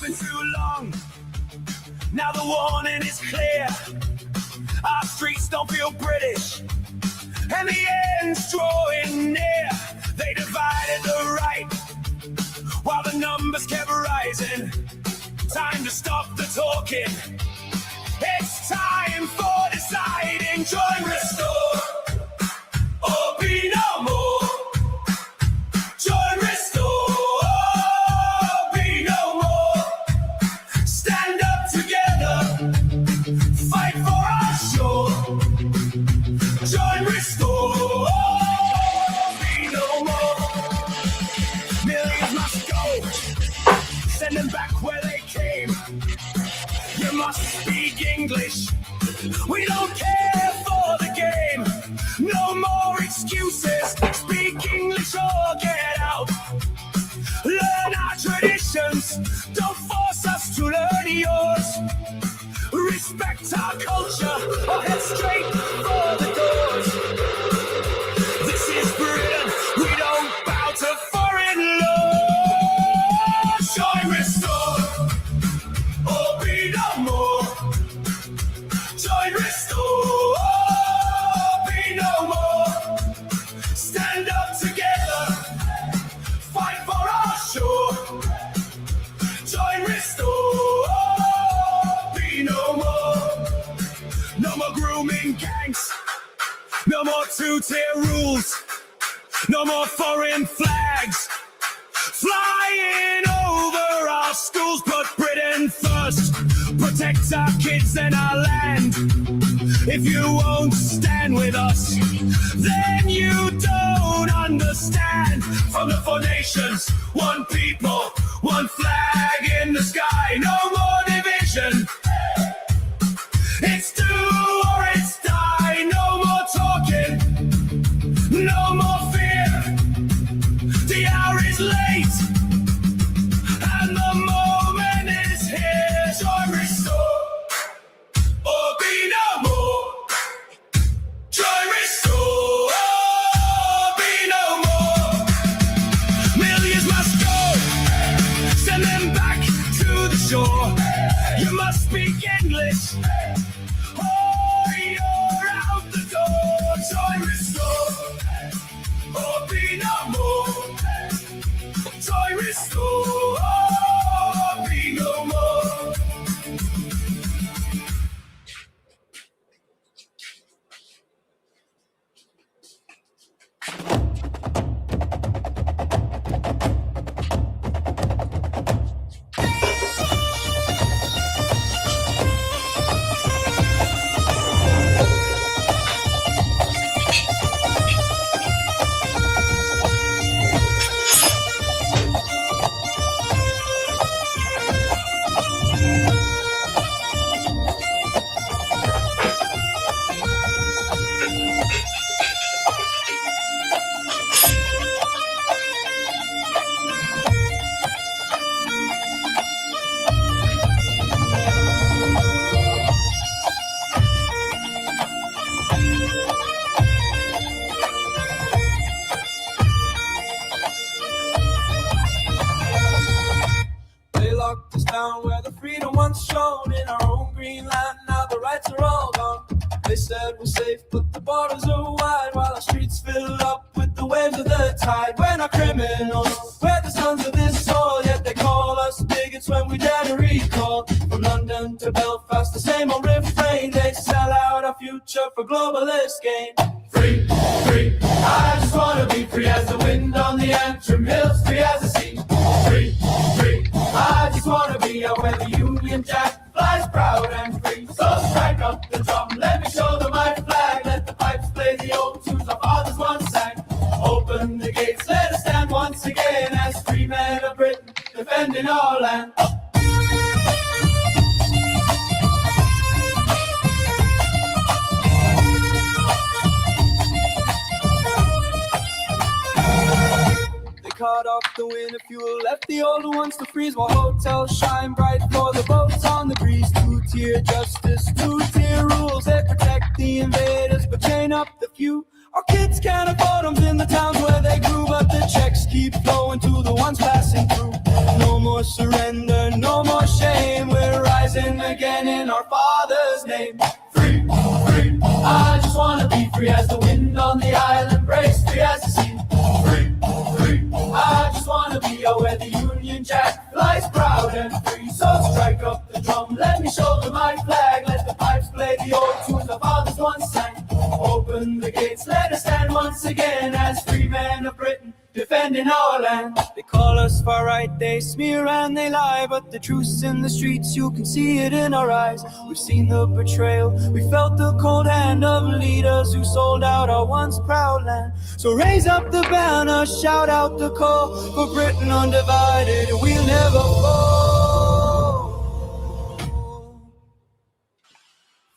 been too long. Now the warning is clear. Our streets don't feel British, and the end's drawing near. They divided the right while the numbers kept rising. Time to stop the talking. It's time for deciding. Join Restore or be no more. Join Restore or be no more. Stand up together, fight for our shore. Join Restore or be no more. Millions must go, send them back where they came. You must speak English, we don't care for the game. No more excuses, speak English or get out. Learn our traditions, don't force us to learn yours. Respect our culture or head straight for the doors. This is Britain, we don't bow to foreign laws. Join Restore or be no more. Join Restore or be no more. Stand up together, fight for our shore. Join Restore or be no more. No more grooming gangs, no more two-tier rules, no more foreign flags flying over our schools. Put Britain first, protect our kids and our land. If you won't stand with us, then you don't understand. From the 4 nations, one people, one flag in the sky. No more division, it's do or it's die. No more talking, no more fear. The hour is late and the moment is here. Join Restore or be no more. Join Restore or be no more. Millions must go, send them back to the shore. You must speak English or you're out the door. Join Restore or be no more. Join Restore or be no more. They locked us down where the freedom once shone. In our own green land, now the rights are all gone. They said we're safe, but the borders are wide, while our streets fill up with the waves of the tide. We're not criminals, we're the sons of this soil, yet they call us bigots when we dare to recall. From London to Belfast, the same old refrain. They sell out our future for globalist gain. Free, free, I just wanna be free as the wind on the Antrim Hills, free as the sea. Free, free, I just wanna be out where the Union Jack flies proud and free. So strike up the drum, let me show them my flag. Let the pipes play the old tunes our fathers once sang. Open the gates, let us stand once again as free men of Britain, defending our land. Cut off the winter fuel, left the older ones to freeze, while hotels shine bright for the boats on the breeze. Two-tier justice, two-tier rules, they protect the invaders but chain up the few. Our kids can't afford homes in the towns where they grew, but the checks keep flowing to the ones passing through. No more surrender, no more shame. We're rising again in our Father's name. Free, free, I just wanna be free as the wind on the island breaks, free as the sea. Free, free, I just wanna be out where the Union Jack flies proud and free. So strike up the drum, let me shoulder my flag, let the pipes play the old tunes the fathers once sang. Open the gates, let us stand once again as free men of Britain, defending our land. They call us far right, they smear and they lie, but the truth's in the streets, you can see it in our eyes. We've seen the betrayal, we felt the cold hand of leaders who sold out our once proud land. So raise up the banner, shout out the call, for Britain undivided, we'll never fall.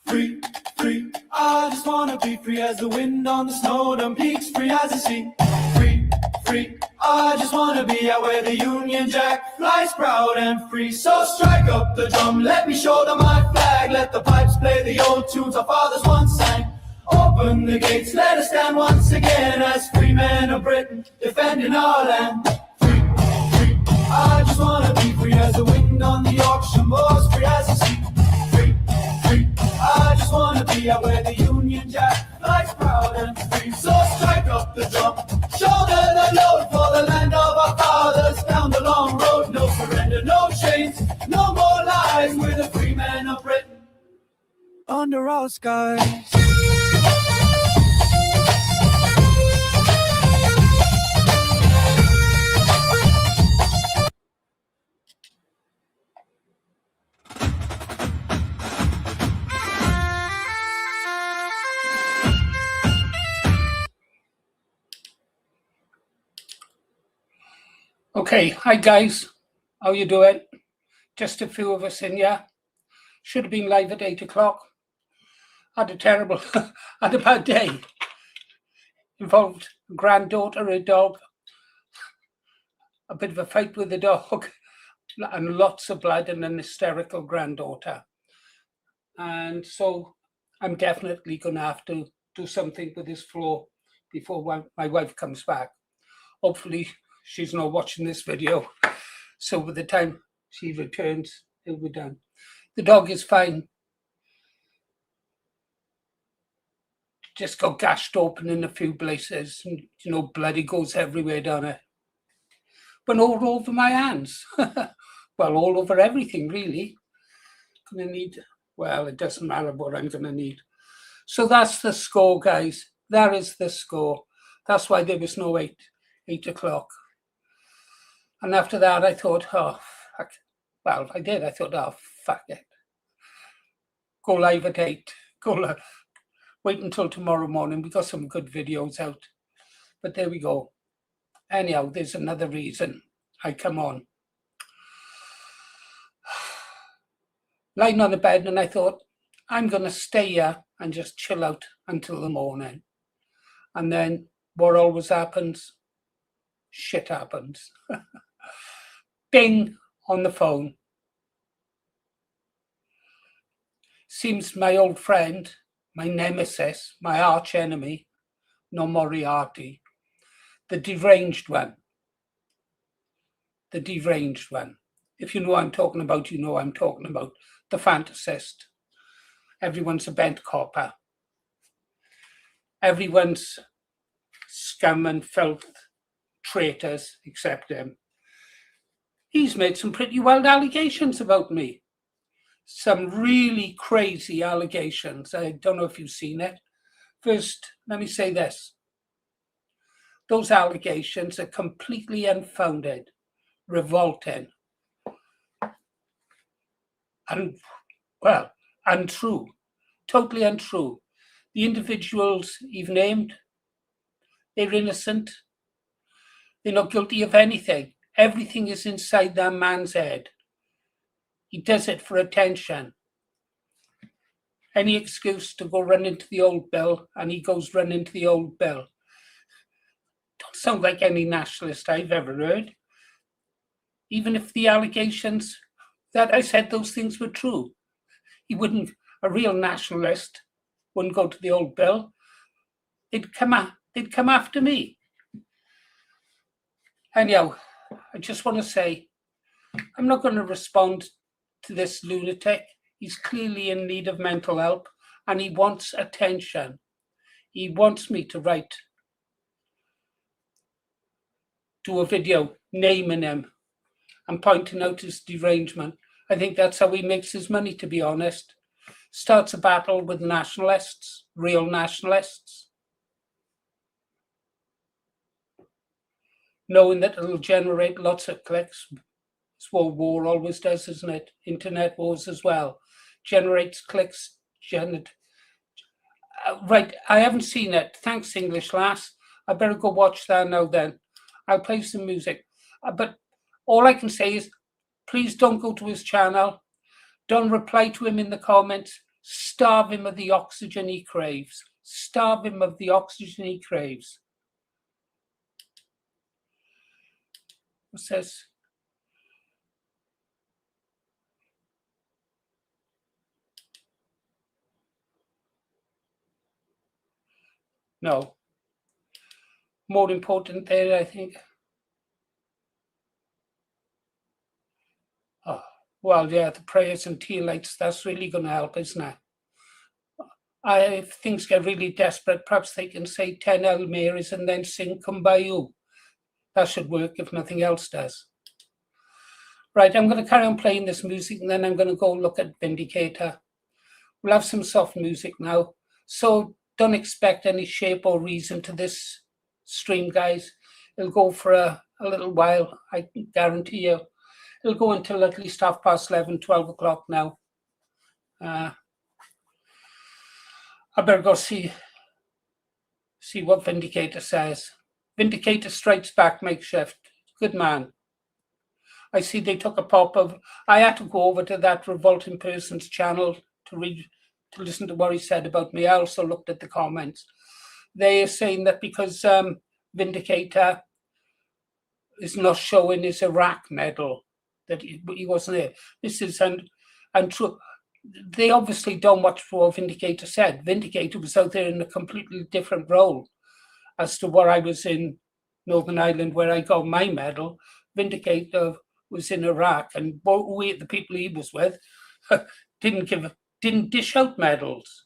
Free, free, I just wanna be free as the wind on the snow-dome peaks, free as the sea. Free, free, I just wanna be out where the Union Jack flies proud and free. So strike up the drum, let me shoulder my flag, let the pipes play the old tunes our fathers once sang. Open the gates, let us stand once again as free men of Britain, defending our land. Free, free, I just wanna be free as the wind on the Yorkshire moors, free as the sea. Free, free, I just wanna be out where the Union Jack flies proud and free. So strike up the drum, shoulder the load for the land of our fathers. Down the long road, no surrender, no chains, no more lies. We're the free men of Britain, under our skies. Okay, hi guys, how you doing? Just a few of us in here. Should have been live at 8 o'clock. Had a terrible, had a bad day. Involved a granddaughter, a dog, a bit of a fight with the dog, and lots of blood and an hysterical granddaughter. And so I'm definitely going to have to do something with this floor before my wife comes back. Hopefully she's not watching this video, so by the time she returns, it'll be done. The dog is fine. Just got gashed open in a few places, and blood goes everywhere down it. But all over my hands. Well, all over everything, really. Gonna need, well, it doesn't matter what I'm gonna need. So that's the score, guys. That is the score. That's why there was no 8 o'clock. And after that, I thought, oh, fuck. Well, I did. I thought, oh, fuck it. Go live at 8. Go live. Wait until tomorrow morning. We got some good videos out. But there we go. Anyhow, there's another reason I come on. Lying on the bed, and I thought, I'm going to stay here and just chill out until the morning. And then what always happens? Shit happens. Bing on the phone. Seems my old friend, my nemesis, my arch enemy, no Moriarty, the deranged one. The deranged one. If you know what I'm talking about, you know what I'm talking about. The fantasist. Everyone's a bent copper. Everyone's scum and filth, traitors, except him. He's made some pretty wild allegations about me. Some really crazy allegations. I don't know if you've seen it. First, let me say this. Those allegations are completely unfounded, revolting, and, well, untrue, totally untrue. The individuals you've named, they're innocent. They're not guilty of anything. Everything is inside that man's head. He does it for attention. Any excuse to go run into the old bill, and he goes run into the old bill. Don't sound like any nationalist I've ever heard. Even if the allegations that I said those things were true, a real nationalist wouldn't go to the old bill. They'd come after me. Anyhow, I just want to say, I'm not going to respond to this lunatic. He's clearly in need of mental help and he wants attention. He wants me to do a video naming him and pointing out his derangement. I think that's how he makes his money, to be honest. Starts a battle with nationalists, real nationalists, knowing that it'll generate lots of clicks. It's what war always does, isn't it? Internet wars as well. Generates clicks. Right, I haven't seen it. Thanks, English lass. I better go watch that now then. I'll play some music. But all I can say is, please don't go to his channel. Don't reply to him in the comments. Starve him of the oxygen he craves. Starve him of the oxygen he craves. What's this? No. More important there, I think. Oh, well, yeah, the prayers and tea lights, that's really going to help, isn't it? If things get really desperate, perhaps they can say 10 Hail Marys and then sing Come By You. That should work if nothing else does. Right, I'm going to carry on playing this music and then I'm going to go look at Vindicator. We'll have some soft music now. So don't expect any shape or reason to this stream, guys. It'll go for a little while, I can guarantee you. It'll go until at least 11:30, 12 o'clock now. I better go see what Vindicator says. Vindicator strikes back, makeshift. Good man. I see they took a pop of. I had to go over to that revolting person's channel to listen to what he said about me. I also looked at the comments. They are saying that because Vindicator is not showing his Iraq medal, that he wasn't there. This is untrue. They obviously don't watch what Vindicator said. Vindicator was out there in a completely different role as to what I was in Northern Ireland, where I got my medal. Vindicator was in Iraq, and the people he was with didn't dish out medals.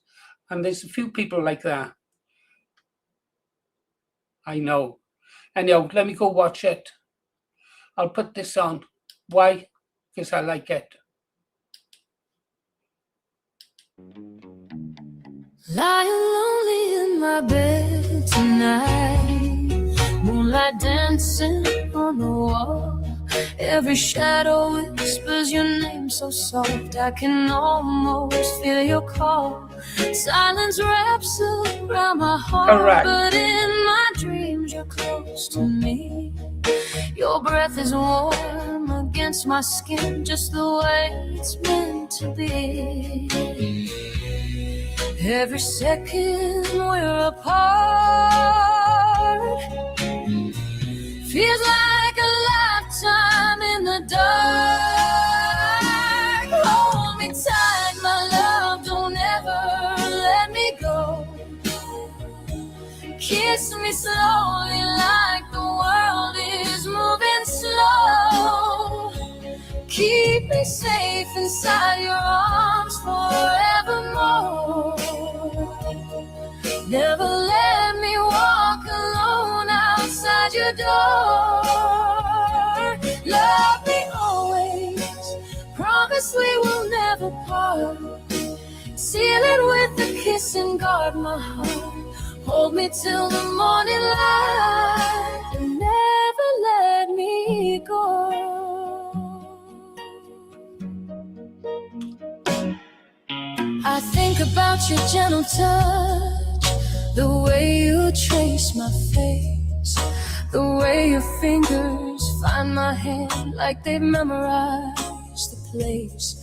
And there's a few people like that. I know. Anyhow, let me go watch it. I'll put this on. Why? Because I like it. Lying lonely in my bed tonight, moonlight dancing on the wall. Every shadow whispers your name so soft, I can almost feel your call. Silence wraps around my heart, Correct. But in my dreams you're close to me. Your breath is warm against my skin, just the way it's meant to be. Every second we're apart feels like a lifetime in the dark. Hold me tight, my love, don't ever let me go. Kiss me slowly like the world is moving slow. Keep me safe inside your arms forevermore. Never let me walk alone outside your door. Love me always, promise we will never part. Seal it with a kiss and guard my heart. Hold me till the morning light and never let me go. I think about your gentle touch, the way you trace my face, the way your fingers find my hand like they've memorized the place.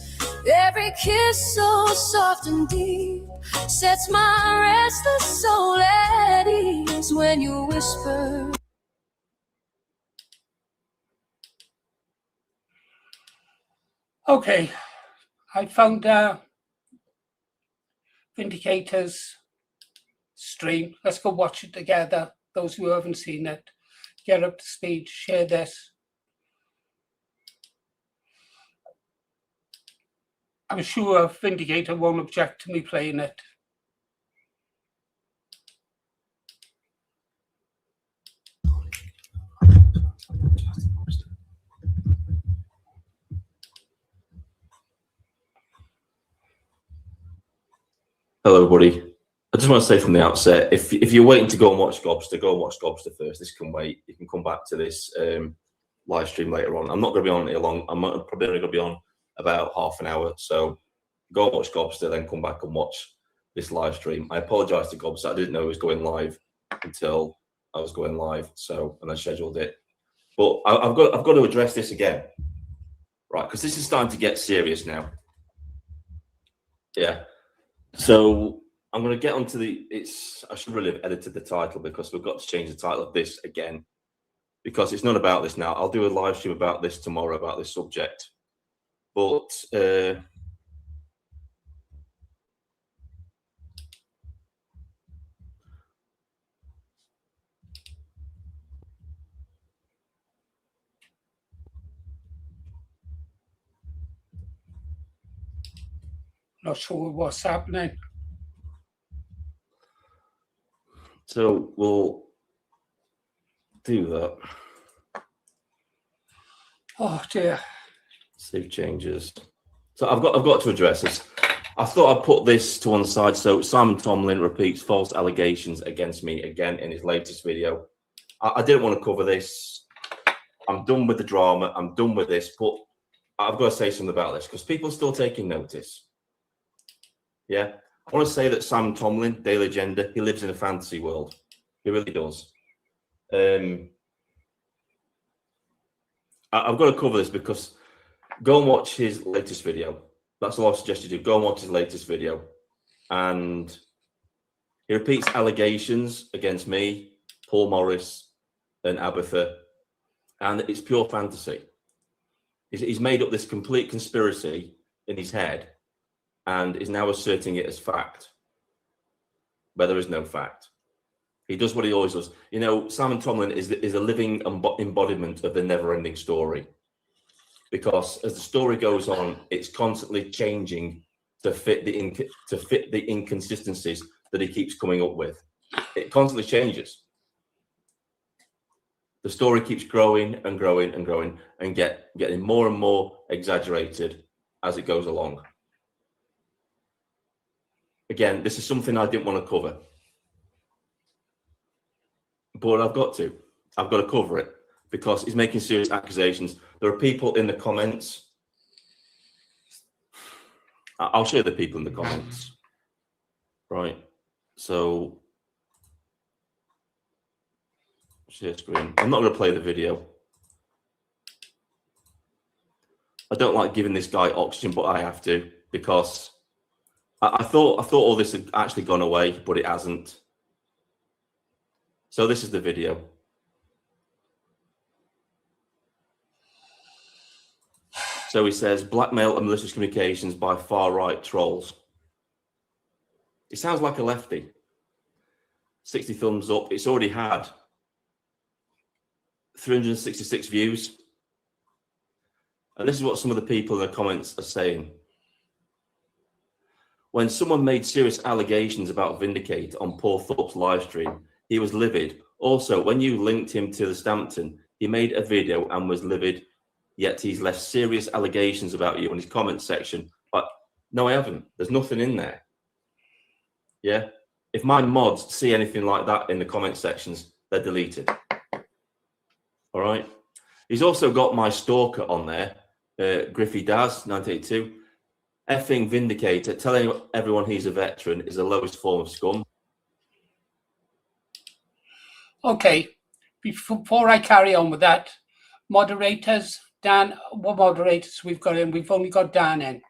Every kiss so soft and deep sets my restless soul at ease when you whisper. Okay, I found Vindicator's stream. Let's go watch it together. Those who haven't seen it, get up to speed, share this. I'm sure Vindicator won't object to me playing it. Hello, everybody. I just want to say from the outset, if you're waiting to go and watch Gobster, go and watch Gobster first. This can wait. You can come back to this live stream later on. I'm not going to be on it long. I'm probably only going to be on about half an hour. So go and watch Gobster, then come back and watch this live stream. I apologise to Gobster. I didn't know it was going live until I was going live. And I scheduled it. But I've got to address this again, right? Because this is starting to get serious now. Yeah. So I'm going to get onto I should really have edited the title because we've got to change the title of this again because it's not about this now. I'll do a live stream about this tomorrow, about this subject. But Not sure what's happening. so we'll do that. Oh dear. Save changes. So I've got to address this. I thought I'd put this to one side. So Simon Tomlin repeats false allegations against me again in his latest video. I didn't want to cover this. I'm done with the drama. I'm done with this. But I've got to say something about this because people are still taking notice. Yeah. I want to say that Simon Tomlin, Daily Agenda, he lives in a fantasy world. He really does. I've got to cover this because go and watch his latest video. That's all I suggest you do. Go and watch his latest video. And he repeats allegations against me, Paul Morris, and Abatha. And it's pure fantasy. He's made up this complete conspiracy in his head and is now asserting it as fact, where there is no fact. He does what he always does. You know, Simon Tomlin is a living embodiment of the never-ending story. Because as the story goes on, it's constantly changing to fit the inconsistencies that he keeps coming up with. It constantly changes. The story keeps growing and growing and growing and getting more and more exaggerated as it goes along. Again, this is something I didn't want to cover. But I've got to cover it because he's making serious accusations. There are people in the comments. I'll show you the people in the comments. Right. So, share screen. I'm not going to play the video. I don't like giving this guy oxygen, but I have to because I thought all this had actually gone away, but it hasn't. So this is the video. So he says, blackmail and malicious communications by far-right trolls. It sounds like a lefty. 60 thumbs up. It's already had 366 views. And this is what some of the people in the comments are saying. When someone made serious allegations about Vindicate on Paul Thorpe's live stream, he was livid. Also, when you linked him to the Stampton, he made a video and was livid, yet he's left serious allegations about you in his comment section. But no, I haven't. There's nothing in there. Yeah? If my mods see anything like that in the comment sections, they're deleted. All right? He's also got my stalker on there, Griffey Daz, 1982. Effing Vindicator, telling everyone he's a veteran is the lowest form of scum. Okay, before I carry on with that, moderators, Dan, what moderators we've got in? We've only got Dan in.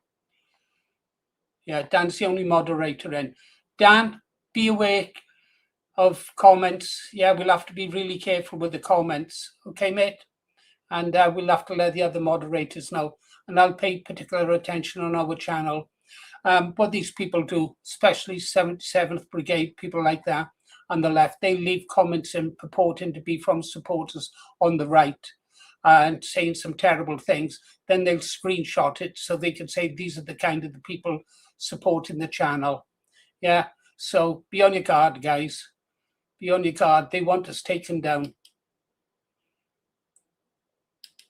Yeah, Dan's the only moderator in. Dan, be aware of comments. Yeah, we'll have to be really careful with the comments. Okay, mate? And we'll have to let the other moderators know. And I'll pay particular attention on our channel. What these people do, especially 77th Brigade, people like that on the left, they leave comments in purporting to be from supporters on the right. and saying some terrible things, then they'll screenshot it so they can say these are the kind of the people supporting the channel. Yeah, so be on your guard, guys. Be on your guard. They want us taken down.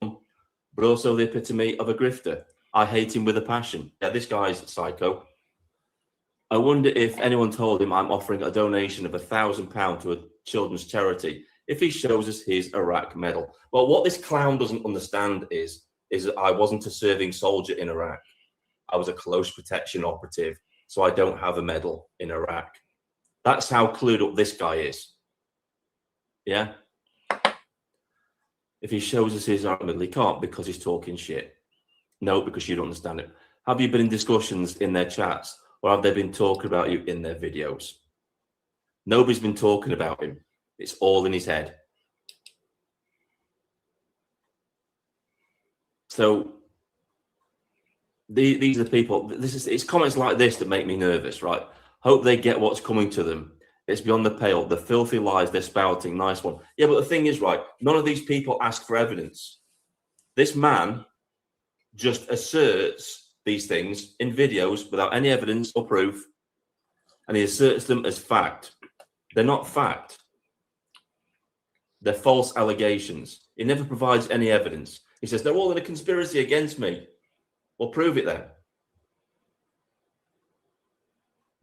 But also the epitome of a grifter. I hate him with a passion. Yeah, this guy's psycho. I wonder if anyone told him I'm offering a donation of £1,000 to a children's charity if he shows us his Iraq medal. Well, what this clown doesn't understand is that I wasn't a serving soldier in Iraq. I was a close protection operative, so I don't have a medal in Iraq. That's how clued up this guy is. Yeah? If he shows us his Iraq medal, he can't because he's talking shit. No, because you don't understand it. Have you been in discussions in their chats, or have they been talking about you in their videos? Nobody's been talking about him. It's all in his head. So these are the people. It's comments like this that make me nervous, right? Hope they get what's coming to them. It's beyond the pale. The filthy lies they're spouting. Nice one. Yeah, but the thing is, right, none of these people ask for evidence. This man just asserts these things in videos without any evidence or proof, and he asserts them as fact. They're not fact. They're false allegations. He never provides any evidence. He says they're all in a conspiracy against me. Well, prove it then.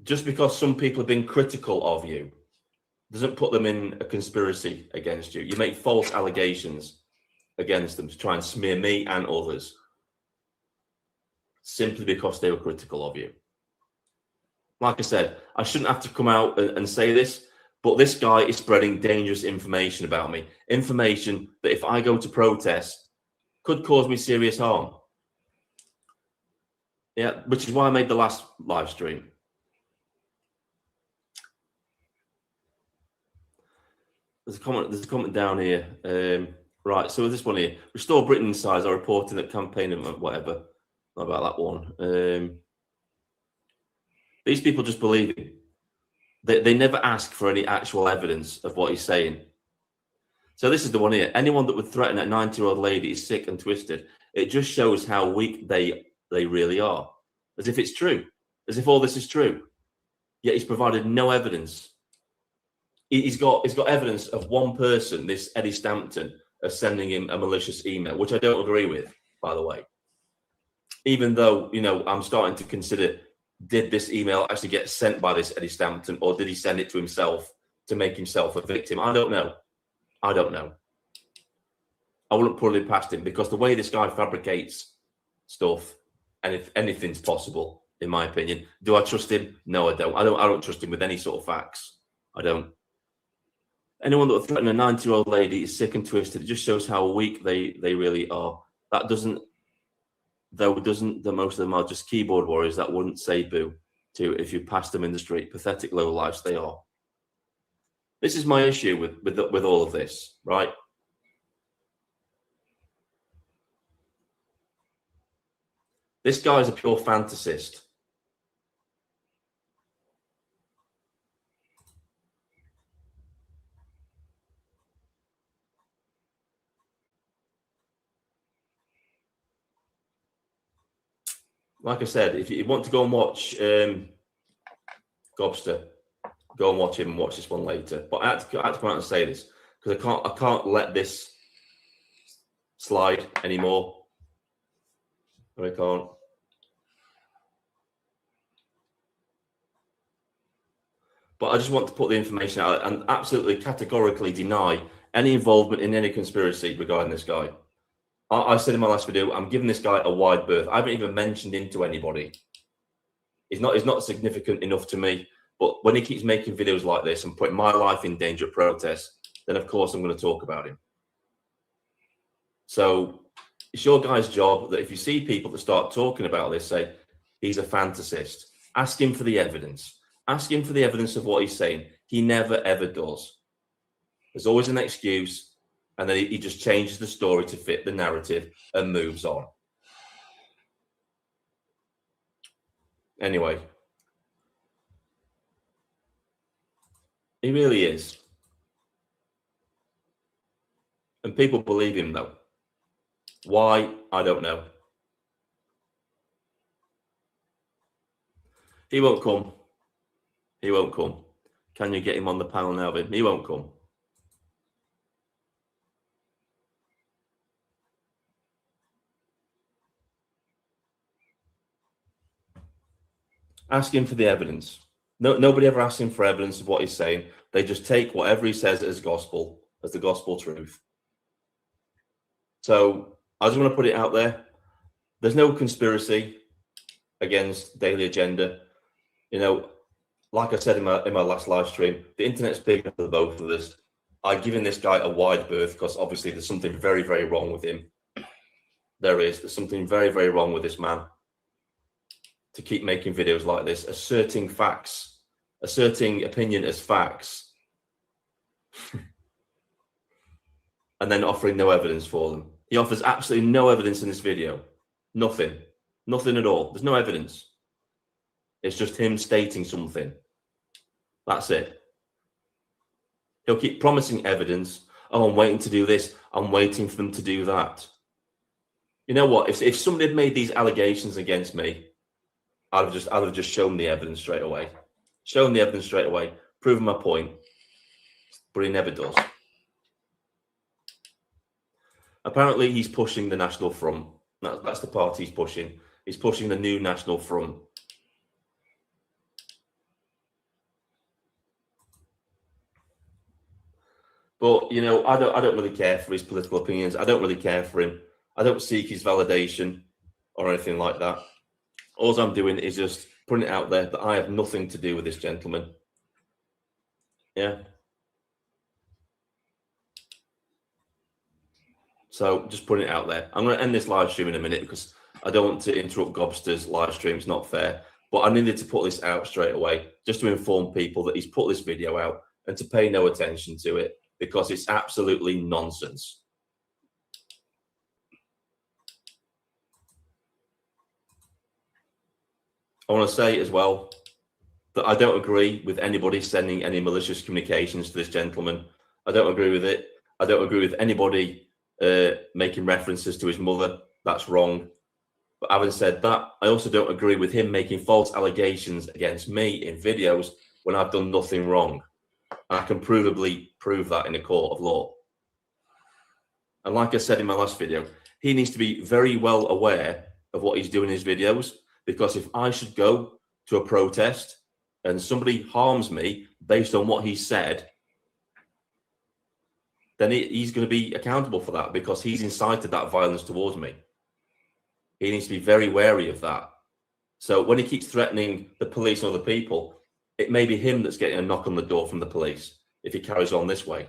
Just because some people have been critical of you doesn't put them in a conspiracy against you. You make false allegations against them to try and smear me and others simply because they were critical of you. Like I said, I shouldn't have to come out and say this, but this guy is spreading dangerous information about me. Information that if I go to protest could cause me serious harm. Yeah, which is why I made the last live stream. There's a comment down here. Right, so this one here. Restore Britain Insiders are reporting that campaign and whatever. Not about that one. These people just believe him. They never ask for any actual evidence of what he's saying. So this is the one here. Anyone that would threaten a 90-year-old lady is sick and twisted. It just shows how weak they really are. As if it's true. As if all this is true. Yet he's provided no evidence. He's got evidence of one person, this Eddie Stampton, of sending him a malicious email, which I don't agree with, by the way. Even though, you know, I'm starting to consider, did this email actually get sent by this Eddie Stampton, or did he send it to himself to make himself a victim? I don't know. I don't know. I wouldn't put it past him, because the way this guy fabricates stuff, and if anything's possible, in my opinion, do I trust him? No, I don't. I don't trust him with any sort of facts. I don't. Anyone that would threaten a 90-year-old lady is sick and twisted. It just shows how weak they really are. That doesn't, the most of them are just keyboard warriors that wouldn't say boo to if you pass them in the street. Pathetic low lives they are. This is my issue with all of this, right? This guy's a pure fantasist. Like I said, if you want to go and watch Gobster, go and watch him and watch this one later. But I had to come out and say this because I can't let this slide anymore. I can't. But I just want to put the information out and absolutely categorically deny any involvement in any conspiracy regarding this guy. I said in my last video, I'm giving this guy a wide berth. I haven't even mentioned him to anybody. He's not significant enough to me. But when he keeps making videos like this and putting my life in danger at protests, then of course I'm going to talk about him. So it's your guy's job that if you see people that start talking about this, say he's a fantasist, ask him for the evidence. Ask him for the evidence of what he's saying. He never, ever does. There's always an excuse. And then he just changes the story to fit the narrative and moves on. Anyway. He really is. And people believe him, though. Why? I don't know. He won't come. He won't come. Can you get him on the panel now, Vin? He won't come. Ask him for the evidence. No, nobody ever asks him for evidence of what he's saying. They just take whatever he says as gospel, as the gospel truth. So I just want to put it out there. There's no conspiracy against Daily Agenda. You know, like I said in my last live stream, the internet's big for the both of us. I've given this guy a wide berth because obviously there's something very, very wrong with him. There's something very, very wrong with this man to keep making videos like this, asserting facts, asserting opinion as facts, and then offering no evidence for them. He offers absolutely no evidence in this video. Nothing. Nothing at all. There's no evidence. It's just him stating something. That's it. He'll keep promising evidence. Oh, I'm waiting to do this. I'm waiting for them to do that. You know what? If somebody had made these allegations against me, I'd have just shown the evidence straight away. Shown the evidence straight away. Proven my point. But he never does. Apparently, he's pushing the National Front. That's the party he's pushing. He's pushing the new National Front. But, you know, I don't really care for his political opinions. I don't really care for him. I don't seek his validation or anything like that. All I'm doing is just putting it out there that I have nothing to do with this gentleman. Yeah. So just putting it out there. I'm going to end this live stream in a minute because I don't want to interrupt Gobster's live stream. It's not fair. But I needed to put this out straight away just to inform people that he's put this video out and to pay no attention to it because it's absolutely nonsense. I want to say as well that I don't agree with anybody sending any malicious communications to this gentleman. I don't agree with it. I don't agree with anybody making references to his mother. That's wrong. But having said that, I also don't agree with him making false allegations against me in videos when I've done nothing wrong. I can provably prove that in a court of law. And like I said in my last video, he needs to be very well aware of what he's doing in his videos, because if I should go to a protest and somebody harms me based on what he said, then he's going to be accountable for that because he's incited that violence towards me. He needs to be very wary of that. So when he keeps threatening the police and other people, it may be him that's getting a knock on the door from the police if he carries on this way.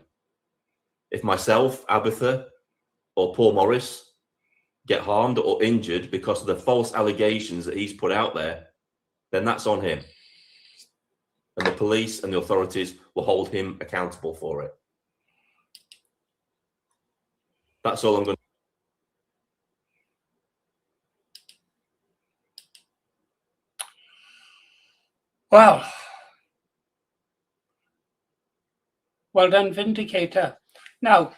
If myself, Abatha, or Paul Morris get harmed or injured because of the false allegations that he's put out there, then that's on him. And the police and the authorities will hold him accountable for it. That's all I'm going to. Well done, Vindicator. Now,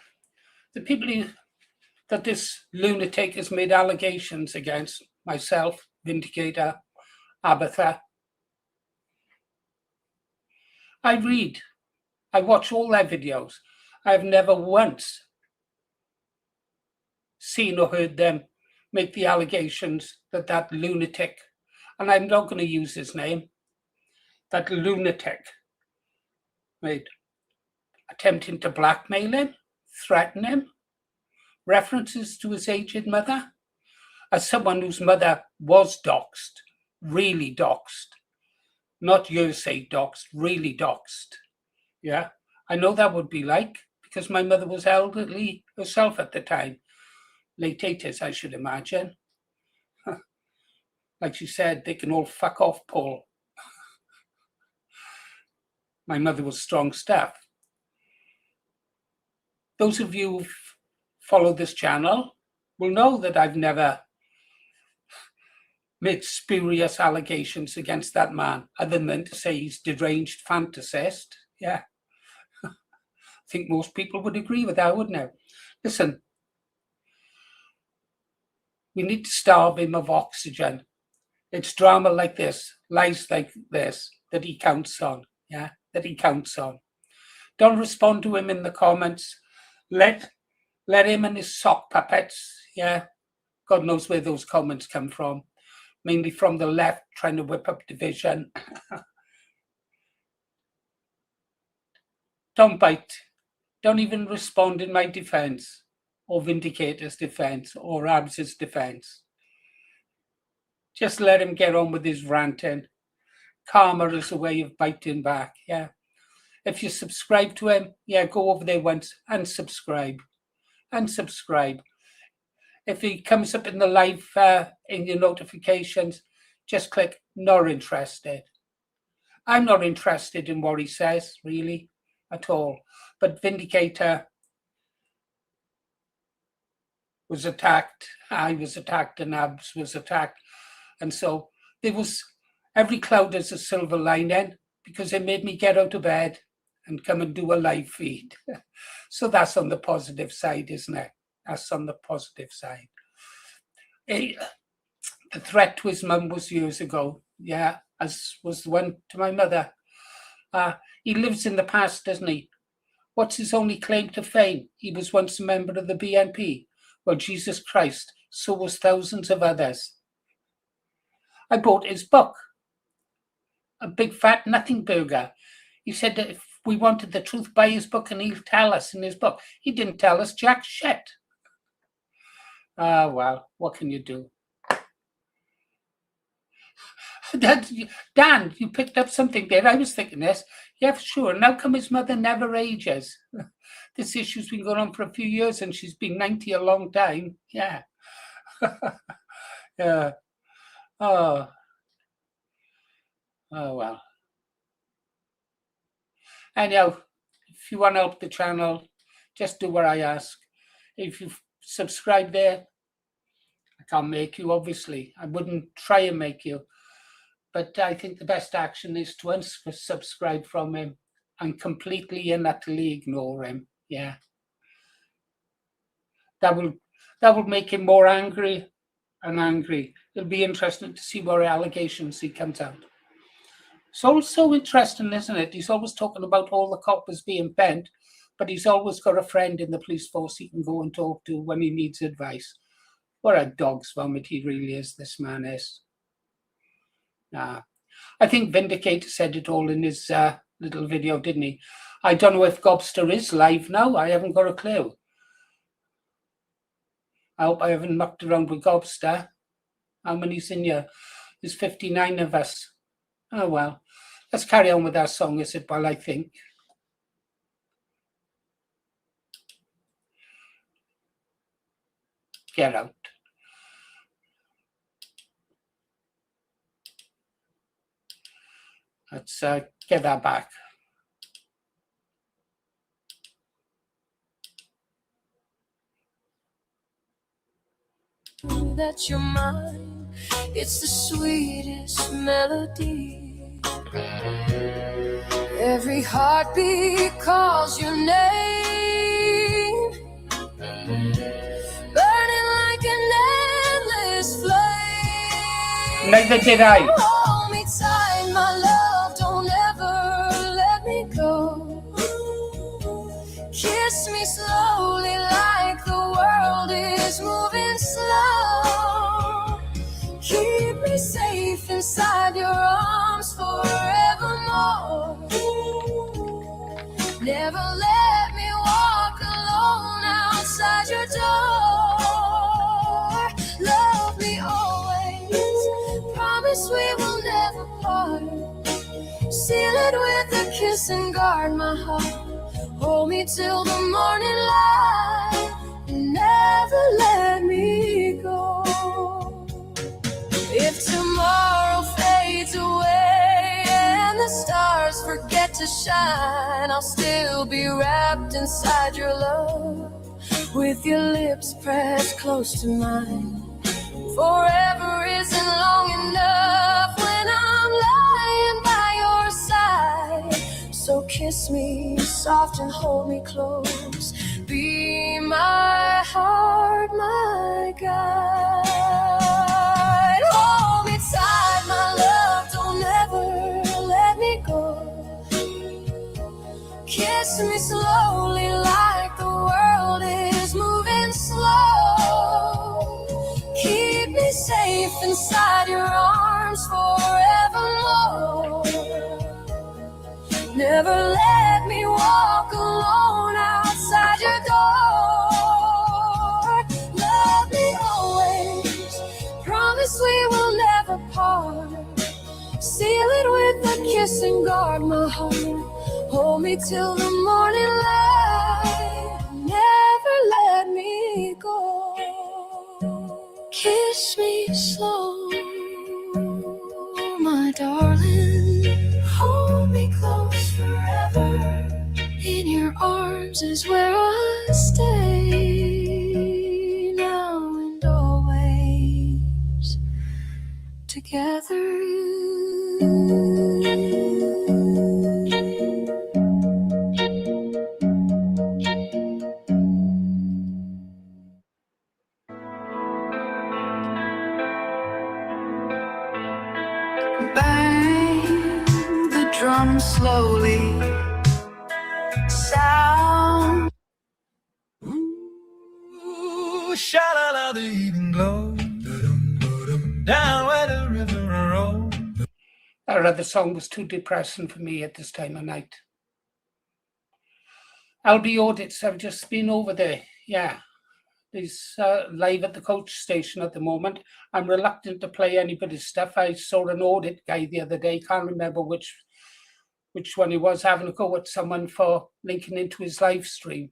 the people that this lunatic has made allegations against, myself, Vindicator, Abatha, I watch all their videos. I've never once seen or heard them make the allegations that that lunatic, and I'm not going to use his name, that lunatic made, attempting to blackmail him, threaten him, references to his aged mother, as someone whose mother was doxxed, really doxxed, not yours say doxxed, really doxxed. Yeah, I know that would be like, because my mother was elderly herself at the time, late 80s, I should imagine. Like she said, they can all fuck off, Paul. My mother was strong stuff. Those of you who follow this channel will know that I've never made spurious allegations against that man, other than to say he's deranged fantasist. Yeah. I think most people would agree with that, wouldn't they? Listen, We need to starve him of oxygen. It's drama like this, lies like this, that he counts on. Yeah, that he counts on. Don't respond to him in the comments. Let him and his sock puppets, yeah, God knows where those comments come from, mainly from the left trying to whip up division. Don't bite. Don't even respond in my defense, or Vindicator's defense, or Abs's defense. Just let him get on with his ranting. Karma is a way of biting back, yeah. If you subscribe to him, yeah, go over there once and subscribe. Unsubscribe. If he comes up in the live, in your notifications, just click not interested. I'm not interested in what he says, really, at all. But Vindicator was attacked, I was attacked, and Abs was attacked. And so there was, every cloud is a silver lining, because it made me get out of bed and come and do a live feed. So that's on the positive side, isn't it? That's on the positive side. The threat to his mum was years ago, yeah, as was the one to my mother. He lives in the past, doesn't he? What's his only claim to fame? He was once a member of the BNP. Well, Jesus Christ, so was thousands of others. I bought his book, A Big Fat Nothing Burger. He said that if we wanted the truth, buy his book and he'll tell us in his book. He didn't tell us jack shit. Well, what can you do? Dan, you picked up something there. I was thinking this. Yeah, for sure. And how come his mother never ages? This issue's been going on for a few years and she's been 90 a long time. Yeah. Yeah. Oh, well. Anyhow, if you want to help the channel, just do what I ask. If you subscribe there, I can't make you, obviously. I wouldn't try and make you. But I think the best action is to unsubscribe from him and completely and utterly ignore him. Yeah. That will make him more angry and angry. It'll be interesting to see what allegations he comes out. It's also interesting, isn't it? He's always talking about all the coppers being bent, but he's always got a friend in the police force he can go and talk to when he needs advice. What a dog's vomit he really is, this man is. I think Vindicator said it all in his little video, didn't he? I don't know if Gobster is live now. I haven't got a clue. I hope I haven't mucked around with Gobster. How many's in here? There's 59 of us. Oh, well. Let's carry on with our song, is it? Well, I think. Get out. Let's get that back. That you're mine, it's the sweetest melody. Every heartbeat calls your name, burning like an endless flame. Neither did I. Hold me tight, my love, don't ever let me go. Kiss me slowly like the world is moving slow. Keep me safe inside your arms forevermore. Never let me walk alone outside your door. Love me always, promise we will never part. Seal it with a kiss and guard my heart. Hold me till the morning light and never let me go. If tomorrow fades away and the stars forget to shine, I'll still be wrapped inside your love, with your lips pressed close to mine. Forever isn't long enough when I'm lying by your side. So kiss me soft and hold me close. Be my heart, my guide. safe inside your arms forevermore. Never let me walk alone outside your door. Love me always, promise we will never part. Seal it with a kiss and guard my heart. Hold me till the morning light. Never let me go. Kiss me slow, my darling. Hold me close forever. In your arms is where I stay. Now and always together. Bang the drum slowly. Sound. Ooh, sha-la-la, the evening glow. Down where the river rolls. That other song was too depressing for me at this time of night. LB Audits, I've just been over there. Yeah, he's live at the coach station at the moment. I'm reluctant to play anybody's stuff. I saw an audit guy the other day, can't remember which one he was, having a go at someone for linking into his live stream.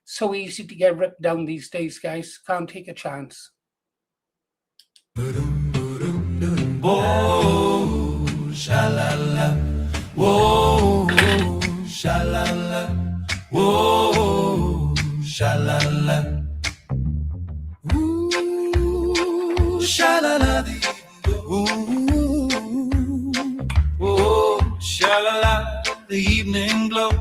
So easy to get ripped down these days, guys. Can't take a chance. Whoa, sha-la-la. Whoa, sha-la-la. Whoa, sha-la-la. Ooh, sha-la-la. Ooh, whoa, sha-la-la. The evening glow.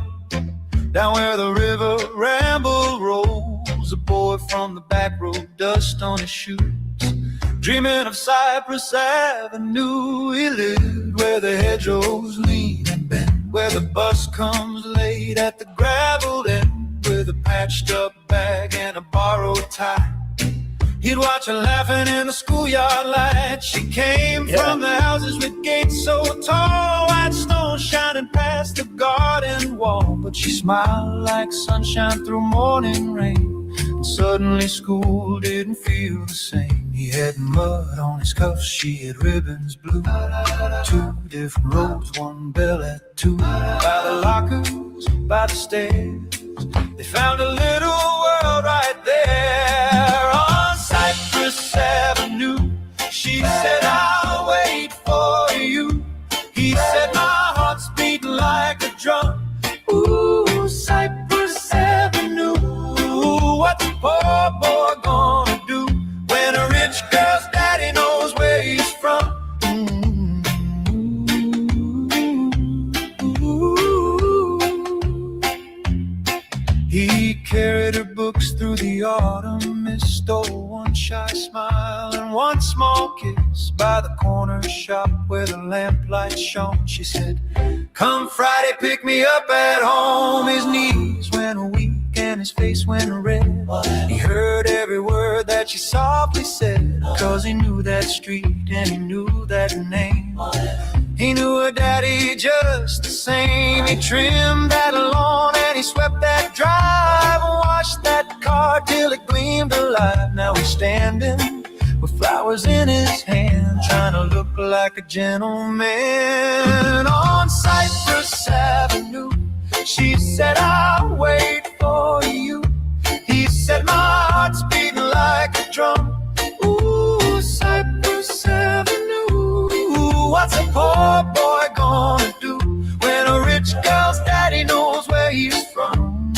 Down where the river ramble rolls. A boy from the back road, dust on his shoes. Dreaming of Cypress Avenue. He lived where the hedgerows lean and bend, where the bus comes late at the gravel end, with a patched up bag and a borrowed tie. He'd watch her laughing in the schoolyard light. She came from the houses with gates so tall, white stone shining past the garden wall. But she smiled like sunshine through morning rain. And suddenly school didn't feel the same. He had mud on his cuffs, she had ribbons blue. 2 different roads, one bell at 2. By the lockers, by the stairs, they found a little world right there. On Cypress Avenue, she said, I'll wait for you. He said, my heart's beating like a drum. Ooh, Cypress Avenue. What's a poor boy gonna do when a rich girl's daddy knows where he's from? He carried her books through the autumn mist, stole one shy smile and one small kiss by the corner shop where the lamplight shone. She said, come Friday, pick me up at home. His knees went weak and his face went red. He heard every word that she softly said, 'cause he knew that street and he knew that name. He knew her daddy just the same. He trimmed that lawn and he swept that drive and washed that car till it gleamed alive. Now he's standing with flowers in his hand, trying to look like a gentleman. On Cypress Avenue, she said, I'll wait for you. He said, my heart's beating like a drum. Ooh, Cypress Avenue. What's a poor boy gonna do when a rich girl's daddy knows where he's from?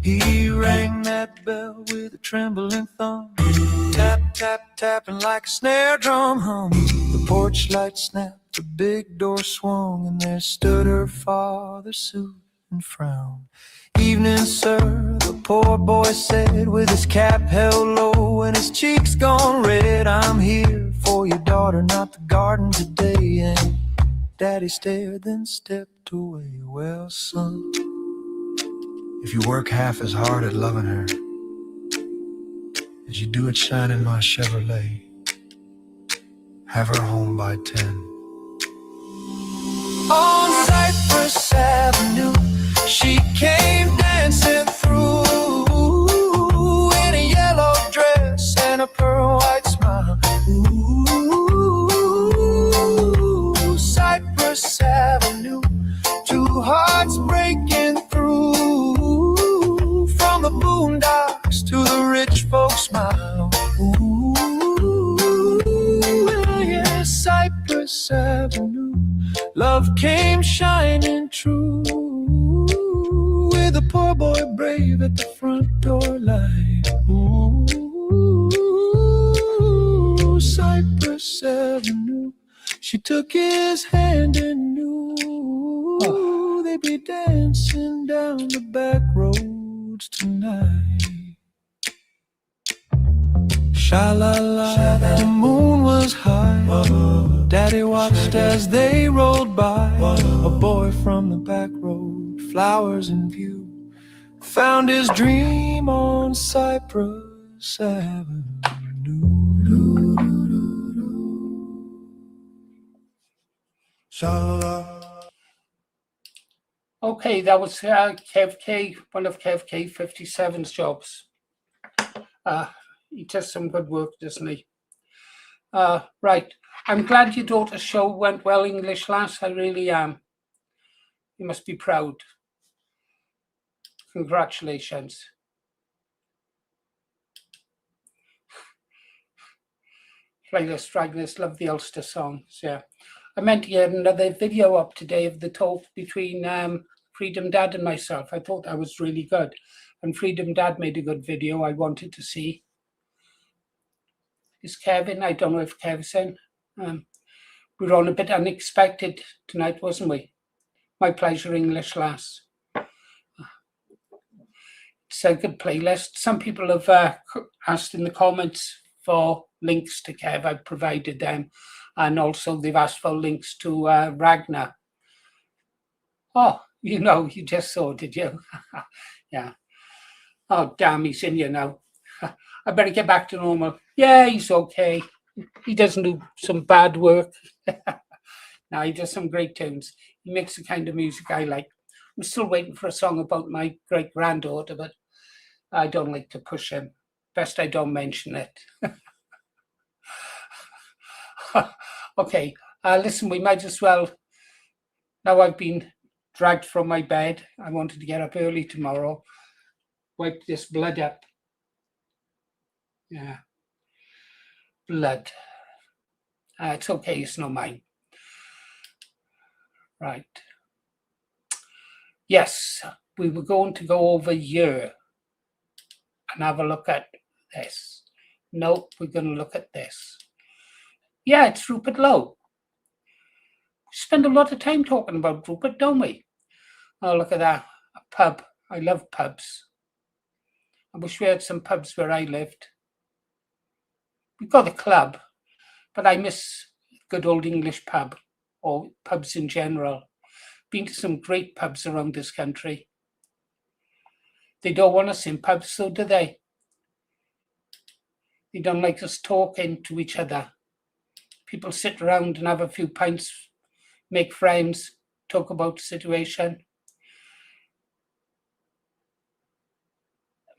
He rang that bell with a trembling thumb. Tap, tap, tapping like a snare drum hum. The porch light snapped, the big door swung, and there stood her father, suit and frown. Evening, sir, the poor boy said, with his cap held low and his cheeks gone red. I'm here for your daughter, not the garden today. And Daddy stared, then stepped away. Well, son, If you work half as hard at loving her as you do at shining my Chevrolet, have her home by 10. On Cypress Avenue, she came dancing through in a yellow dress and a pearl white smile. Ooh, Cypress Avenue, two hearts breaking through from the boondocks to the rich folks' smile. Ooh, yeah, Cypress Avenue, love came shining true with a poor boy brave at the front door light. Ooh, Cypress Avenue, she took his hand and knew they'd be dancing down the back roads tonight. Sha-la-la, the moon was high. Daddy watched as they rolled by. A boy from the back road, flowers in view, found his dream on Cypress Avenue. Sha-la-la. Okay, that was Kev K, one of Kev K 57's jobs. He does some good work, doesn't he? Right. I'm glad your daughter's show went well, English lass. I really am. You must be proud. Congratulations. Playlist, Draglist, love the Ulster songs. Yeah. I meant to get another video up today of the talk between Freedom Dad and myself. I thought that was really good. And Freedom Dad made a good video I wanted to see. Is Kevin? I don't know if Kev's in. We were on a bit unexpected tonight, wasn't we? My pleasure, English lass. It's a good playlist. Some people have asked in the comments for links to Kev. I've provided them. And also they've asked for links to Ragnar. Oh, you know, you just saw, did you? Yeah. Oh, damn, he's in here now. I better get back to normal. Yeah, he's okay. He doesn't do some bad work. No, he does some great tunes. He makes the kind of music I like. I'm still waiting for a song about my great-granddaughter, but I don't like to push him. Best I don't mention it. Okay, listen, we might as well, now I've been dragged from my bed, I wanted to get up early tomorrow, wipe this blood up. Yeah, blood. It's okay, it's not mine. Right. Yes, we were going to go over here and have a look at this. Nope, we're going to look at this. Yeah, it's Rupert Lowe. We spend a lot of time talking about Rupert, don't we? Oh, look at that. A pub. I love pubs. I wish we had some pubs where I lived. We've got a club, but I miss good old English pub or pubs in general. Been to some great pubs around this country. They don't want us in pubs, so do they? They don't like us talking to each other. People sit around and have a few pints, make friends, talk about the situation.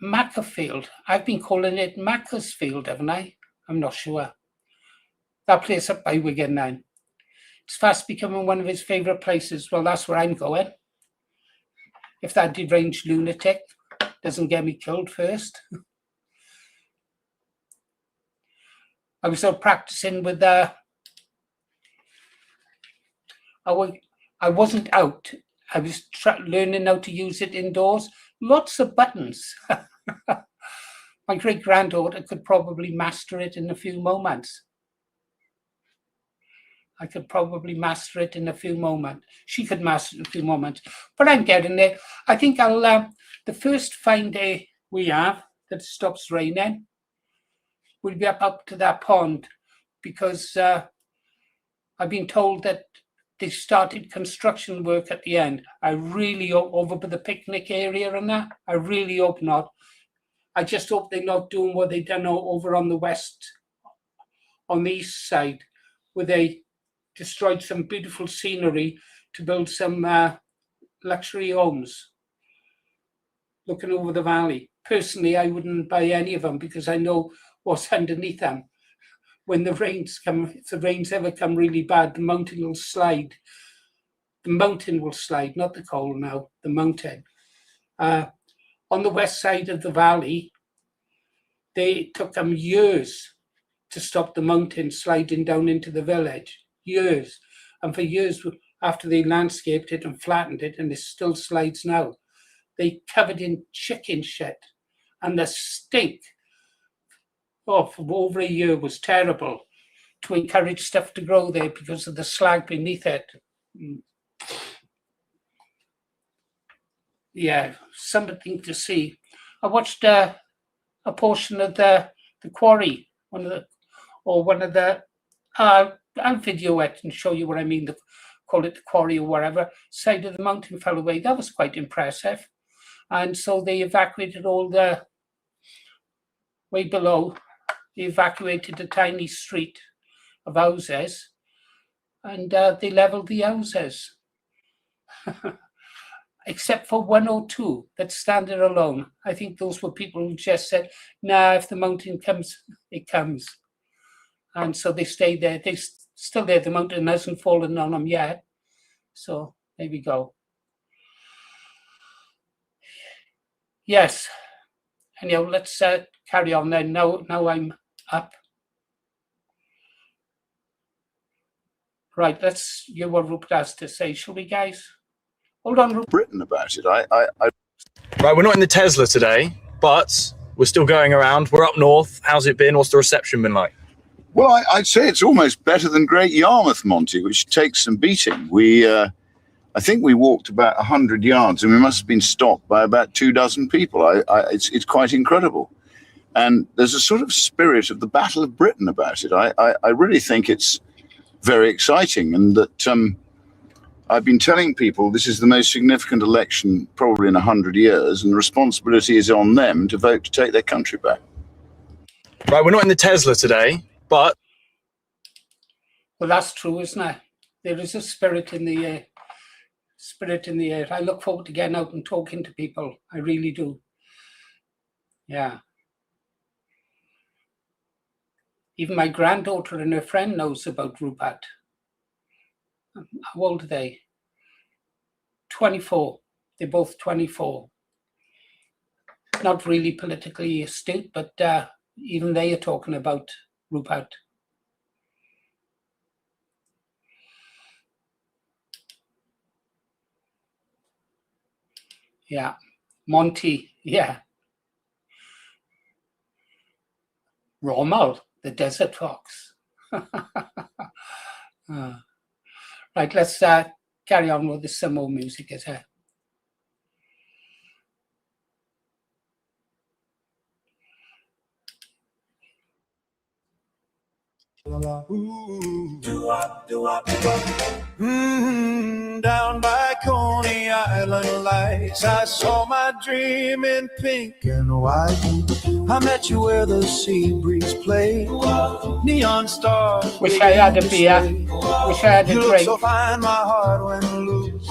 Macclesfield. I've been calling it Macclesfield, haven't I? I'm not sure. That place up by Wigan now. It's fast becoming one of his favourite places. Well, that's where I'm going. If that deranged lunatic doesn't get me killed first. I was out practicing with I wasn't out. I was learning how to use it indoors. Lots of buttons. My great-granddaughter could probably master it in a few moments. I could probably master it in a few moments. She could master it in a few moments. But I'm getting there. I think I'll, the first fine day we have that stops raining, we'll be up to that pond because I've been told that they started construction work at the end. I really hope, over by the picnic area and that, I really hope not. I just hope they're not doing what they done over on the west, on the east side, where they destroyed some beautiful scenery to build some luxury homes looking over the valley. Personally, I wouldn't buy any of them because I know what's underneath them. When the rains come, if the rains ever come really bad, the mountain will slide. The mountain will slide, not the coal now, the mountain. On the west side of the valley, they took them years to stop the mountain sliding down into the village. Years. And for years, after they landscaped it and flattened it, and it still slides now, they covered in chicken shit. And the stink for over a year was terrible to encourage stuff to grow there because of the slag beneath it. Yeah, something to see. I watched a portion of the quarry, I'll video it and show you what I mean. Call it the quarry or whatever. Side of the mountain fell away. That was quite impressive. And so they evacuated all the way below. They evacuated a tiny street of houses, and they leveled the houses. Except for 102 that's standing alone. I think those were people who just said, nah, if the mountain comes, it comes. And so they stayed there. They're still there. The mountain hasn't fallen on them yet. So there we go. Yes. Anyhow, let's carry on then. Now I'm up. Right, let's hear what Rupert has to say, shall we, guys? Hold on, Rupert. Britain about it. Right, we're not in the Tesla today, but we're still going around. We're up north. How's it been? What's the reception been like? Well, I'd say it's almost better than Great Yarmouth, Monty, which takes some beating. I think we walked about 100 yards, and we must have been stopped by about 24 people. It's quite incredible. And there's a sort of spirit of the Battle of Britain about it. I really think it's very exciting, and that I've been telling people this is the most significant election probably in 100 years, and the responsibility is on them to vote to take their country back. Right, we're not in the Tesla today, but... Well, that's true, isn't it? There is a spirit in the air. Spirit in the air. I look forward to getting out and talking to people. I really do. Yeah. Even my granddaughter and her friend knows about Rupert. How old are they? 24. They're both 24. Not really politically astute, but even they are talking about Rupert. Yeah. Monty, yeah. Rommel, the desert fox. Right, let's carry on with some more music as well. Down by Coney Island lights, I saw my dream in pink and white. I met you where the sea breeze played, neon stars. Wish I had a beer. Wish I had a You look drink. so fine, my heart went loose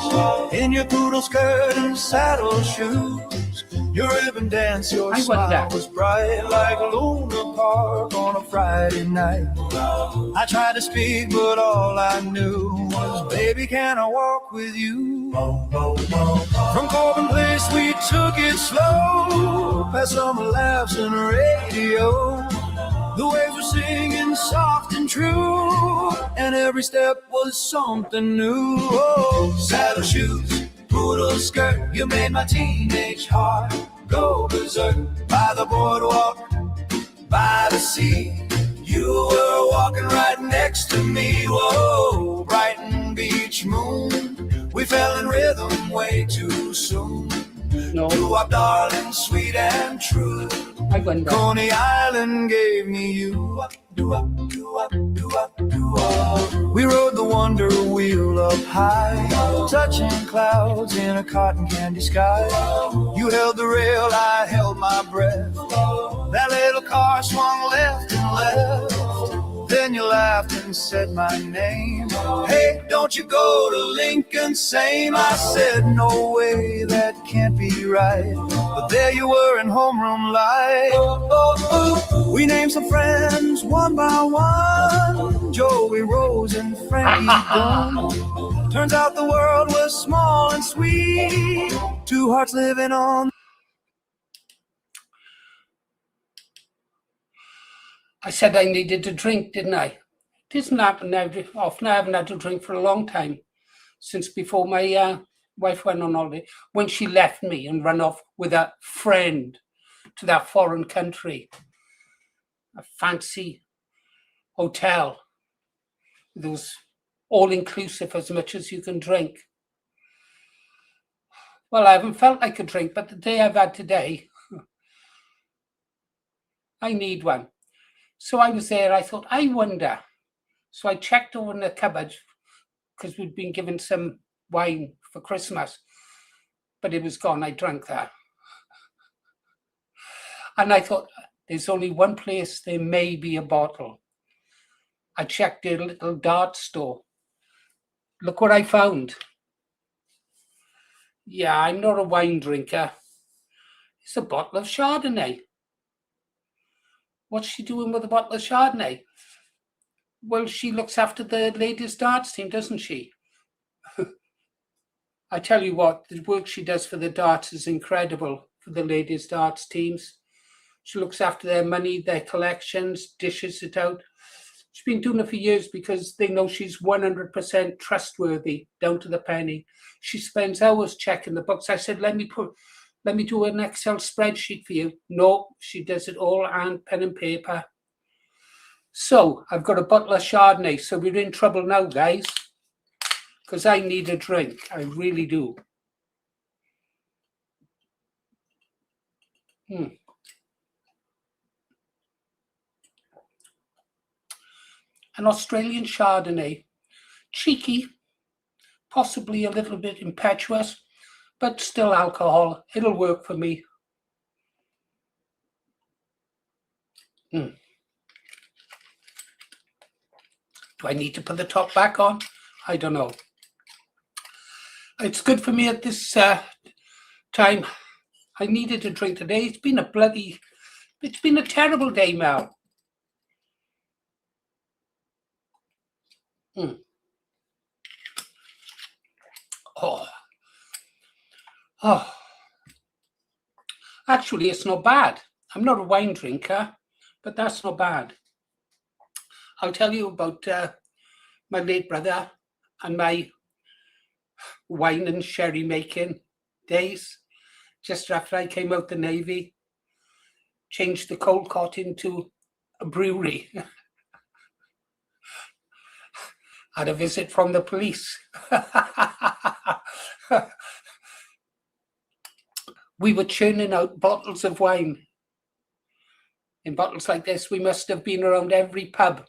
in your poodle skirt and saddle shoes. Your ribbon dance, your I smile wonder. was bright like Luna Park on a Friday night. I tried to speak, but all I knew was, baby, can I walk with you? From Corbin Place, we took it slow, past some laughs and radio. The waves were singing soft and true, and every step was something new. Oh, saddle shoes, poodle skirt, you made my teenage heart go berserk. By the boardwalk, by the sea, you were walking right next to me. Whoa, Brighton Beach moon, we fell in rhythm way too soon. No, You are darling, sweet and true. I wonder. Coney Island gave me you. We rode the wonder wheel up high, touching clouds in a cotton candy sky. You held the rail, I held my breath. That little car swung left and left. Then you laughed and said my name. Hey, don't you go to Lincoln same. I said, no way, that can't be right. But there you were in homeroom light. We named some friends one by one, Joey, Rose, and Frankie Dunn. Turns out the world was small and sweet, two hearts living on. I said I needed a drink, didn't I? It doesn't happen now. Often I haven't had a drink for a long time, since before my wife went on holiday, when she left me and ran off with a friend to that foreign country, a fancy hotel. It was all-inclusive, as much as you can drink. Well, I haven't felt like a drink, but the day I've had today, I need one. So I was there, I thought, I wonder. So I checked over in the cupboard, because we'd been given some wine for Christmas, but it was gone. I drank that. And I thought, there's only one place there may be a bottle. I checked their little dart store. Look what I found. Yeah, I'm not a wine drinker. It's a bottle of Chardonnay. What's she doing with a bottle of Chardonnay? Well, she looks after the ladies' darts team, doesn't she? I tell you what, the work she does for the darts is incredible, for the ladies' darts teams. She looks after their money, their collections, dishes it out. She's been doing it for years because they know she's 100% trustworthy, down to the penny. She spends hours checking the books. I said, let me do an Excel spreadsheet for you. No, she does it all on pen and paper. So I've got a bottle of Chardonnay. So we're in trouble now, guys, because I need a drink. I really do. An Australian Chardonnay. Cheeky, possibly a little bit impetuous, but still alcohol. It'll work for me. Do I need to put the top back on? I don't know. It's good for me at this time. I needed a drink today. It's been a terrible day, Mel. Oh. Actually, it's not bad. I'm not a wine drinker, but that's not bad. I'll tell you about my late brother and my wine and sherry making days. Just after I came out the Navy, changed the coal cot into a brewery. Had a visit from the police. We were churning out bottles of wine. In bottles like this, we must have been around every pub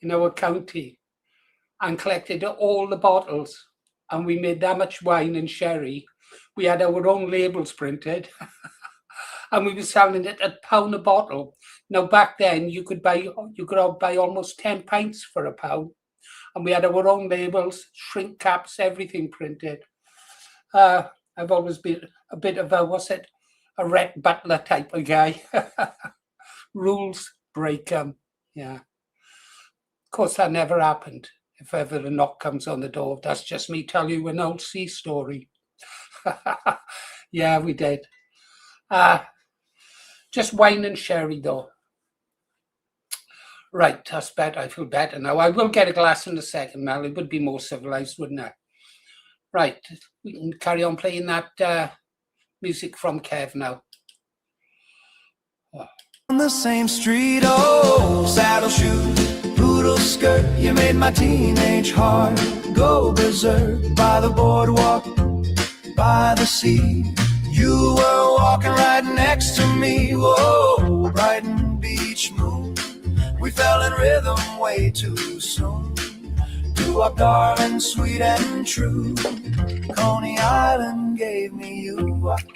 in our county and collected all the bottles. And we made that much wine and sherry. We had our own labels printed. And we were selling it at £1 a bottle. Now back then you could buy almost 10 pints for £1. And we had our own labels, shrink caps, everything printed. I've always been a bit of a Rhett Butler type of guy. Rules, break them. Yeah. Of course, that never happened. If ever a knock comes on the door, that's just me telling you an old sea story. Yeah, we did. Just wine and sherry, though. Right, that's better. I feel better now. I will get a glass in a second, Mel. It would be more civilized, wouldn't it? Right, we can carry on playing that music from Kev now. On the same street, oh, saddle shoes, poodle skirt, you made my teenage heart go berserk. By the boardwalk, by the sea, you were walking right next next to me. Whoa, Brighton Beach moon. We fell in rhythm way too soon. Do-up, darling, sweet and true. Coney Island gave me you.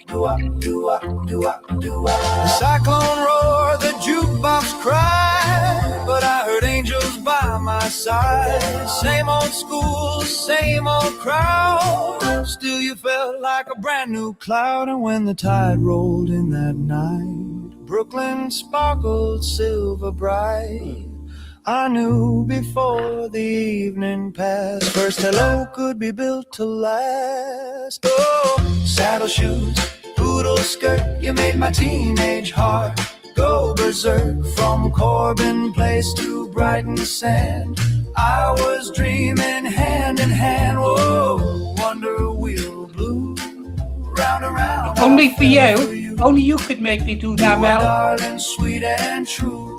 Do-up, do-up, do-up, do-up. The cyclone roared, the jukebox cried, but I heard angels by my side. Same old school, same old crowd. Still you felt like a brand new cloud. And when the tide rolled in that night, Brooklyn sparkled silver bright. I knew before the evening passed, first hello could be built to last. Oh, saddle shoes, poodle skirt, you made my teenage heart go berserk. From Corbin Place to Brighton Sand, I was dreaming hand in hand. Whoa, wonder wheel blue, round and round. Only for you. Only you could make me do that, Mel. Darling, sweet and true.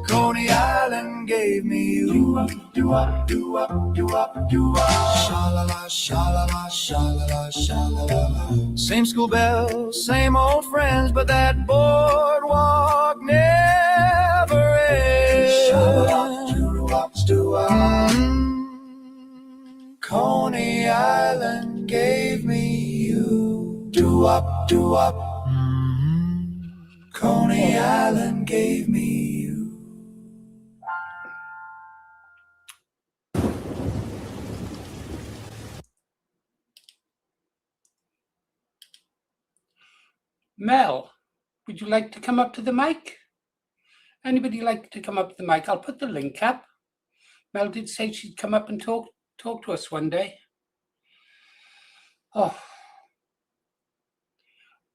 Coney Island gave me you. Do-up, do-up, do-up, do-up. Sha-la-la, sha-la-la, sha-la-la, sha-la-la. Same school bells, same old friends, but that boardwalk never ends. Sha-la-la, do-up, do-up. Coney Island gave me you. Do-up, do-up. Coney Island gave me you. Mel, would you like to come up to the mic? Anybody like to come up to the mic? I'll put the link up. Mel did say she'd come up and talk to us one day. Oh,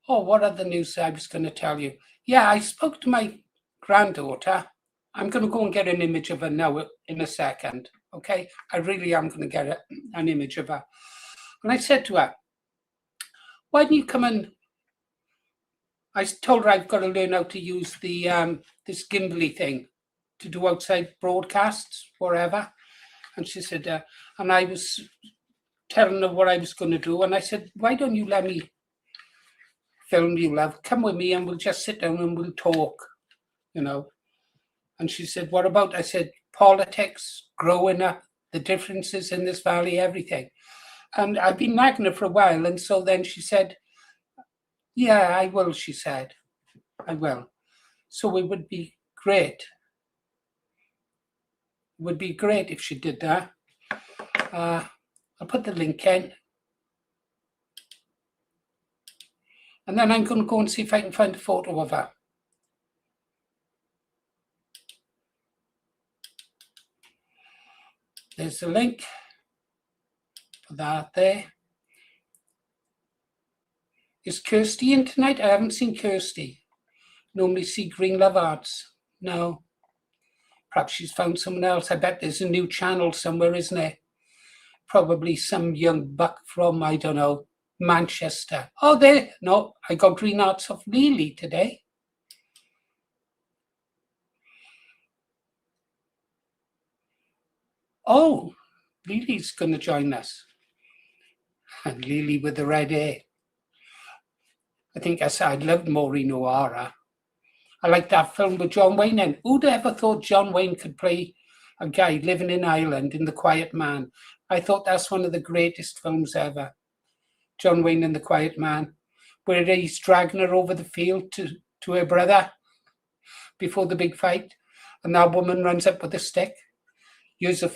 what other news I was going to tell you? Yeah, I spoke to my granddaughter. I'm going to go and get an image of her now in a second. Okay, I really am going to get an image of her. And I said to her, why don't you come and... I told her I've got to learn how to use the this gimbally thing to do outside broadcasts, whatever. And she said, and I was telling her what I was going to do. And I said, why don't you let me film you, love? Come with me and we'll just sit down and we'll talk, you know. And she said, what about? I said, politics, growing up, the differences in this valley, everything. And I've been nagging her for a while. And so then she said, yeah, I will, she said. I will. So it would be great. It would be great if she did that. I'll put the link in. And then I'm going to go and see if I can find a photo of her. There's the link. Put that there. Is Kirsty in tonight? I haven't seen Kirsty. Normally see Green Love Arts. No. Perhaps she's found someone else. I bet there's a new channel somewhere, isn't there? Probably some young buck from, I don't know, Manchester. Oh, there. No, I got Green Arts of Lily today. Oh, Lily's going to join us. And Lily with the red hair. I think I said I loved Maureen O'Hara. I like that film with John Wayne in. Who'd ever thought John Wayne could play a guy living in Ireland in The Quiet Man? I thought that's one of the greatest films ever. John Wayne and The Quiet Man, where he's dragging her over the field to her brother before the big fight. And that woman runs up with a stick. Use a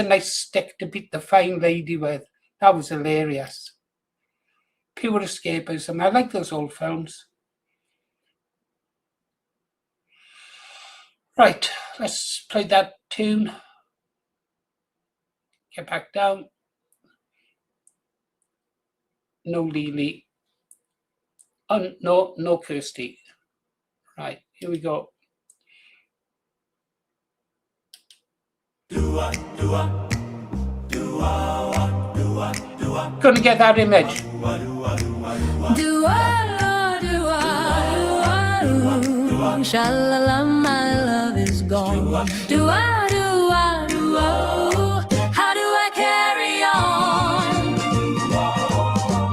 nice stick to beat the fine lady with. That was hilarious. Pure escapism. I like those old films. Right, let's play that tune. Get back down. No Lily. Oh, no Kirsty. Right, here we go. Gonna get that image. Sha-la-la, my love is gone. How do I carry on?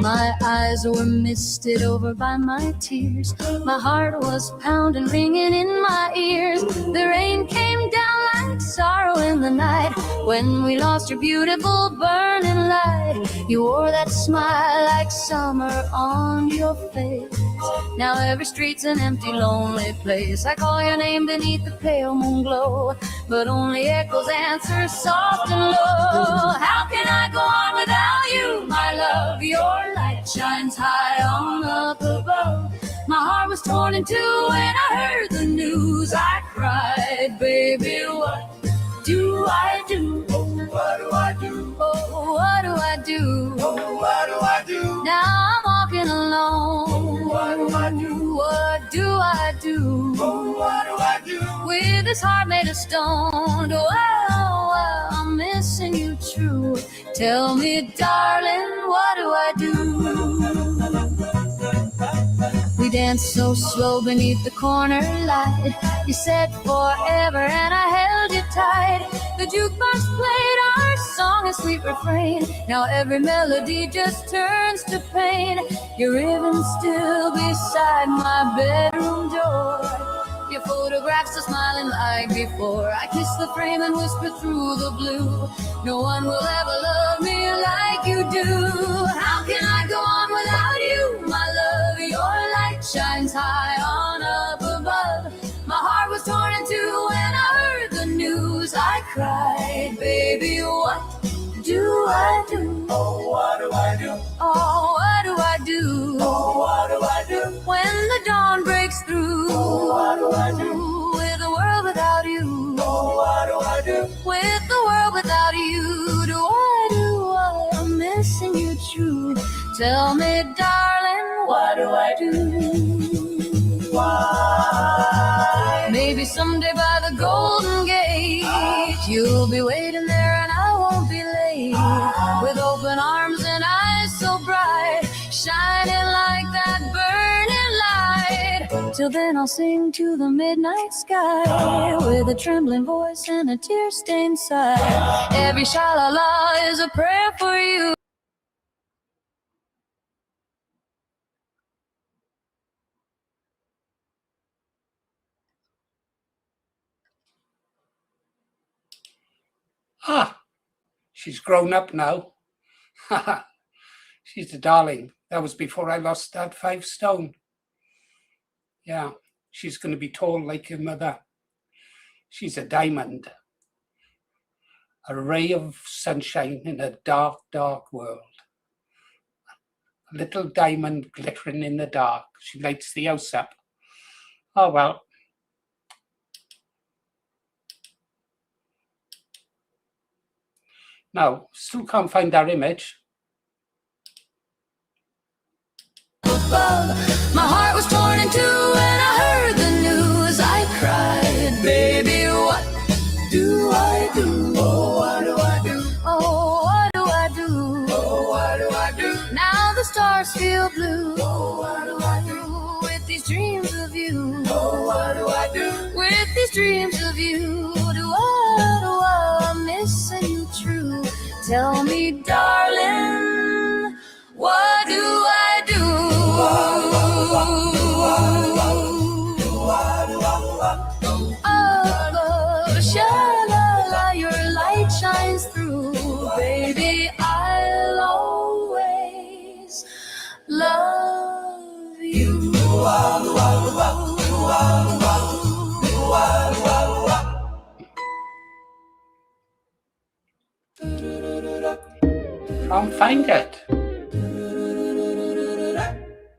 My eyes eyes were misted over by my tears. My heart was pounding, ringing in my ears. The rain came down like sorrow in the night when we lost your beautiful burning light. You wore that smile like summer on your face. Now every street's an empty, lonely place. I call your name beneath the pale moon glow, but only echoes answer soft and low. How can I go on without you, my love? Your light shines high on up above. My heart was torn in two when I heard the news. I cried, baby, what do I do? Oh, what do I do? Oh, what do I do? Oh, what do I do? Now I'm walking alone. Oh, what do I do? What do I do? Oh, what do I do? With this heart made of stone. Oh, I'm missing you true. Tell me, darling, what do I do? We danced so slow beneath the corner light. You said forever and I held you tight. The jukebox played our song, a sweet refrain. Now every melody just turns to pain. Your ribbon's still beside my bedroom door. Your photographs are smiling like before. I kiss the frame and whisper through the blue. No one will ever love me like you do. How can I go on without you, my love? Your light shines high on up above. My heart was torn in two when I heard the news. I cried, baby, what do I do? Oh, what do I do? Oh, what do I do? Oh, what do I do? When the dawn breaks through. Oh, what do I do? With the world without you. Oh, what do I do? With the world without you. Do I do what I'm missing you true? Tell me, darling, what do I do? Why? Maybe someday by the Golden Gate you'll be waiting there and I won't be late. With open arms and eyes so bright, shining like that burning light. Till then I'll sing to the midnight sky with a trembling voice and a tear-stained sigh. Every sha-la-la is a prayer for you. Ah, she's grown up now. She's a darling. That was before I lost that 5 stone. Yeah, she's going to be tall like her mother. She's a diamond. A ray of sunshine in a dark, dark world. A little diamond glittering in the dark. She lights the house up. Oh, well. No, still can't find our image. My heart was torn in two when I heard the news. I cried, baby, what do I do? Oh, what do I do? Oh, what do I do? Oh, what do I do? Now the stars feel blue. Oh, what do I do? With these dreams of you. Oh, what do I do? With these dreams of you. I'm missing you true. Tell me, darling, what do I do? Oh, sha-la-la, your light shines through. Baby, I'll always love you. Can't find it.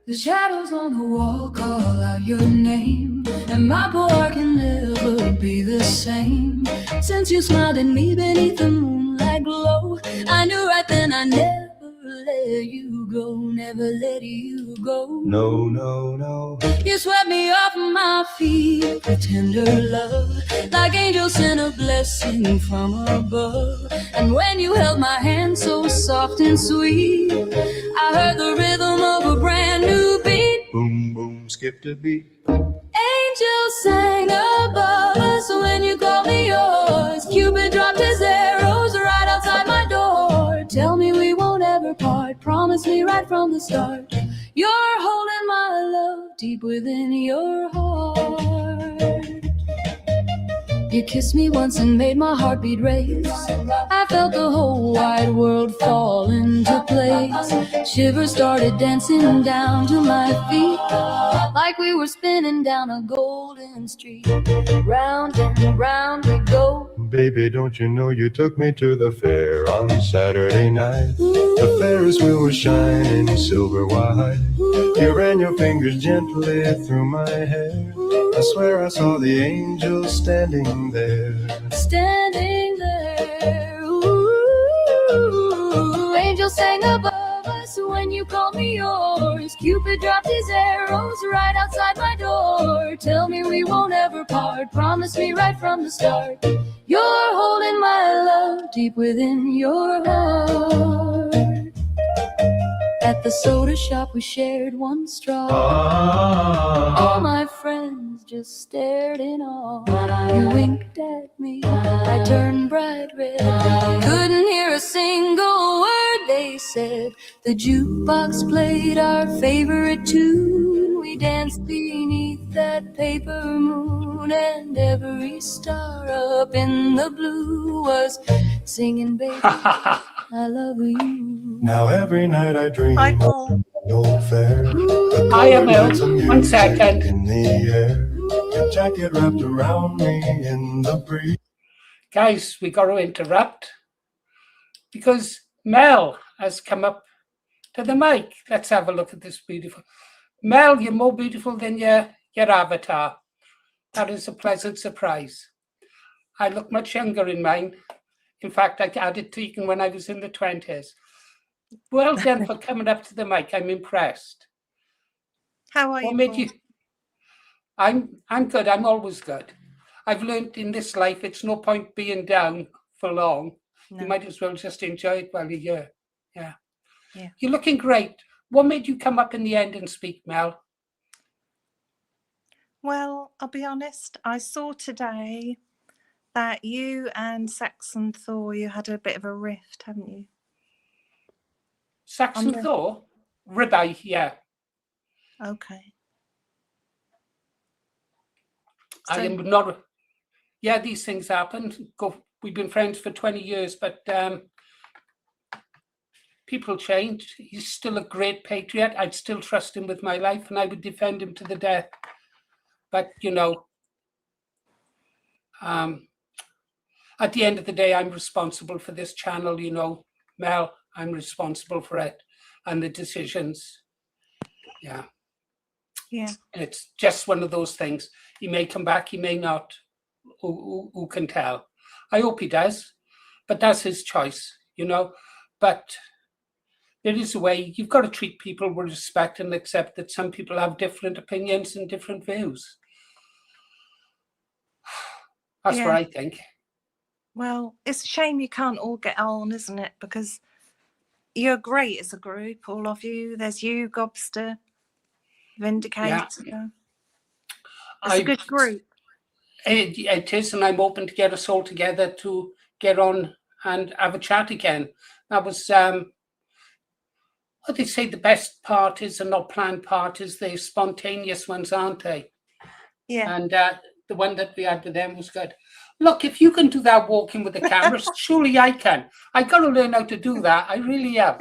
The shadows on the wall call out your name, and my poor heart can never be the same. Since you smiled at me beneath the moonlight glow, I knew right then I never let you go, never let you go. No, no, no. You swept me off my feet with tender love, like angels sent a blessing from above. And when you held my hand so soft and sweet, I heard the rhythm of a brand new beat. Boom, boom, skipped a beat. Angels sang above us when you called me yours. Cupid dropped his arrows right outside my door. Tell me we won't ever part, promise me right from the start. You're holding my love deep within your heart. You kissed me once and made my heartbeat race. I felt the whole wide world fall into place. Shivers started dancing down to my feet, like we were spinning down a golden street. Round and round we go. Baby, don't you know you took me to the fair on Saturday night? The Ferris wheel was shining silver white. You ran your fingers gently through my hair. I swear I saw the angels standing there. Standing there, ooh, angels sang above us when you called me yours. Cupid dropped his arrows right outside my door. Tell me we won't ever part, promise me right from the start. You're holding my love deep within your heart. At the soda shop we shared one straw. All my friends just stared in awe. You winked at me, I turned bright red. Couldn't hear a single word they said. The jukebox played our favorite tune. We danced beneath that paper moon, and every star up in the blue was singing, baby, I love you. Now every night I dream Hi, of Paul. the old fair. The I am colored lights of One music second. in the air. Your jacket wrapped around me in the breeze. Guys, we got to interrupt because Mel has come up to the mic. Let's have a look at this beautiful. Mel, you're more beautiful than your avatar. That is a pleasant surprise. I look much younger in mine. In fact, I had it taken when I was in the 20s. Well done for coming up to the mic. I'm impressed. How are What you, made Paul? you? I'm good. I'm always good. I've learned in this life it's no point being down for long. No. You might as well just enjoy it while you're here. Yeah. Yeah. You're looking great. What made you come up in the end and speak, Mel? Well, I'll be honest. I saw today that you and Saxon Thor, you had a bit of a rift, haven't you? Saxon I'm Thor? Ribeye, yeah. Okay. I So, am not. Yeah, these things happen. We've been friends for 20 years, but people change. He's still a great patriot. I'd still trust him with my life, and I would defend him to the death. But, you know, at the end of the day, I'm responsible for this channel, you know. Mel, I'm responsible for it and the decisions. Yeah. yeah. It's just one of those things. He may come back, he may not. Who can tell? I hope he does, but that's his choice, you know. But there is a way. You've got to treat people with respect and accept that some people have different opinions and different views. That's what I think. Well, it's a shame you can't all get on, isn't it? Because you're great as a group, all of you. There's you, Gobster, Vindicator. Yeah. It's a good group. It is, and I'm open to get us all together to get on and have a chat again. That was what they say. The best parties are not planned parties; they're spontaneous ones, aren't they? Yeah. And the one that we had with them was good. Look, if you can do that walking with the cameras, surely I can. I got to learn how to do that. I really have.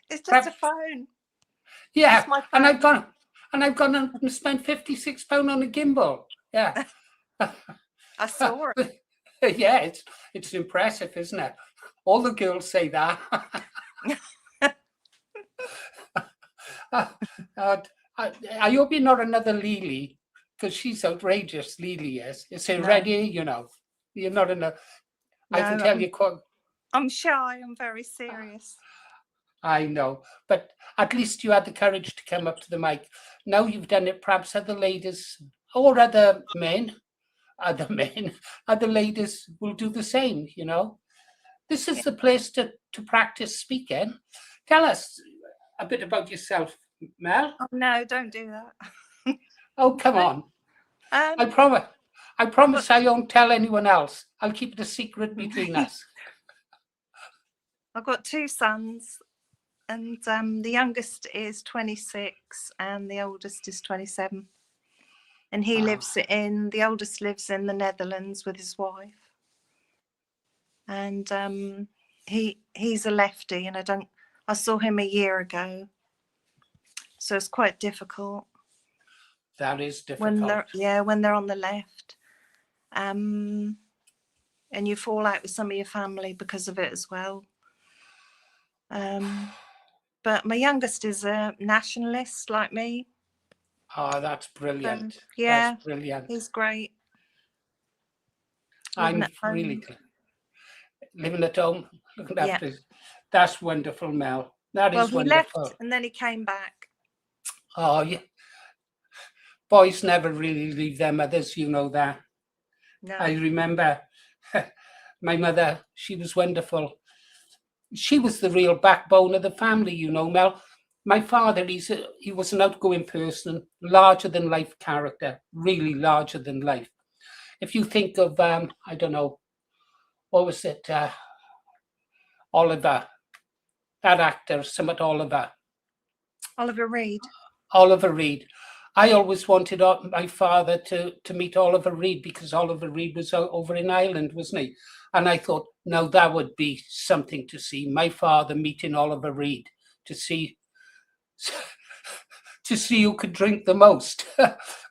It's just a phone. Yeah, my phone. and I've gone and spent £56 on a gimbal. Yeah. I saw it. Yeah, it's impressive, isn't it? All the girls say that. I hope you're not another Lily, because she's outrageous. Lily is. You say ready, you know. You're not another. No, I can tell you. I'm shy. I'm very serious. I know, but at least you had the courage to come up to the mic. Now you've done it. Perhaps other ladies or other ladies will do the same, you know. This is the place to practice speaking. Tell us a bit about yourself, Mel. Oh, no, don't do that. Oh, come on. I promise I won't tell anyone else. I'll keep it a secret between us. I've got 2 sons, And the youngest is 26 and the oldest is 27. And he the oldest lives in the Netherlands with his wife. And he's a lefty, and I saw him a year ago. So it's quite difficult. That is difficult. When they're on the left. And you fall out with some of your family because of it as well. But my youngest is a nationalist like me. Oh, that's brilliant. Yeah, that's brilliant. He's great. I'm really living at home, looking after. That's wonderful, Mel. That is wonderful. He left and then he came back. Oh, yeah. Boys never really leave their mothers, you know that. No. I remember my mother, she was wonderful. She was the real backbone of the family, you know, Mel. My father, he was an outgoing person, larger than life character, really larger than life. If you think of, I don't know, what was it? Oliver, that actor, Summit Oliver. Oliver Reed. Oliver Reed. I always wanted my father to meet Oliver Reed because Oliver Reed was over in Ireland, wasn't he? And I thought, now that would be something to see. My father meeting Oliver Reed to see who could drink the most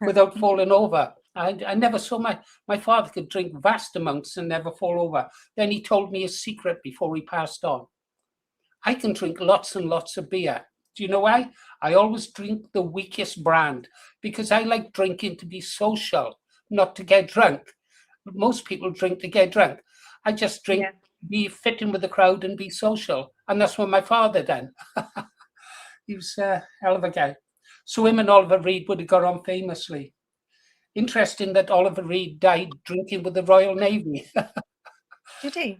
without falling over. I never saw my father could drink vast amounts and never fall over. Then he told me a secret before he passed on. I can drink lots and lots of beer. Do you know why? I always drink the weakest brand because I like drinking to be social, not to get drunk. Most people drink to get drunk. I just drink, be fit in with the crowd and be social. And that's what my father done. He was a hell of a guy. So him and Oliver Reed would have got on famously. Interesting that Oliver Reed died drinking with the Royal Navy. Did he?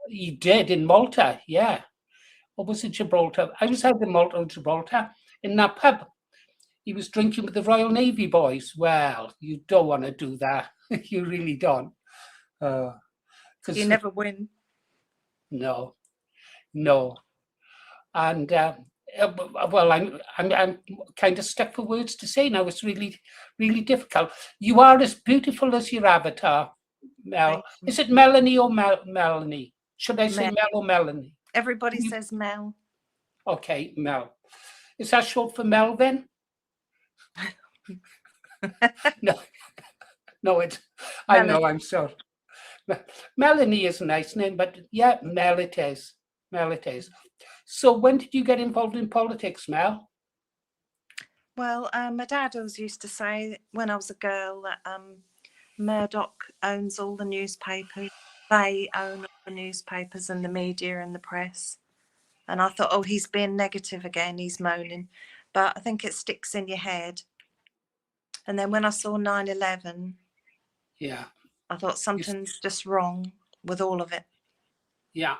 He did in Malta, yeah. Or was it Gibraltar? I was out in Malta or Gibraltar in that pub. He was drinking with the Royal Navy boys. Well, you don't want to do that. You really don't. You never win. No. And well, I'm kind of stuck for words to say now. It's really, really difficult. You are as beautiful as your avatar, Mel. Is it Melanie or Melanie? Should I say Mel or Melanie? Everybody says Mel. Okay, Mel. Is that short for Melvin? No, it's. I know. I'm sorry. Melanie is a nice name, but yeah, Mel it is. Mel it is. So when did you get involved in politics, Mel? Well, my dad always used to say when I was a girl that Murdoch owns all the newspapers. They own all the newspapers and the media and the press. And I thought, oh, he's being negative again. He's moaning. But I think it sticks in your head. And then when I saw 9/11, yeah, I thought something's just wrong with all of it. Yeah.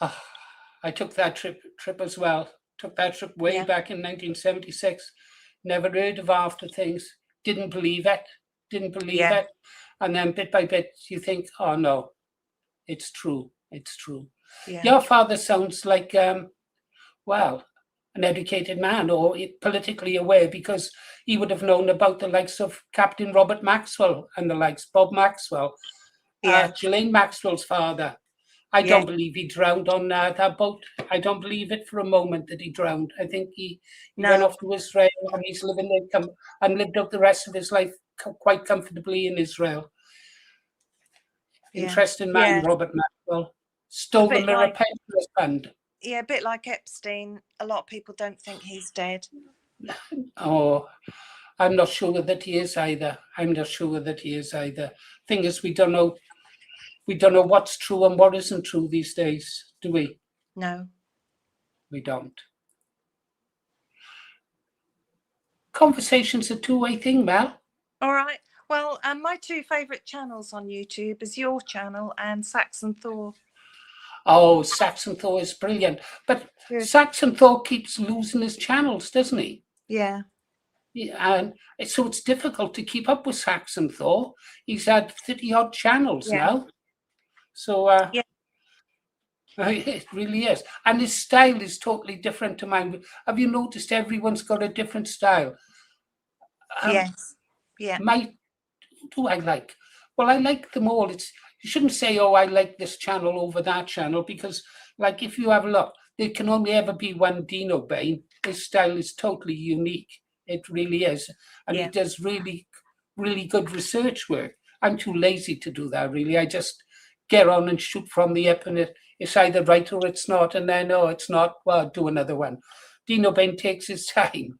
I took that trip as well. Took that trip way back in 1976. Never heard of after things. Didn't believe it. It. And then bit by bit, you think, oh no, it's true. It's true. Yeah. Your father sounds like, well, an educated man or politically aware because he would have known about the likes of Captain Robert Maxwell and the likes, Bob Maxwell, Ghislaine Maxwell's father. I don't believe he drowned on that boat. I don't believe it for a moment that he drowned. I think he went off to Israel and he's living there and lived out the rest of his life quite comfortably in Israel. Interesting man, Robert Maxwell. Stole the Mirror Pensioners Fund. Yeah, a bit like Epstein. A lot of people don't think he's dead. Oh, I'm not sure that he is either. Thing is, we don't know what's true and what isn't true these days, do we? No. We don't. Conversation's a two-way thing, Mel. All right. Well, my two favourite channels on YouTube is your channel and Saxon Thor. Oh, Saxon Thor is brilliant. But Saxon Thor keeps losing his channels, doesn't he? Yeah. And so it's difficult to keep up with Saxon Thor. He's had 30-odd channels now. So It really is. And his style is totally different to mine. Have you noticed everyone's got a different style? Yes. Yeah. My, who do I like? Well, I like them all. It's, you shouldn't say, oh, I like this channel over that channel, because like if you have a look, there can only ever be one Dino Bain. His style is totally unique. It really is. And Yeah. he does really, really good research work. I'm too lazy to do that, really. I just get on and shoot from the hip, and it's either right or it's not. And then, oh, it's not, well, I'll do another one. Dino Bain takes his time.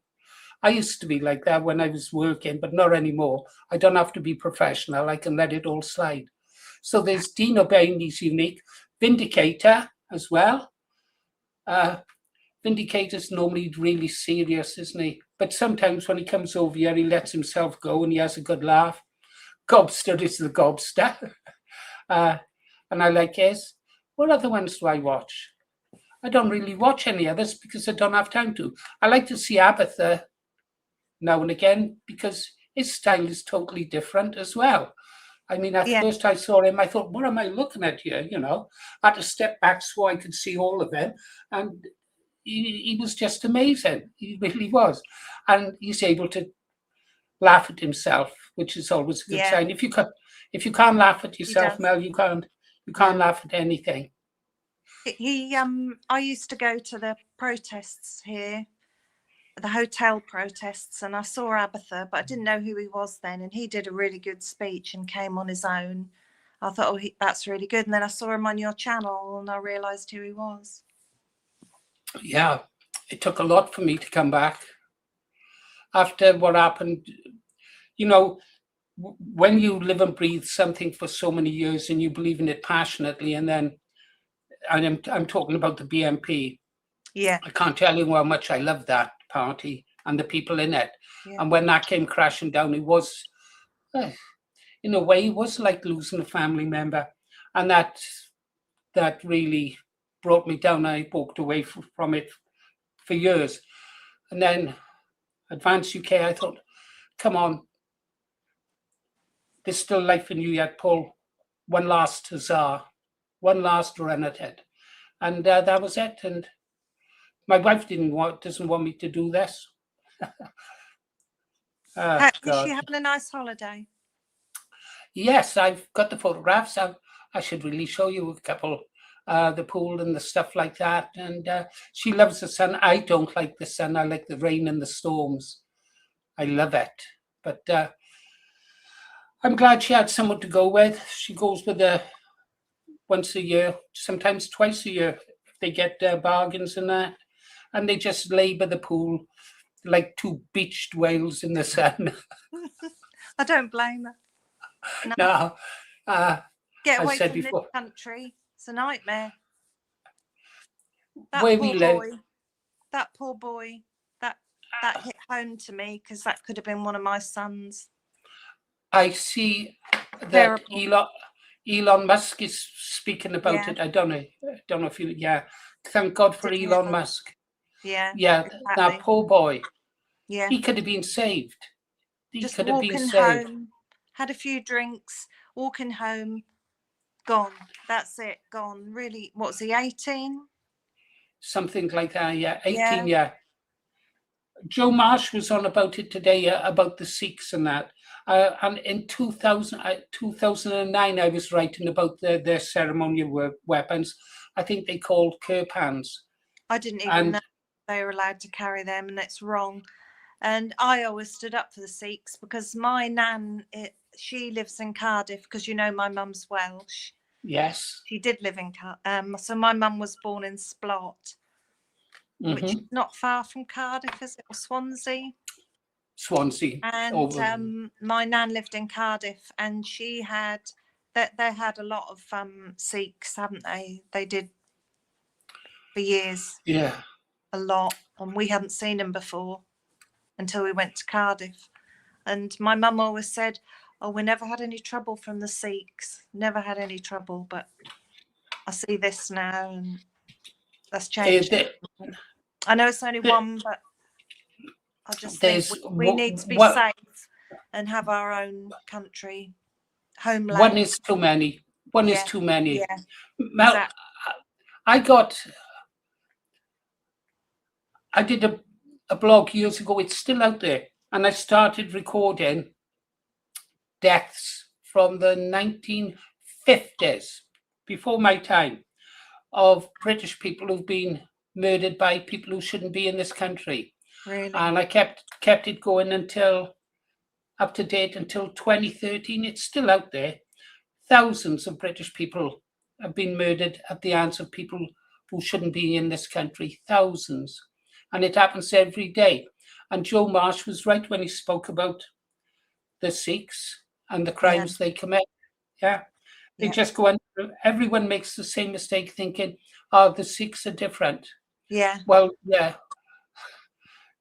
I used to be like that when I was working, but not anymore. I don't have to be professional. I can let it all slide. So there's Dino Bain, he's unique. Vindicator as well. Vindicator's normally really serious, isn't he? But sometimes when he comes over here, he lets himself go and he has a good laugh. Gobster is the Gobster. And I like his. What other ones do I watch? I don't really watch any others because I don't have time to. I like to see Abatha now and again because his style is totally different as well. I mean, at first I saw him, I thought, what am I looking at here? You know, I had to step back so I could see all of them. And he was just amazing. He really was. And he's able to laugh at himself, which is always a good sign. If you can't laugh at yourself, Mel, you can't laugh at anything. I used to go to the protests here, the hotel protests, and I saw Abatha, but I didn't know who he was then. And he did a really good speech and came on his own. I thought, oh, that's really good. And then I saw him on your channel and I realised who he was. Yeah, it took a lot for me to come back after what happened. You know, when you live and breathe something for so many years and you believe in it passionately, and then, and I'm talking about the BNP. Yeah. I can't tell you how much I love that party and the people in it. Yeah. And when that came crashing down, it was, in a way, it was like losing a family member. And that really brought me down. I walked away from it for years. And then Advance UK, I thought, come on, there's still life in you yet, Paul. One last huzzah, one last run at it. And that was it. And my wife doesn't want me to do this. Is she having a nice holiday? Yes, I've got the photographs. I should really show you a couple. The pool and the stuff like that. And she loves the sun. I don't like the sun. I like the rain and the storms. I love it. But I'm glad she had someone to go with. She goes with her once a year, sometimes twice a year. If they get bargains and that. And they just lay by the pool like two beached whales in the sun. I don't blame her. No. Get away from before, this country. It's a nightmare. Where we live. That poor boy. That hit home to me because that could have been one of my sons. I see that Terrible. Elon Musk is speaking about it. I don't know if you. Yeah, thank God for Elon Musk. Yeah. Yeah, exactly. that poor boy. Yeah. He could have been saved. Just walking home, had a few drinks, walking home, gone. That's it, gone. Really, what was he, 18? Something like that, yeah. 18, yeah. Joe Marsh was on about it today, about the Sikhs and that. And in 2009, I was writing about their ceremonial weapons. I think they called kirpans. I didn't even know they were allowed to carry them, and it's wrong. And I always stood up for the Sikhs because my nan, she lives in Cardiff because, you know, my mum's Welsh. Yes. She did live in Cardiff. So my mum was born in Splot, which is not far from Cardiff, is it? Or Swansea? Swansea. And my nan lived in Cardiff, and she had, they had a lot of Sikhs, haven't they? They did for years. Yeah. A lot. And we hadn't seen them before until we went to Cardiff. And my mum always said, oh, we never had any trouble from the Sikhs. Never had any trouble. But I see this now, and that's changed. I know it's only one, but I just think we need to be safe and have our own country, homeland. One is too many. One is too many. Yeah, Mel, exactly. I did a blog years ago. It's still out there, and I started recording deaths from the 1950s, before my time, of British people who've been murdered by people who shouldn't be in this country. Really? And I kept it going until up to date until 2013. It's still out there. Thousands of British people have been murdered at the hands of people who shouldn't be in this country. Thousands. And it happens every day. And Joe Marsh was right when he spoke about the Sikhs and the crimes they commit. Yeah. They just go on. Everyone makes the same mistake thinking, oh, the Sikhs are different. Yeah. Well, yeah.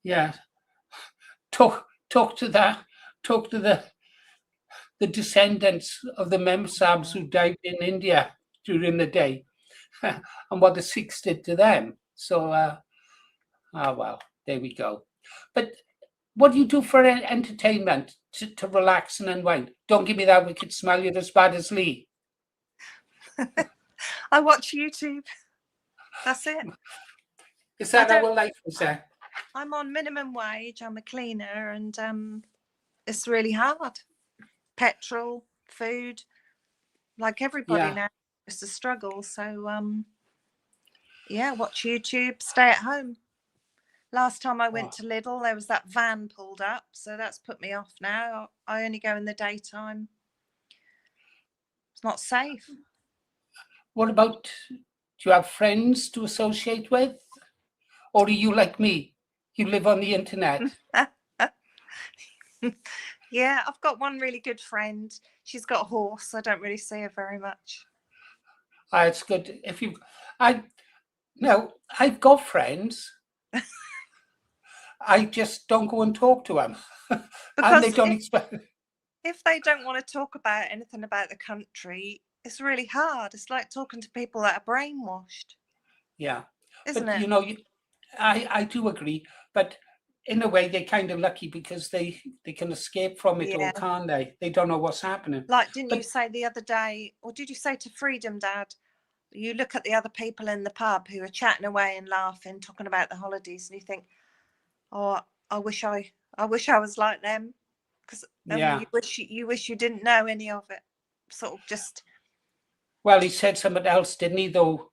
Yeah. Talk to the descendants of the Memsahibs who died in India during the day and what the Sikhs did to them. So, well, there we go. But what do you do for entertainment to relax and unwind? Don't give me that wicked smile. You're as bad as Lee. I watch YouTube. That's it. Is that our life? Is that? I'm on minimum wage. I'm a cleaner, and it's really hard. Petrol, food, like everybody now, it's a struggle. So, watch YouTube, stay at home. Last time I went to Lidl, there was that van pulled up, so that's put me off now. I only go in the daytime. It's not safe. What about, do you have friends to associate with? Or are you like me? You live on the internet? Yeah, I've got one really good friend. She's got a horse. I don't really see her very much. It's good. I've got friends. I just don't go and talk to them. And they don't expect. If they don't want to talk about anything about the country, it's really hard. It's like talking to people that are brainwashed. Yeah. Isn't but, it? I do agree. But in a way, they're kind of lucky because they can escape from it all, can't they? They don't know what's happening. Like, didn't you say the other day, or did you say to Freedom, Dad, you look at the other people in the pub who are chatting away and laughing, talking about the holidays, and you think, oh, I wish I was like them, because you wish you didn't know any of it. Sort of just. Well, he said something else, didn't he? Though,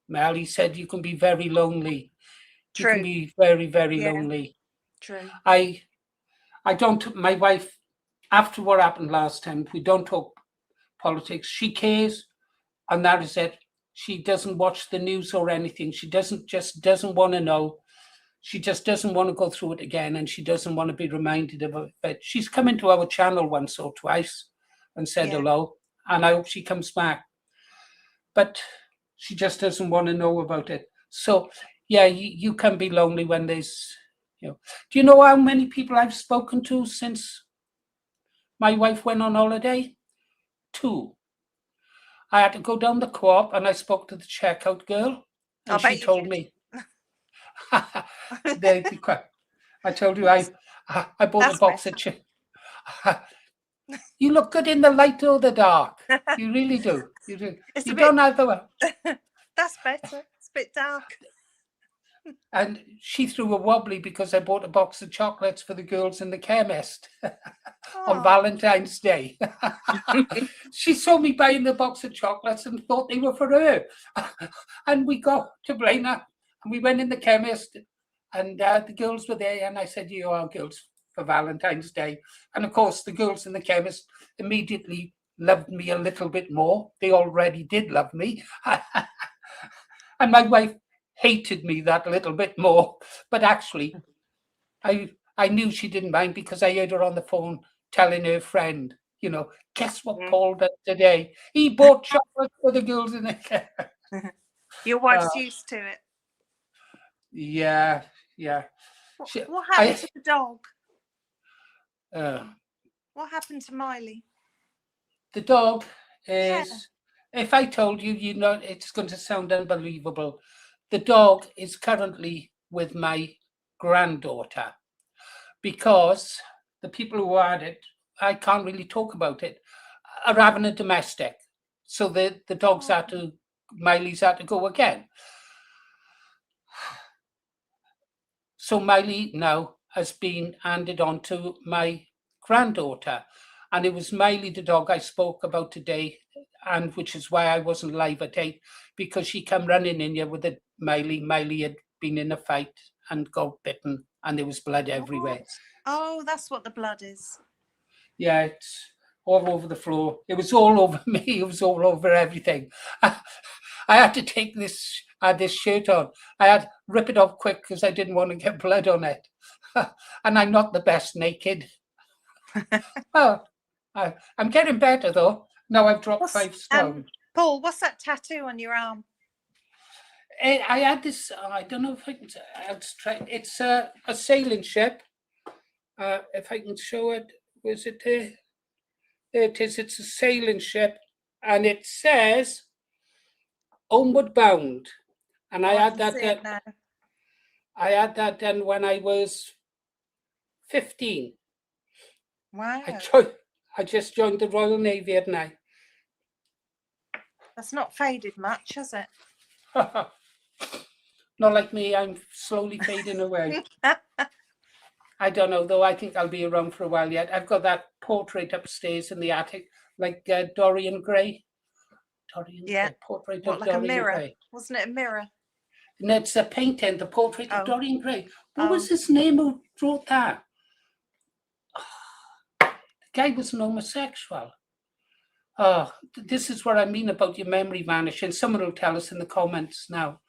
Mel, he said you can be very lonely. True. You can be very, very lonely. True. I don't. My wife, after what happened last time, we don't talk politics. She cares, and that is it. She doesn't watch the news or anything. She doesn't want to know. She just doesn't want to go through it again, and she doesn't want to be reminded of it. She's come into our channel once or twice and said hello, and I hope she comes back. But she just doesn't want to know about it. So, yeah, you can be lonely when there's, do you know how many people I've spoken to since my wife went on holiday? 2. I had to go down the co-op and I spoke to the checkout girl, and she told me. I told you I bought a box of chips. You look good in the light or the dark. You really do. You do. You don't have the one. That's better. It's a bit dark. And she threw a wobbly because I bought a box of chocolates for the girls in the chemist on Valentine's Day. She saw me buying the box of chocolates and thought they were for her. And we got to Brainerd and we went in the chemist and the girls were there. And I said, you are girls for Valentine's Day. And of course, the girls in the chemist immediately loved me a little bit more. They already did love me. And my wife hated me that little bit more. But actually, I knew she didn't mind because I heard her on the phone telling her friend, guess what Paul did today? He bought chocolate for the girls in the chemist. Your wife's used to it. Yeah. What happened to the dog? What happened to Miley? The dog is, if I told you, it's going to sound unbelievable. The dog is currently with my granddaughter because the people who had it, I can't really talk about it, are having a domestic. So the dogs had to Miley's had to go again. So Miley now has been handed on to my granddaughter. And it was Miley, the dog I spoke about today, and which is why I wasn't live at 8, because she came running in here with Miley. Miley had been in a fight and got bitten, and there was blood everywhere. Oh, that's what the blood is. Yeah, it's all over the floor. It was all over me. It was all over everything. I had to take this shirt on. I had to rip it off quick because I didn't want to get blood on it. And I'm not the best naked. Well, I'm getting better though. Now I've dropped 5 stone. Paul, what's that tattoo on your arm? I had this. I don't know if I can. It's a sailing ship. If I can show it, was it there? There it is. It's a sailing ship, and it says "Homeward Bound." And I had that. I had that done when I was 15. Wow. I just joined the Royal Navy, hadn't I? That's not faded much, has it? Not like me. I'm slowly fading away. I don't know, though. I think I'll be around for a while yet. I've got that portrait upstairs in the attic, like Dorian Gray. Yeah. Portrait what, of like Dorian a mirror? Gray. Wasn't it a mirror? And it's a painting, the portrait of Dorian Gray. What was Oh. his name who wrote that? The guy was an homosexual. Oh, this is what I mean about your memory vanishing. Someone will tell us in the comments now.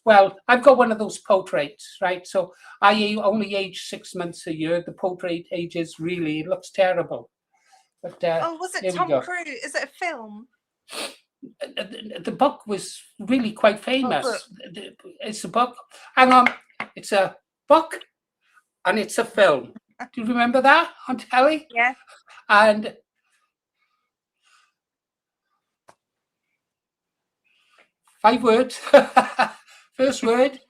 Well, I've got one of those portraits, right? So I only age 6 months a year. The portrait ages really, it looks terrible. But was it Tom Cruise? Is it a film? The book was really quite famous. It's a book. Hang on. It's a book and it's a film. Do you remember that on telly? Yeah. And five words. First word,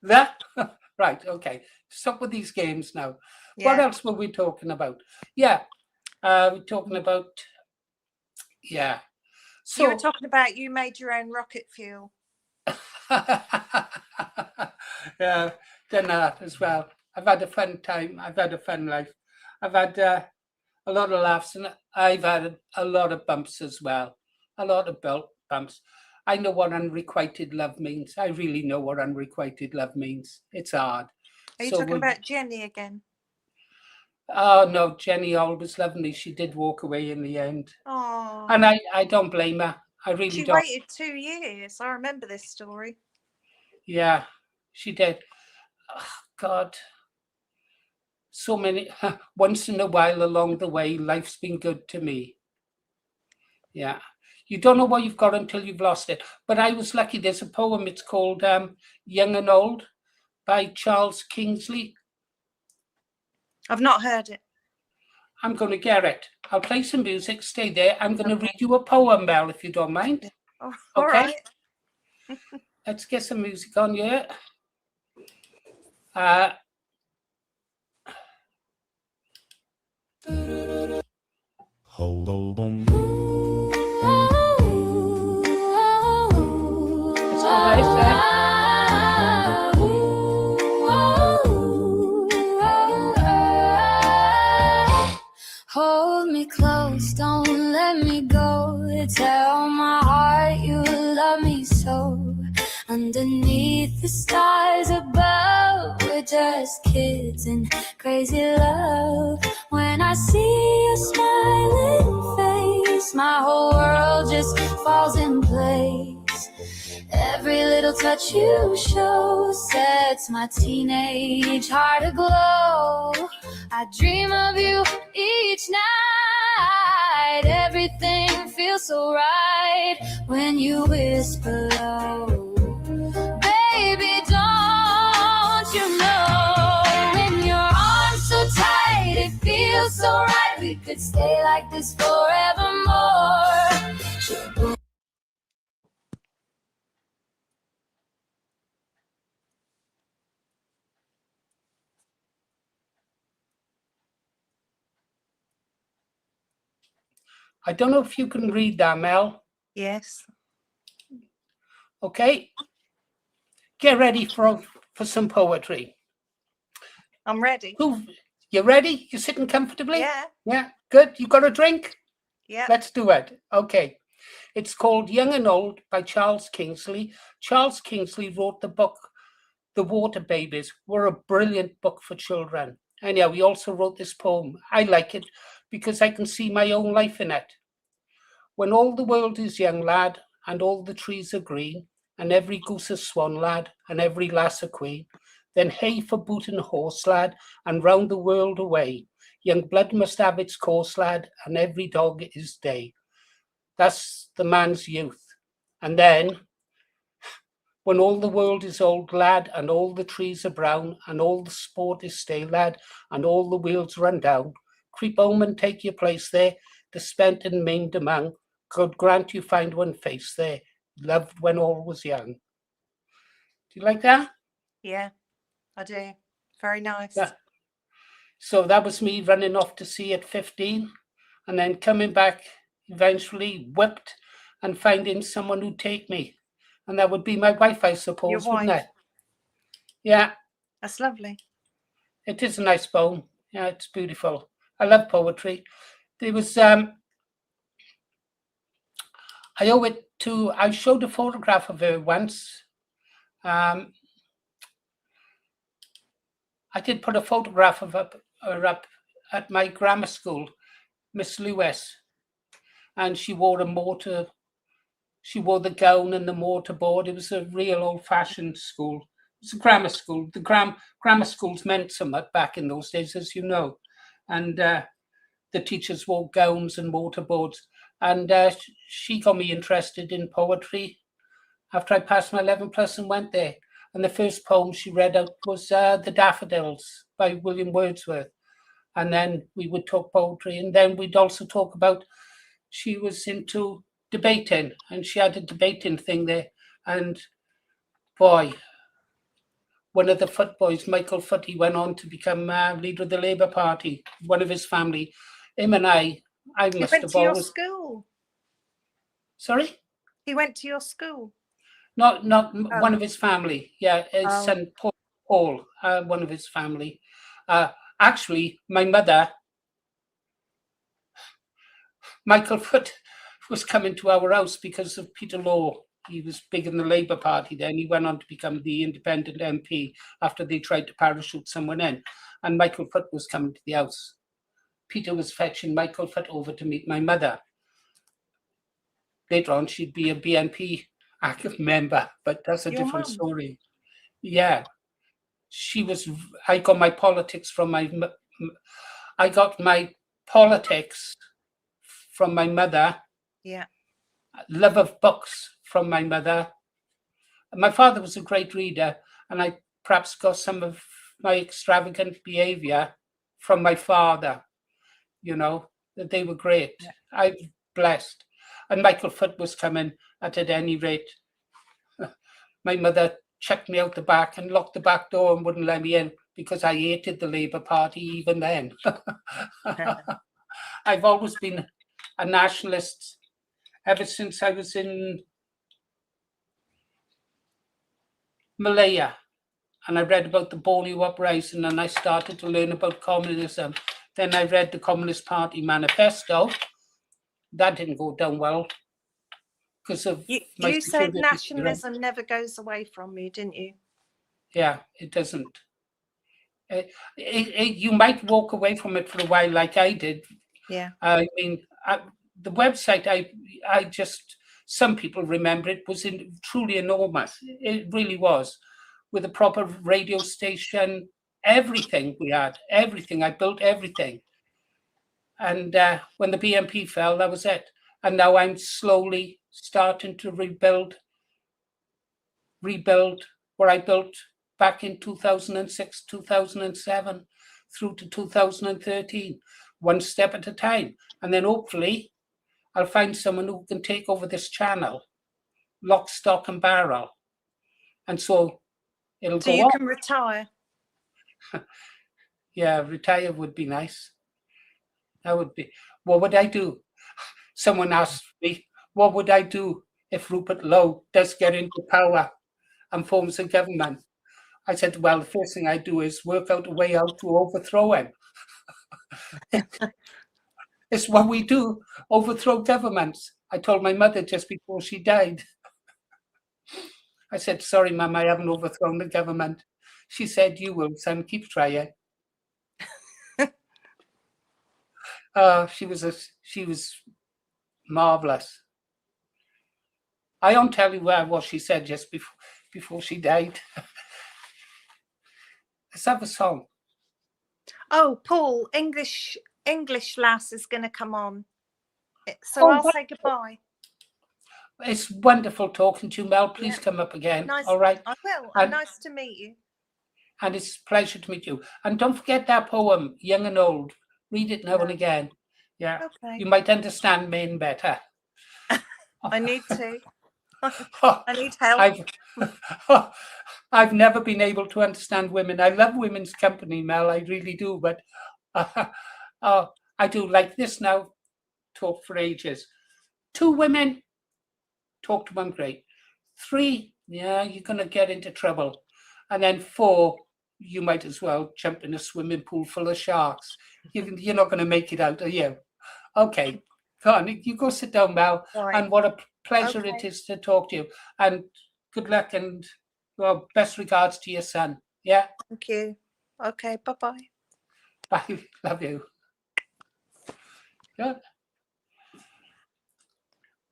that. Right, okay. Stop with these games now. Yeah. What else were we talking about? Yeah, we're talking about, yeah. So, you were talking about you made your own rocket fuel. Yeah, done that as well. I've had a fun time. I've had a fun life. I've had a lot of laughs, and I've had a lot of bumps as well. A lot of bumps. I know what unrequited love means. I really know what unrequited love means. It's hard. Are you talking about Jenny again? Oh, no, Jenny always loved me. She did walk away in the end. Oh. And I don't blame her. I really She don't. waited 2 years. I remember this story. Yeah, she did. Oh, God. So many. Once in a while along the way, life's been good to me. Yeah. You don't know what you've got until you've lost it. But I was lucky. There's a poem. It's called Young and Old by Charles Kingsley. I've not heard it. I'm going to get it. I'll play some music. Stay there. I'm going to read you a poem, Mel, if you don't mind. Oh, all Okay? right. Let's get some music on here. Hold on. That's all I said. Hold me close, don't let me go. Tell my heart you love me so. Underneath the stars above, we're just kids in crazy love. When I see your smiling face, my whole world just falls in place. Every little touch you show sets my teenage heart aglow. I dream of you each night. Everything feels so right when you whisper low. Baby, don't you know, when your arms so tight, it feels so right. We could stay like this forevermore. I don't know if you can read that, Mel. Yes. Okay. Get ready for some poetry. I'm ready. You ready? You sitting comfortably? Yeah. Yeah, good. You got a drink? Yeah. Let's do it. Okay. It's called Young and Old by Charles Kingsley. Charles Kingsley wrote the book, The Water Babies, were a brilliant book for children. And yeah, he also wrote this poem. I like it because I can see my own life in it. When all the world is young, lad, and all the trees are green, and every goose a swan, lad, and every lass a queen, then hey for boot and horse, lad, and round the world away. Young blood must have its course, lad, and every dog is day. That's the man's youth. And then, when all the world is old, lad, and all the trees are brown, and all the sport is stale, lad, and all the wheels run down, creep home and take your place there, the spent and maimed among. God grant you find one face there, loved when all was young. Do you like that? Yeah, I do. Very nice. Yeah. So that was me running off to sea at 15, and then coming back eventually whipped and finding someone who'd take me. And that would be my wife, I suppose, Your wouldn't wife. it? Yeah, That's lovely. it is a nice poem. Yeah, it's beautiful. I love poetry. There was I owe it to, I showed a photograph of her once. I did put a photograph of her up at my grammar school, Miss Lewis, and she wore the gown and the mortarboard. It was a real old-fashioned school. It's a grammar school. The grammar schools meant so much back in those days, as you know, and the teachers wore gowns and mortarboards. And she got me interested in poetry after I passed my 11 plus and went there. And the first poem she read out was The Daffodils by William Wordsworth. And then we would talk poetry. And then we'd also talk about, she was into debating, and she had a debating thing there. And boy, one of the Foot boys, Michael Foot, he went on to become leader of the Labour Party, one of his family. Him and I He must went have to your always... school. Sorry? He went to your school. Not one of his family. Yeah, his Oh. son Paul, one of his family. Actually, my mother, Michael Foot, was coming to our house because of Peter Law. He was big in the Labour Party then. He went on to become the independent MP after they tried to parachute someone in. And Michael Foot was coming to the house. Peter was fetching Michael Foot over to meet my mother. Later on, she'd be a BNP active member, but that's a Your different mum? story. Yeah. I got my politics from my mother. Yeah. Love of books from my mother. My father was a great reader, and I perhaps got some of my extravagant behavior from my father, you know, that they were great. Yeah. I'm blessed. And Michael Foot was coming at any rate. My mother chucked me out the back and locked the back door and wouldn't let me in because I hated the Labour Party even then. I've always been a nationalist ever since I was in Malaya, and I read about the Borneo uprising, and I started to learn about communism. Then I read the Communist Party manifesto. That didn't go down well because of my You said security nationalism never goes away from you, didn't you? Yeah, it doesn't. You might walk away from it for a while, like I did. Yeah. I mean, the website, I just, some people remember it was truly enormous. It really was, with a proper radio station, everything we had, everything. I built everything. And when the BNP fell, that was it. And now I'm slowly starting to rebuild where I built back in 2006, 2007, through to 2013, one step at a time. And then hopefully I'll find someone who can take over this channel, lock, stock and barrel. And so it'll So go you on. can retire. Yeah, retire would be nice. That would be, what would I do? Someone asked me, what would I do if Rupert Lowe does get into power and forms a government? I said, well, the first thing I do is work out a way out to overthrow him. It's what we do, overthrow governments. I told my mother just before she died. I said, sorry, Mum, I haven't overthrown the government. She said, you will, son, keep trying. She was marvelous. I won't tell you what she said just before she died. Let's have a song. Oh, Paul, English Lass is going to come on. So I'll say goodbye. It's wonderful talking to you, Mel. Please come up again. Nice. All right. I will. And nice to meet you. And it's a pleasure to meet you. And don't forget that poem, Young and Old. Read it now and again. Yeah. Okay. You might understand men better. I need to. I need help. I've never been able to understand women. I love women's company, Mel. I really do. But I do like this now. Talk for ages. 2 women, talk to one great. 3, yeah, you're going to get into trouble. And then 4, you might as well jump in a swimming pool full of sharks. You're not going to make it out, are you? Okay, go on. You go sit down, Mel. Right. And what a pleasure it is to talk to you. And good luck and well, best regards to your son. Yeah? Thank you. Okay, bye-bye. Bye. Love you. Good.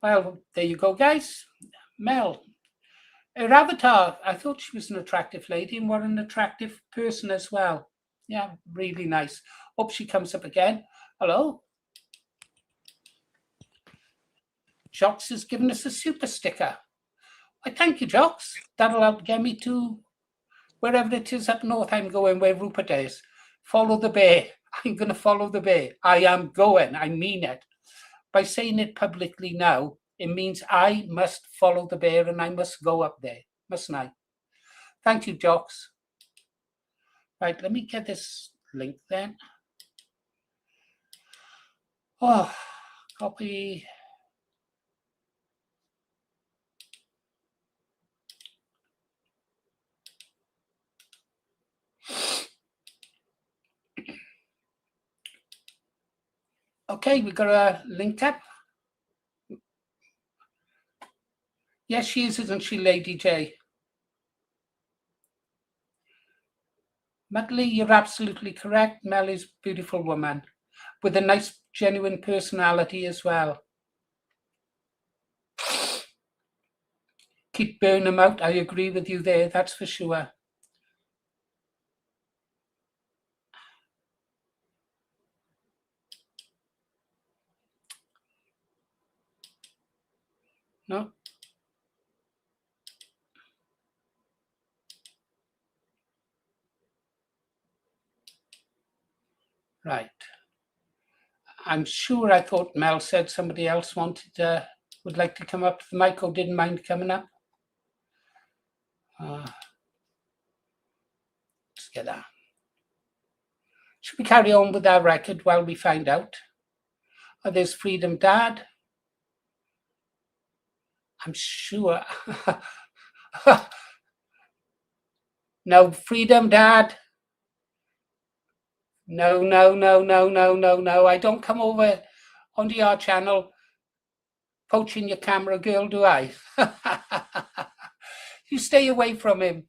Well, there you go, guys. Mel. Her avatar, I thought she was an attractive lady and what an attractive person as well. Yeah, really nice. Hope she comes up again. Hello. Jocks has given us a super sticker. I thank you, Jocks. That'll help get me to wherever it is up north I'm going, where Rupert is. Follow the bear. I'm going to follow the bear. I am going. I mean it. By saying it publicly now, it means I must follow the bear and I must go up there, mustn't I? Thank you, Jocks. Right, let me get this link then. Oh, copy. Okay, we got a link up. Yes, she is, isn't she, Lady J? Mudley, you're absolutely correct. Mel is a beautiful woman with a nice, genuine personality as well. Keep burning them out. I agree with you there, that's for sure. No? Right. I'm sure I thought Mel said somebody else would like to come up to the mic or didn't mind coming up. Let's get that. Should we carry on with our record while we find out? Oh, there's Freedom Dad. I'm sure. No, Freedom Dad. No. I don't come over onto your channel poaching your camera girl, do I? You stay away from him.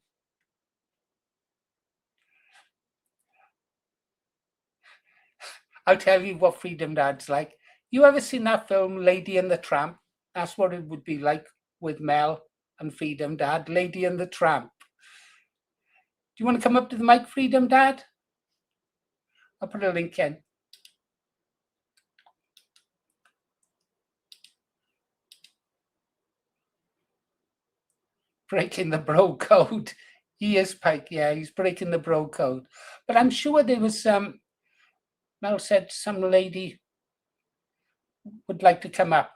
I'll tell you what Freedom Dad's like. You ever seen that film, Lady and the Tramp? That's what it would be like with Mel and Freedom Dad, Lady and the Tramp. Do you want to come up to the mic, Freedom Dad? I'll put a link in. Breaking the bro code. He is, Pike. Yeah, he's breaking the bro code. But I'm sure there was Mel said some lady would like to come up.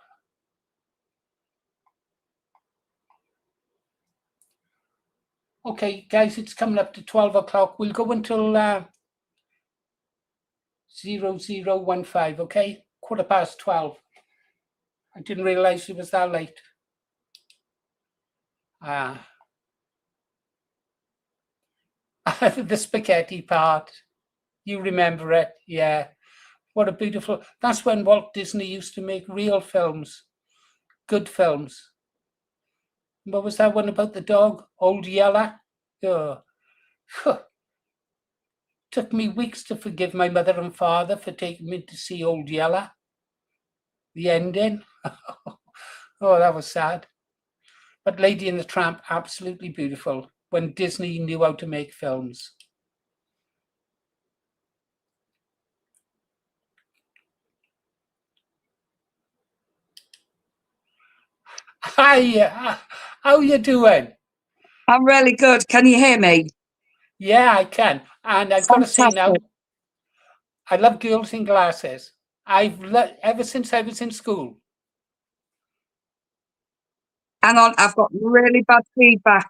Okay, guys, it's coming up to 12 o'clock. We'll go until 0015, okay? 12:15. I didn't realise it was that late. The spaghetti part. You remember it? Yeah. What a beautiful... That's when Walt Disney used to make real films. Good films. What was that one about the dog? Old Yeller? Oh. Took me weeks to forgive my mother and father for taking me to see Old Yeller. The ending. Oh, that was sad. But Lady and the Tramp, absolutely beautiful. When Disney knew how to make films. Hi, how you doing? I'm really good. Can you hear me? Yeah, I can. And I've got to say now, Fantastic. I love girls in glasses. Ever since I was in school. Hang on, I've got really bad feedback.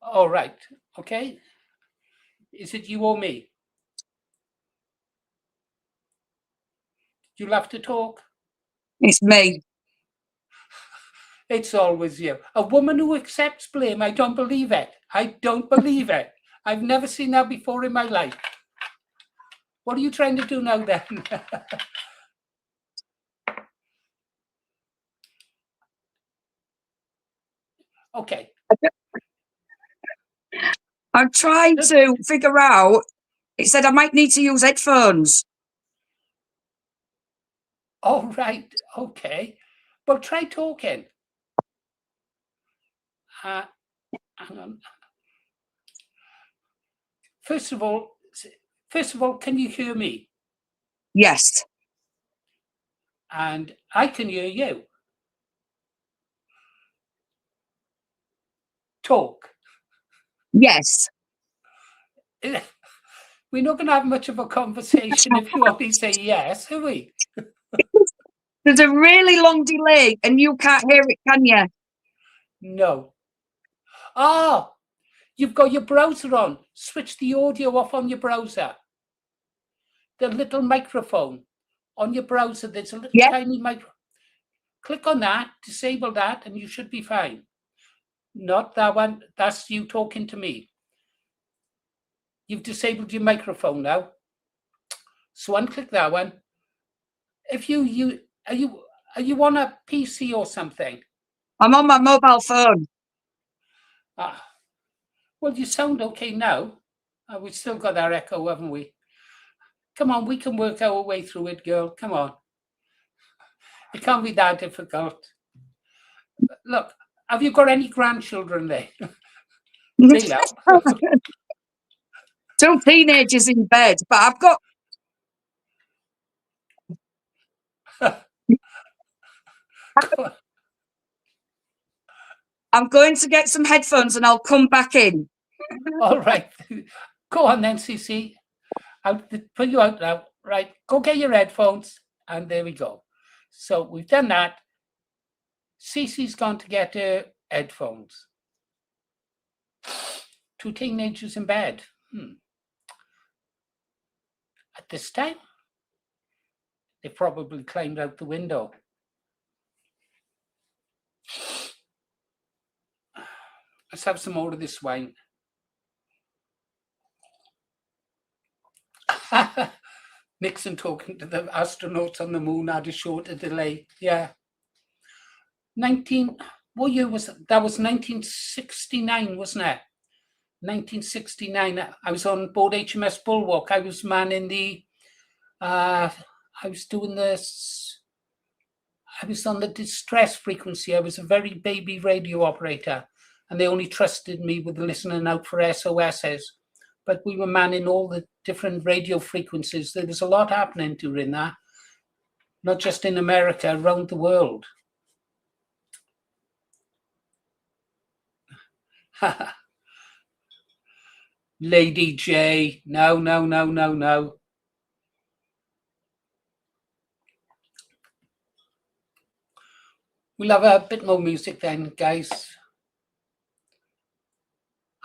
All right. Okay. Is it you or me? You'll have to talk. It's me. It's always you. A woman who accepts blame. I don't believe it. I don't believe it. I've never seen that before in my life. What are you trying to do now then? Okay. I'm trying to figure out. It said I might need to use headphones. All right. Okay. Well, try talking. Hang on. First of all, can you hear me? Yes. And I can hear you. Talk. Yes. We're not going to have much of a conversation if you only say yes, are we? There's a really long delay and you can't hear it, can you? No. Ah, you've got your browser on. Switch the audio off on your browser. The little microphone on your browser, there's a little tiny micro. Click on that, disable that, and you should be fine. Not that one. That's you talking to me. You've disabled your microphone now. So unclick that one. If are you on a PC or something? I'm on my mobile phone. Well, you sound okay now. We've still got our echo, haven't we? Come on, we can work our way through it, girl. Come on. It can't be that difficult. Look, have you got any grandchildren there? They help. 2 teenagers in bed, but I've got... I'm going to get some headphones and I'll come back in. All right. Go on then, Cece. I'll put you out now. Right. Go get your headphones. And there we go. So we've done that. Cece's gone to get her headphones. 2 teenagers in bed. At this time, they probably climbed out the window. Let's have some more of this wine. Nixon talking to the astronauts on the moon had a shorter delay. Yeah. What year was that? That was 1969, wasn't it? 1969. I was on board HMS Bulwark. I was manning the, I was on the distress frequency. I was a very baby radio operator, and they only trusted me with listening out for SOSs. But we were manning all the different radio frequencies. There was a lot happening during that, not just in America, around the world. Lady J, no. We'll have a bit more music then, guys.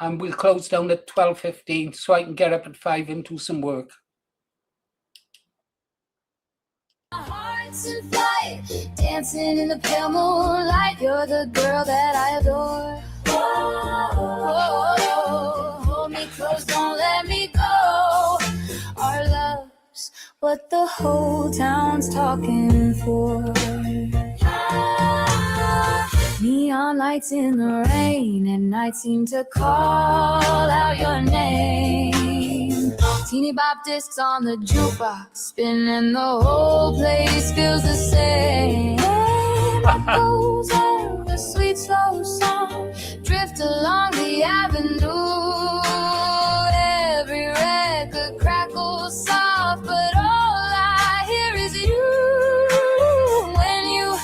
And we'll close down at 12:15 so I can get up at 5 and do some work. Hearts and fire. night, dancing in the pale moonlight. You're the girl that I adore. Oh, hold me close, don't let me go. Our love's what the whole town's talking for. Neon lights in the rain, and night seem to call out your name. Teeny bop discs on the jukebox, spinning, the whole place feels the same. Echoes of a sweet slow song drift along the avenue. Every record crackles soft, but all I hear is you. When you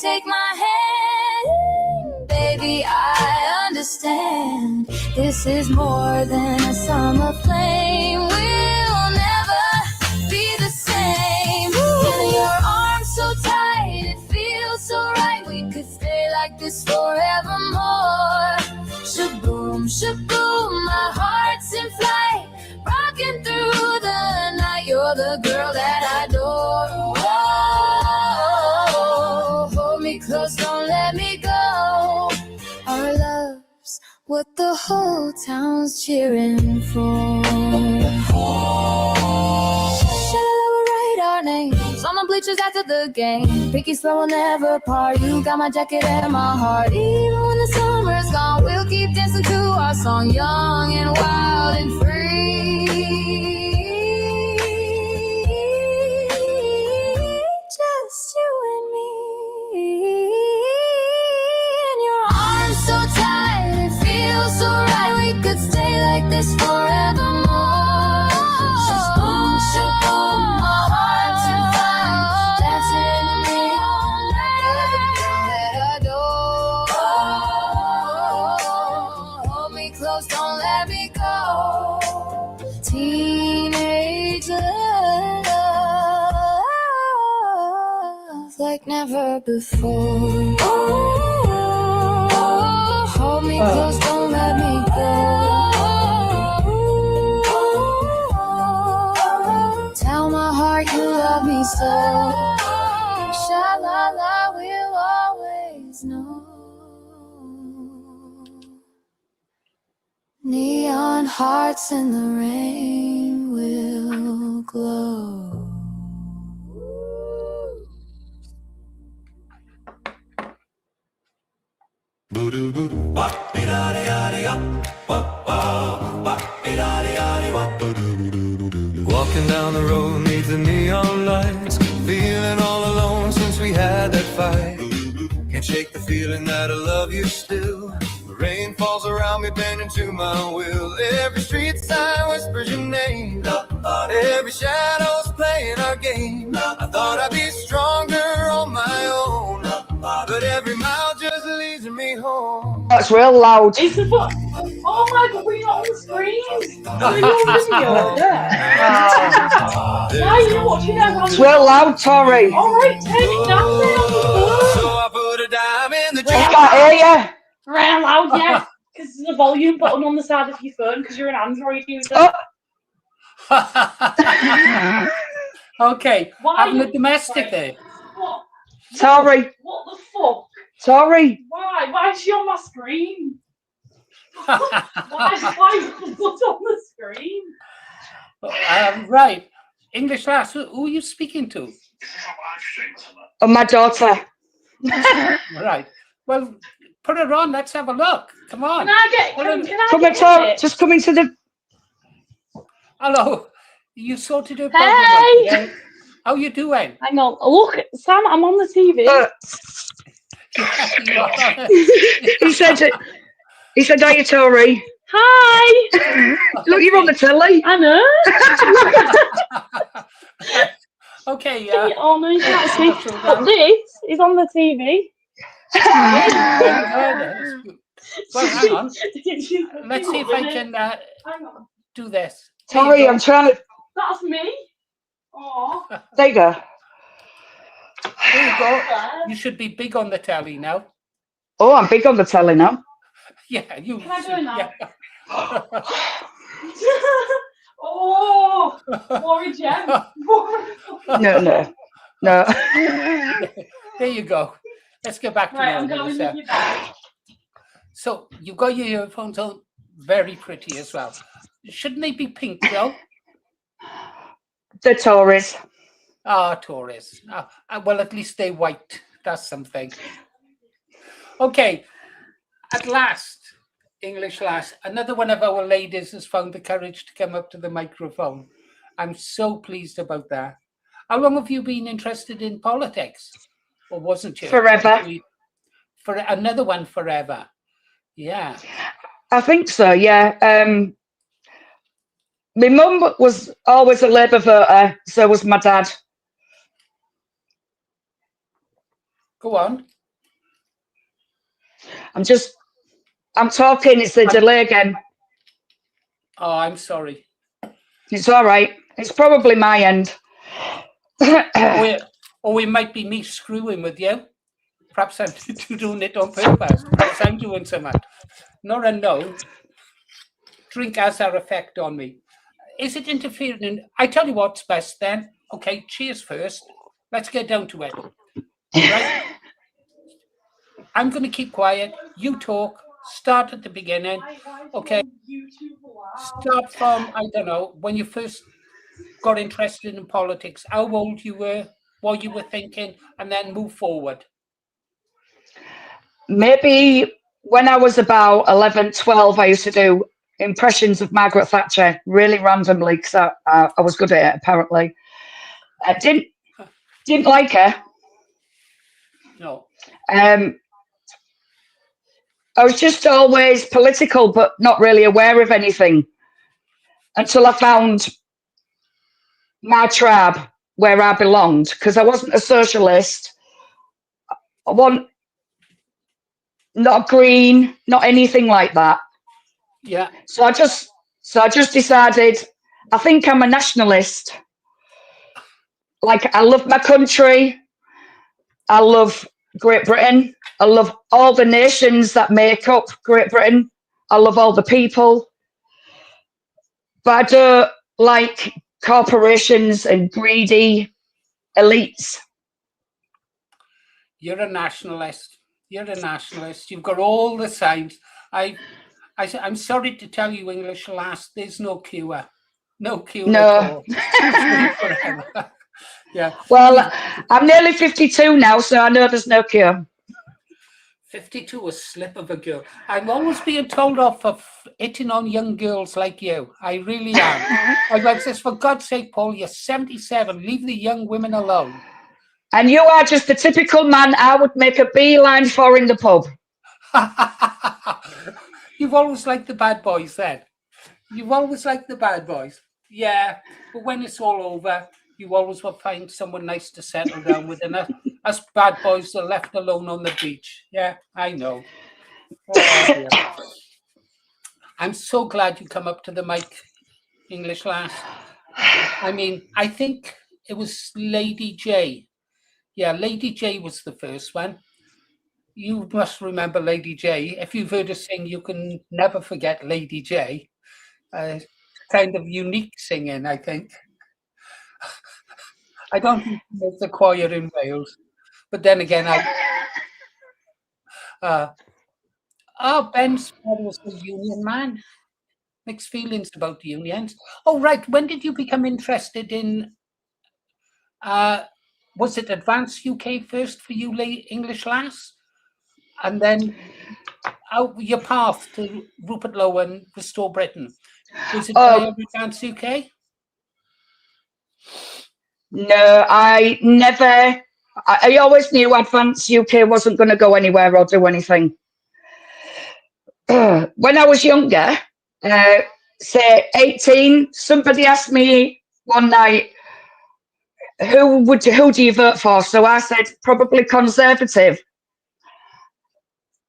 take my hand, baby, I understand. This is more than a summer flame. We'll never be the same. In your arms so tight, it feels so right. We could stay like this forevermore. Shaboom, shaboom, my heart's in flight, rocking through the night. You're the girl that I adore. Oh, hold me close, don't let me go. Our love's what the whole town's cheering for. Shall I write our names on the bleachers after the game? Picky slow will never part. You got my jacket and my heart. Even when the summer's gone, we'll keep dancing to our song, young and wild and free. Just you and me. In your arms so tight, it feels so right. We could stay like this forevermore. Shaboom, shaboom, my heart's in flight, dancing in the moonlight. You're the girl that I adore. Hold me close, don't let me go. Teenage love like never before. Hold me close, don't let me go. Tell my heart you love me so. Sha-la-la, we'll always know. Neon hearts in the rain will glow. Walking down the road neath the neon lights, feeling all alone since we had that fight. Can't shake the feeling that I love you still. The rain falls around me, bending to my will. Every street sign whispers your name. Every shadow's playing our game. I thought I'd be stronger on my own, but every mile just leads me home. That's real loud. It's a book. Oh my god, we're not on the screen. We're not on video. Now you're watching us. It's real loud, Tori. Alright, turn it down then. So I put a dime in the I can't hear you. Real loud, yeah. Because there's a volume button on the side of your phone because you're an Android user. Okay, Why having you- a domestic there. What? Tori. What the fuck? Tori. Why is she on my screen? Why is what's on the screen? Right, English lass, who are you speaking to? Oh, my daughter. Right, well, put her on, let's have a look. Come on. Can I get Come and talk. Just come into the. Hello, you sorted your Hey! problem out today? How you doing? Hang on. Look, Sam, I'm on the TV. He said, "Are you Tori?" Hi. Look, you're on the telly. I know. Okay, oh no, you can't see. But this is on the TV. Well, hang on. Let's see if I can Hang on. do this. Tori, I'm trying to. That's me. Oh. There you go. There you go. You should be big on the telly now. Oh, I'm big on the telly now. Yeah, you. Can I do it now? Yeah. Oh, Warren Gem. No. There you go. Let's get back to Right, I'm normal. going with you back. So you've got your earphones on, very pretty as well. Shouldn't they be pink though? The Tories. Ah, Tories. Well, at least they're white. That's something. Okay, at last, English last, another one of our ladies has found the courage to come up to the microphone. I'm so pleased about that. How long have you been interested in politics? Or wasn't you? Forever. For another one, forever. Yeah. I think so, yeah. My mum was always a Labour voter, so was my dad. Go on. I'm talking, it's the delay again. Oh, I'm sorry. It's all right. It's probably my end. Or it might be me screwing with you. Perhaps I'm doing it on purpose. Perhaps I'm doing something. Not unknown. Drink has that effect on me. Is it interfering in? I tell you what's best then. Okay, cheers first. Let's get down to it. All right? I'm going to keep quiet. You talk. Start at the beginning. Okay. Start from, I don't know, when you first got interested in politics, how old you were, what you were thinking, and then move forward. Maybe when I was about 11, 12, I used to do impressions of Margaret Thatcher really randomly because I was good at it, apparently. I didn't like her. No. I was just always political, but not really aware of anything until I found my tribe where I belonged, because I wasn't a socialist. I wasn't not green, not anything like that. Yeah. So I just decided, I think I'm a nationalist. Like, I love my country. I love Great Britain. I love all the nations that make up Great Britain. I love all the people. But I don't like corporations and greedy elites. You're a nationalist. You're a nationalist. You've got all the signs. I'm sorry to tell you, English lass, there's no cure. No cure at all. Forever. Yeah. Well, I'm nearly 52 now, so I know there's no cure. 52, a slip of a girl. I'm always being told off for hitting on young girls like you. I really am. I says, for God's sake, Paul, you're 77. Leave the young women alone. And you are just the typical man I would make a beeline for in the pub. You've always liked the bad boys then. You've always liked the bad boys. Yeah, but when it's all over, you always will find someone nice to settle down with. And us bad boys are left alone on the beach. Yeah, I know. Oh, I'm so glad you come up to the mic, English lass. I mean, I think it was Lady J. Yeah, Lady J was the first one. You must remember Lady J. If you've heard her sing, you can never forget Lady J. Kind of unique singing, I think. I don't think she makes the choir in Wales, but then again, Ben's father was a union man. Mixed feelings about unions. Oh, right. When did you become interested in? Was it Advanced UK first for you, English lass, and then your path to Rupert Lowe and Restore Britain? Was it via Advanced UK? No, I never. I always knew Advanced UK wasn't going to go anywhere or do anything. When I was younger, say 18, somebody asked me one night, who do you vote for? So I said, probably Conservative.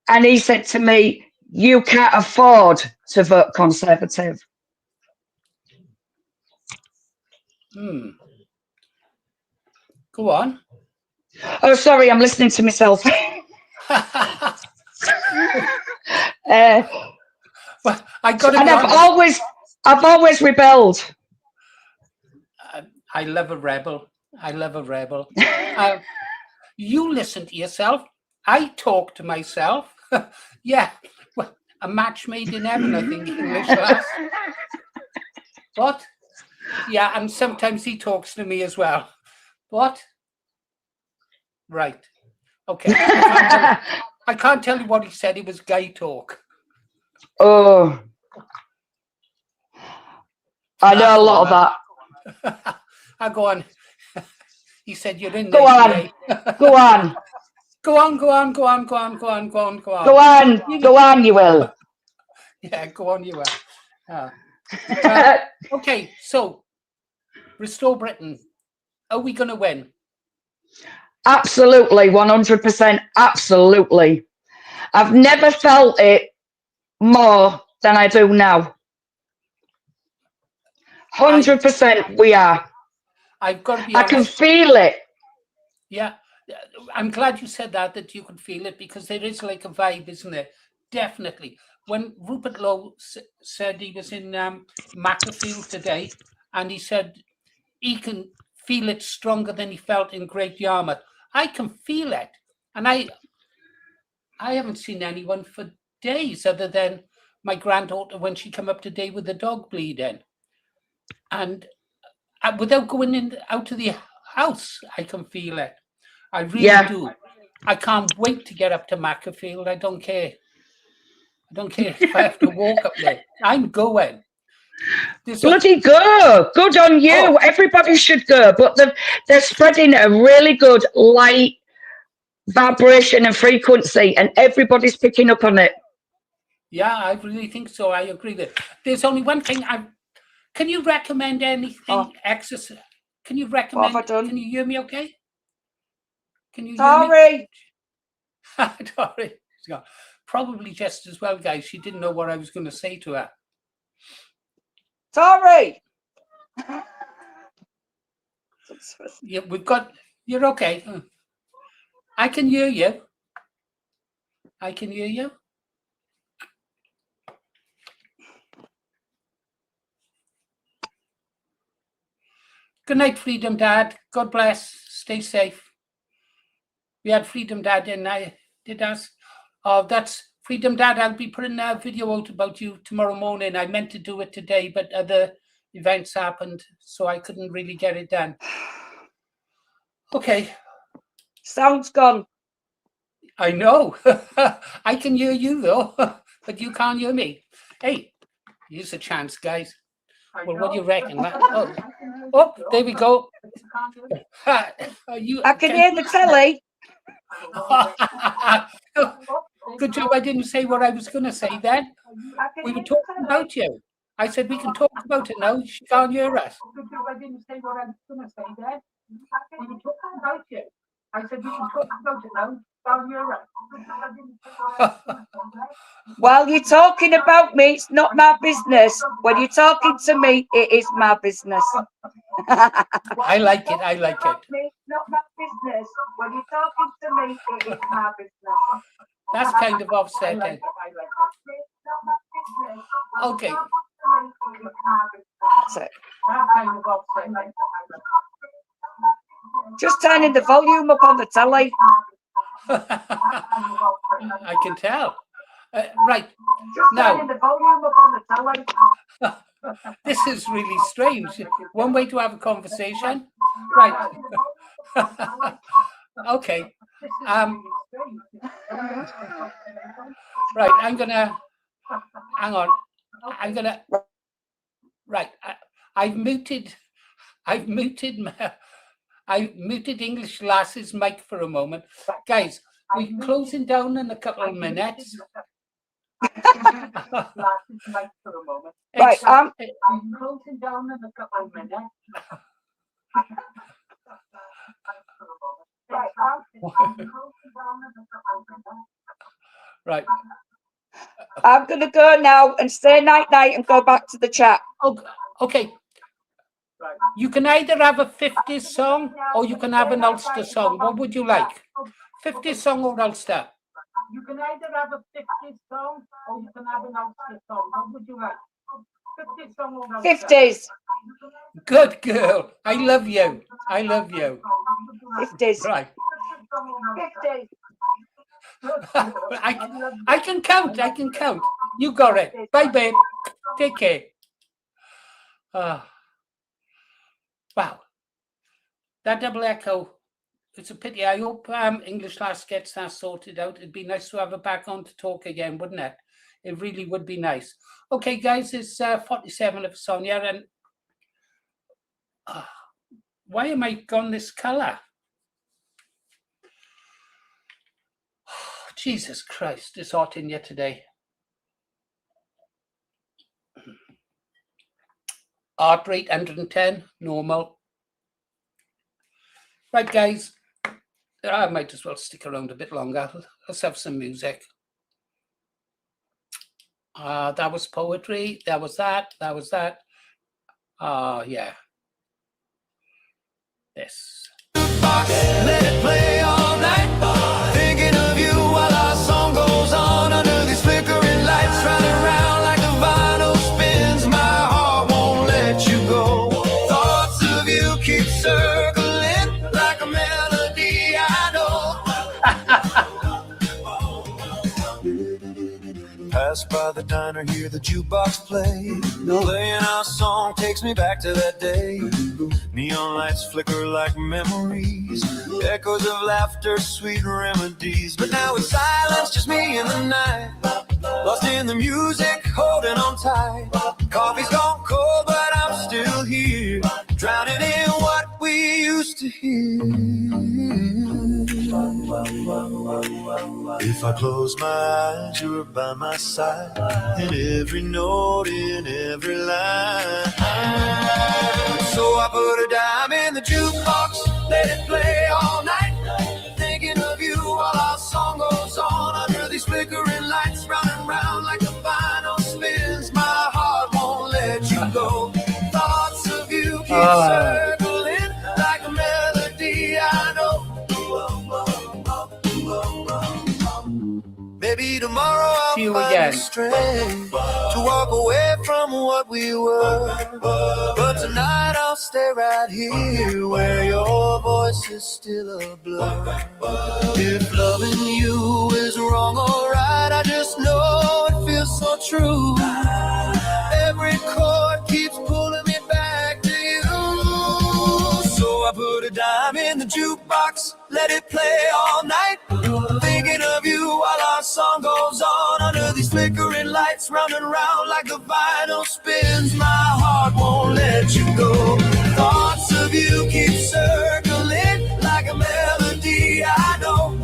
And he said to me, you can't afford to vote Conservative. Go on. Oh, sorry, I'm listening to myself. But I got and I've always rebelled. I love a rebel. I love a rebel. You listen to yourself. I talk to myself. Yeah, well, a match made in heaven, I think, English lass. What? Yeah, and sometimes he talks to me as well. What? Right. Okay. I can't tell you what he said. It was gay talk. Oh, I know a lot of that. I go on. He said, "You're in Go there." on. Go on. Go on, go on, go on, go on, go on, go on, go on. Go on. Go on, you will. Yeah, go on, you will. Okay, so Restore Britain. Are we going to win? Absolutely, 100%. Absolutely. I've never felt it more than I do now. 100% we are. I've got to be I honest. can feel it. Yeah, I'm glad you said that you could feel it, because there is like a vibe, isn't there? Definitely. When Rupert Lowe said he was in Macclesfield today, and he said he can feel it stronger than he felt in Great Yarmouth. I can feel it. And I haven't seen anyone for days other than my granddaughter when she came up today with the dog bleeding. And without going out to the house, I can feel it. I really do. I can't wait to get up to Macclesfield. I don't care. I don't care if I have to walk up there. I'm going. Bloody go. Good on you. Oh. Everybody should go. But they're spreading a really good light vibration and frequency, and everybody's picking up on it. Yeah, I really think so. I agree with it. There's only one thing. Can you recommend anything exercise? Can you recommend? What have I done? Can you hear me okay? Can you Sorry. hear me? Sorry. Probably just as well, guys. She didn't know what I was going to say to her. Sorry. Yeah, you're okay. I can hear you. I can hear you. Good night, Freedom Dad. God bless. Stay safe. We had Freedom Dad in. I did us. Oh, that's Freedom Dad. I'll be putting a video out about you tomorrow morning. I meant to do it today, but other events happened, so I couldn't really get it done. Okay. Sound's gone. I know. I can hear you though, but you can't hear me. Hey, here's a chance, guys. Well, what do you reckon? Oh, there we go. I can hear the telly. Good job I didn't say what I was going to say then. We were talking about you. I said we can talk about it now. She can't hear us. Good job I didn't say what I was going to say then. We were talking about you. I said we can talk about it now. While you're talking about me, it's not my business. When you're talking to me, it is my business. I like it. I like it. It's not my business. When you're talking to me, it is my business. That's kind of offsetting. Okay. That's it. Just turning the volume up on the telly. I can tell. Right. Just now, turning the volume up on the telly. This is really strange. One way to have a conversation. Right. Okay. Right. I'm gonna. Hang on. I'm gonna. Right. I've muted English Lass's mic for a moment. Guys, we're closing down in a couple of minutes. Right, I'm closing down in a couple of minutes. Right. I'm going to go now and say night-night and go back to the chat. Okay. You can either have a 50s song or you can have an Ulster song. What would you like? 50s song or Ulster? You can either have a 50s song or you can have an Ulster song. What would you like? 50s song or Ulster? 50s. Good girl. I love you. I love you. 50s. Right. I can count. I can count. You got it. Bye, babe. Take care. Wow. That double echo. It's a pity. I hope English Lass gets that sorted out. It'd be nice to have her back on to talk again, wouldn't it? It really would be nice. Okay, guys, it's 47 of Sonia, and why am I gone this colour? Jesus Christ, it's hot in here today. Heart rate 110, normal. Right, guys, I might as well stick around a bit longer. Let's have some music. That was poetry. That was that. That was that. Yeah. This. Let it play all night. Thinking of you while our song goes on under these flickering lights, running around like the vinyl spins. My heart won't let you go. Thoughts of you keep circling like a melody I know. Pass by the diner, hear the jukebox play. Playing our song takes me back to that day. Neon lights flicker like memories, echoes of laughter, sweet remedies. But now it's silence, just me and the night, lost in the music, holding on tight. Coffee's gone cold, but I'm still here, drowning in what we used to hear. If I close my eyes, you're by my side, in every note, in every line. So I put a dime in the jukebox, let it play all night. Thinking of you while our song goes on under these flickering lights, running round like the vinyl spins. My heart won't let you go. Thoughts of you keep circling like a melody I know. Maybe tomorrow I'll find the strength to walk away from what we were. But tonight I'll stay right here where your voice is still a blur. If loving you is wrong or right, I just know it feels so true. Every chord keeps pulling me back to you. So I put a dime in the jukebox, let it play all night. Thinking of you while our song goes on under these flickering lights, running around like the vinyl spins. My heart won't let you go. Thoughts of you keep circling like a melody I know.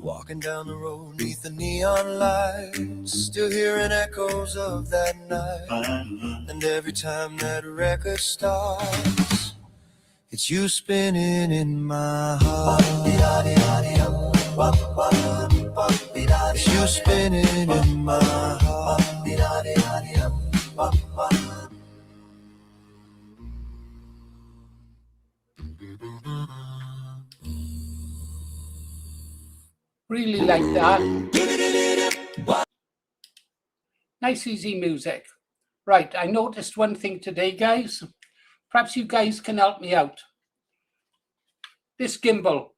Walking down the road beneath the neon lights, still hearing echoes of that night. And every time that record starts, it's you spinning in my heart. It's you spinning in my heart. Really like that. Nice, easy music. Right, I noticed one thing today, guys. Perhaps you guys can help me out. This gimbal.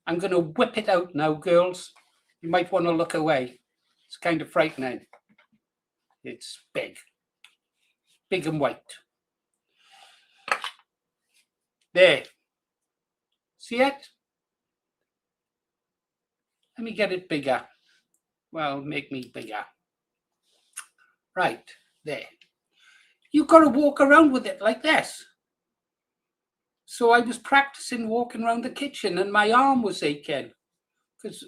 I'm going to whip it out now, girls. You might want to look away. It's kind of frightening. It's big. Big and white. There. See it? Let me get it bigger. Well, make me bigger. Right, there. You've got to walk around with it like this. So I was practicing walking around the kitchen and my arm was aching because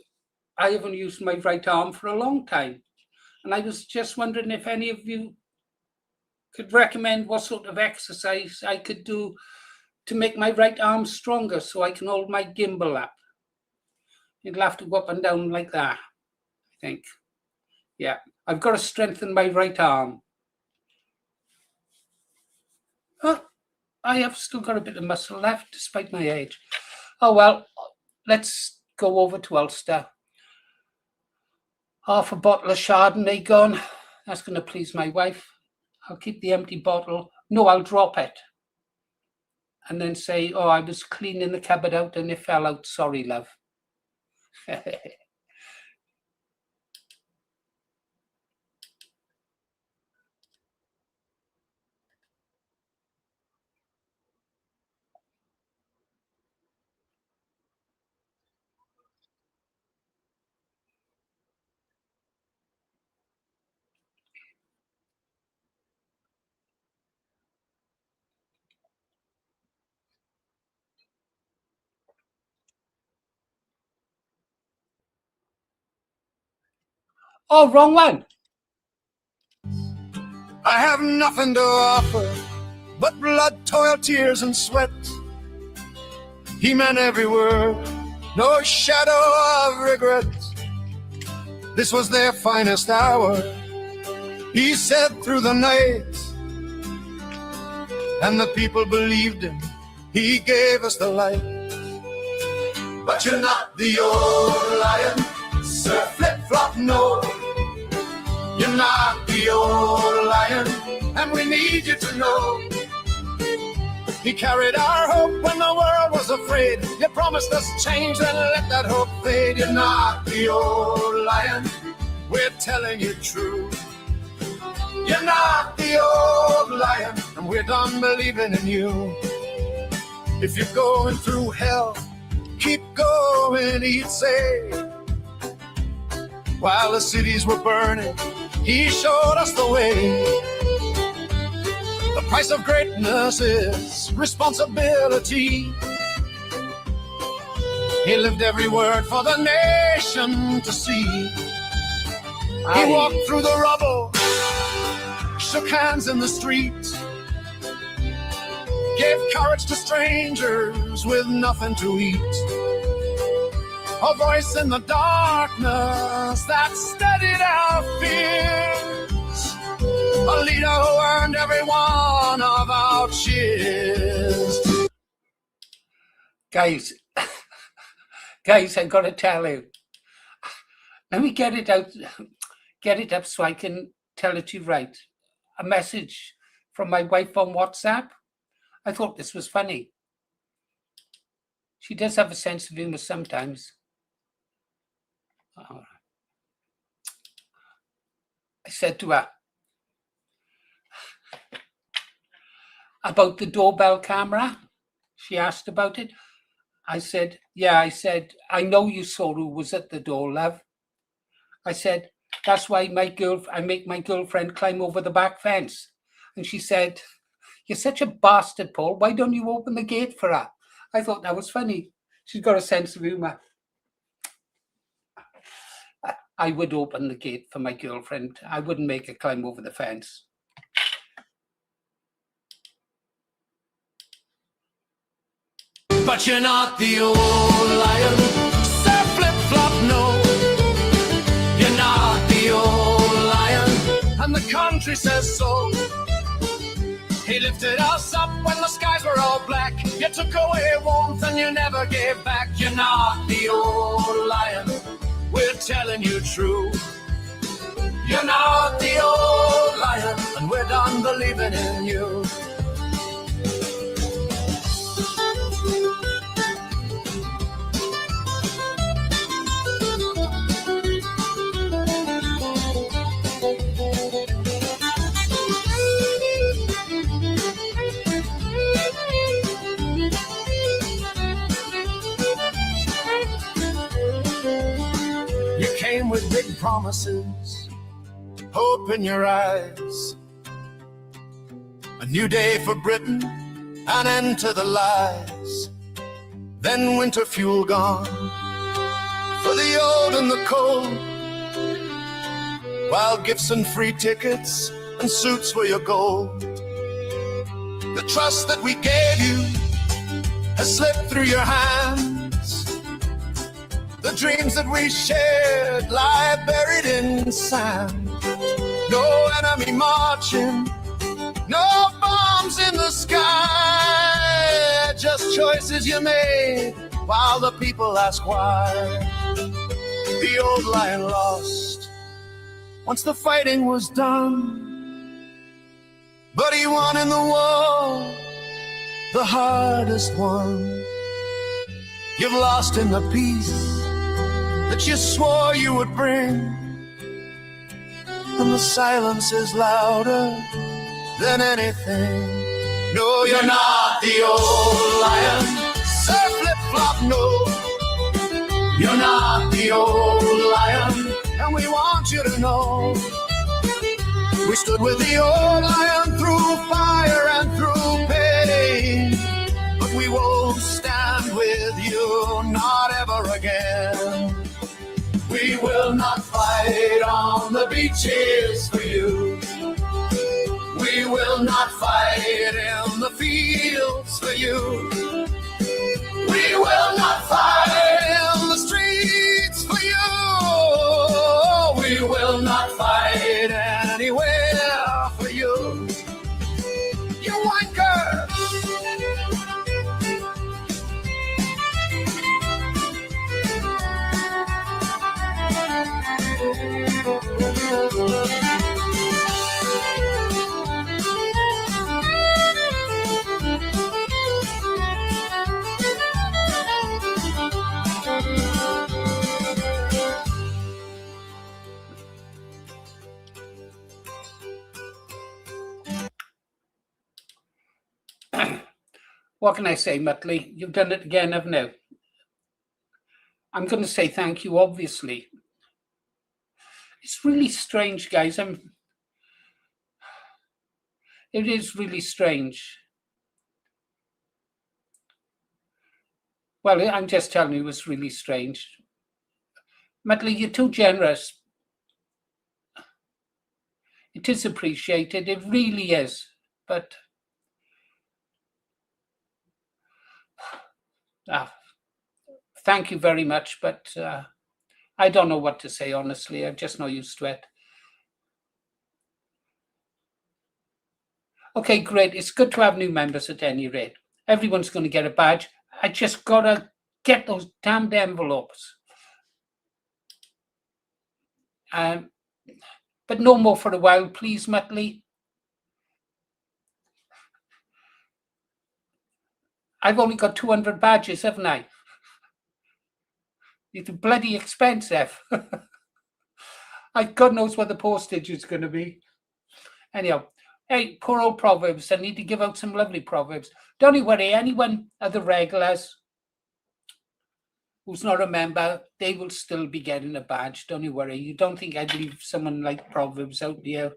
I haven't used my right arm for a long time. And I was just wondering if any of you could recommend what sort of exercise I could do to make my right arm stronger so I can hold my gimbal up. You'll have to go up and down like that, I think. Yeah, I've got to strengthen my right arm. Oh, I have still got a bit of muscle left despite my age. Oh, well, let's go over to Ulster. Half a bottle of Chardonnay gone. That's going to please my wife. I'll keep the empty bottle. No, I'll drop it. and then say, oh, I was cleaning the cupboard out and it fell out. Sorry, love. Oh, wrong one. I have nothing to offer but blood, toil, tears, and sweat. He meant every word, no shadow of regret. This was their finest hour, he said through the night. And the people believed him, he gave us the light. But you're not the old lion, Sir Flip-Flop, no. You're not the old lion, and we need you to know. He carried our hope when the world was afraid. You promised us change, then let that hope fade. You're not the old lion, we're telling you true. You're not the old lion, and we're done believing in you. If you're going through hell, keep going, he'd say. While the cities were burning, he showed us the way. The price of greatness is responsibility. He lived every word for the nation to see. He walked through the rubble, shook hands in the street, gave courage to strangers with nothing to eat. A voice in the darkness that steadied our fears. A leader who earned every one of our cheers. Guys, I got to tell you. Let me get it up so I can tell it to you right. A message from my wife on WhatsApp. I thought this was funny. She does have a sense of humor sometimes. I said to her about the doorbell camera. She asked about it. I said, yeah, I know you saw who was at the door, love. I said, that's why I make my girlfriend climb over the back fence. And she said, you're such a bastard, Paul. Why don't you open the gate for her? I thought that was funny. She's got a sense of humor. I would open the gate for my girlfriend. I wouldn't make her climb over the fence. But you're not the old lion, Sir Flip-Flop, no. You're not the old lion, and the country says so. He lifted us up when the skies were all black. You took away warmth and you never gave back. You're not the old lion, we're telling you true. You're not the old lion, and we're done believing in you. With big promises, hope in your eyes, a new day for Britain, an end to the lies. Then winter fuel gone for the old and the cold, while gifts and free tickets and suits were your gold. The trust that we gave you has slipped through your hands. The dreams that we shared lie buried in sand. No enemy marching, no bombs in the sky. Just choices you made while the people ask why. The old lion lost once the fighting was done, but he won in the war the hardest one. You've lost in the peace that you swore you would bring, and the silence is louder than anything. No, you're not the old lion, Sir Flip-Flop, no. You're not the old lion, and we want you to know we stood with the old lion through fire and through pain, but we won't stand with you, not ever again. We will not fight on the beaches for you. We will not fight in the fields for you. We will not fight in the streets for you. We will not fight anywhere for you. You wanker! What can I say, Muttley? You've done it again, haven't you? I'm going to say thank you, obviously. It's really strange, guys. It is really strange. Well, I'm just telling you, it's really strange. Muttley, you're too generous. It is appreciated. It really is. But thank you very much. But I don't know what to say, honestly. I'm just not used to it. Okay, great. It's good to have new members at any rate. Everyone's going to get a badge. I just got to get those damned envelopes. But no more for a while, please, Muttley. I've only got 200 badges, haven't I? It's bloody expensive. God knows what the postage is going to be. Anyhow, hey, poor old Proverbs. I need to give out some lovely Proverbs. Don't you worry, anyone of the regulars who's not a member, they will still be getting a badge. Don't you worry. You don't think I'd leave someone like Proverbs out here?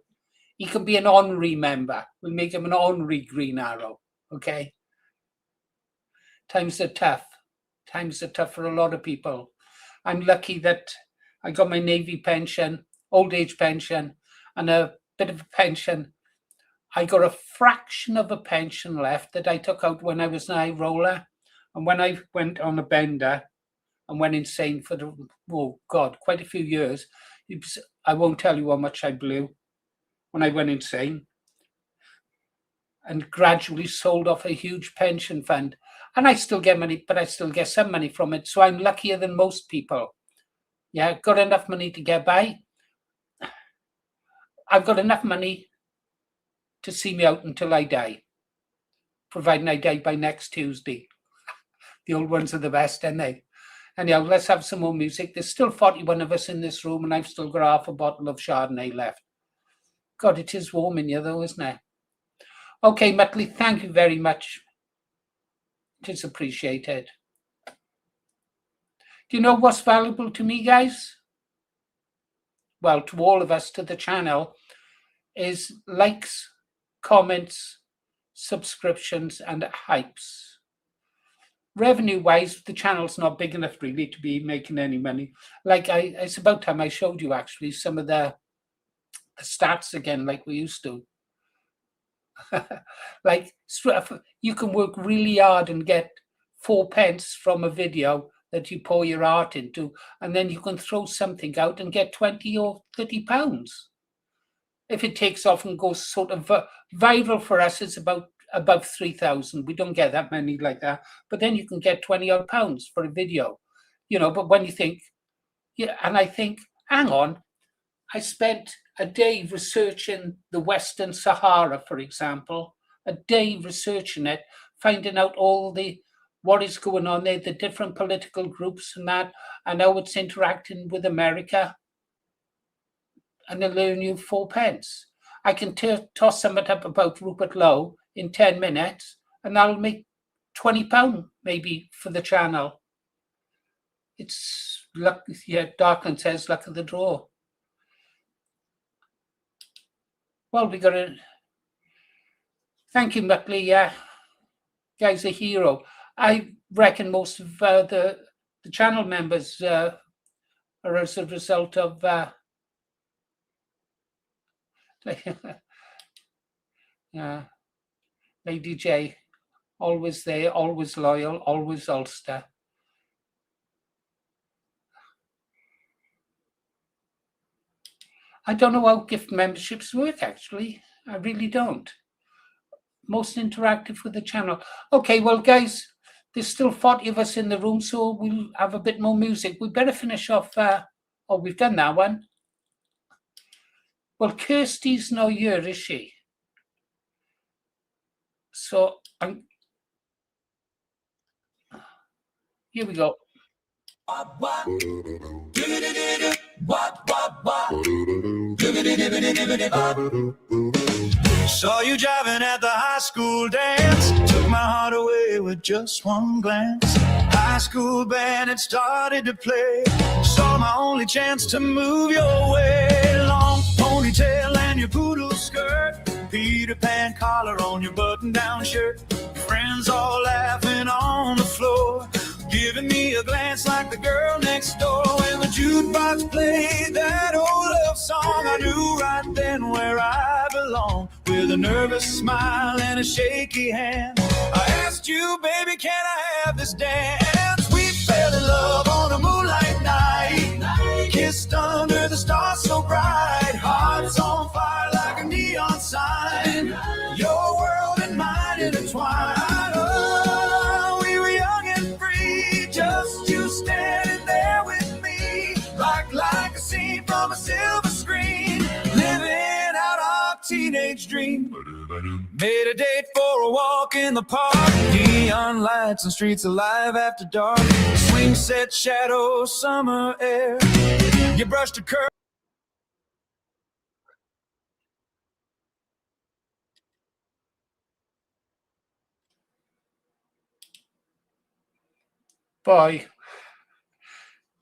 He could be an honorary member. We'll make him an honorary green arrow. Okay? Times are tough. Times are tough for a lot of people. I'm lucky that I got my Navy pension, old age pension, and a bit of a pension. I got a fraction of a pension left that I took out when I was an eye roller. And when I went on a bender and went insane for quite a few years, I won't tell you how much I blew when I went insane, and gradually sold off a huge pension fund. And I still get money, but I still get some money from it. So I'm luckier than most people. Yeah, got enough money to get by. I've got enough money to see me out until I die, providing I die by next Tuesday. The old ones are the best, aren't they? Anyhow, let's have some more music. There's still 41 of us in this room, and I've still got half a bottle of Chardonnay left. God, it is warm in here, though, isn't it? Okay, Muttley, thank you very much. It is appreciated. Do you know what's valuable to me, guys? Well, to all of us, to the channel, is likes, comments, subscriptions, and hypes. Revenue-wise, the channel's not big enough really to be making any money. Like it's about time I showed you actually some of the stats again, like we used to. Like you can work really hard and get 4 pence from a video that you pour your heart into, and then you can throw something out and get 20 or 30 pounds. If it takes off and goes sort of viral for us, it's about above 3,000. We don't get that many like that, but then you can get 20 odd pounds for a video, you know. But when you think, yeah, and I think, hang on, I spent a day researching the Western Sahara, for example, a day researching it finding out all what is going on there, the different political groups and that, and how it's interacting with America. And they'll earn you 4p. I can toss something up about Rupert Lowe in 10 minutes, and that'll make £20 maybe for the channel. It's luck. Yeah, Darkland says luck of the draw. Well, we got to thank you, Muttley. Yeah, guy's a hero. I reckon most of the channel members are as a result of yeah, Lady J, always there, always loyal, always Ulster. I don't know how gift memberships work, actually. I really don't. Most interactive with the channel. Okay, well, guys, there's still 40 of us in the room, so we'll have a bit more music. We better finish off. Oh, we've done that one. Well, Kirsty's not here, is she? So, here we go. Saw you driving at the high school dance, took my heart away with just one glance. High school band had started to play, saw my only chance to move your way. Long ponytail and your poodle skirt, Peter Pan collar on your button-down shirt. Friends all laughing on the floor, giving me a glance like the girl next door. When the jukebox played that old love song, I knew right then where I belong. With a nervous smile and a shaky hand, I asked you, baby, can I have this dance? We fell in love on a moonlight night, kissed under the stars so bright, hearts on fire like a neon sign, your world and mine intertwined. Oh, we were young and free, just you standing there with me, like a scene from a silver screen, living out our teenage dream. Made a date for a walk in the park, neon lights and streets alive after dark, swing set, shadow, summer air, you brushed a curve. Boy,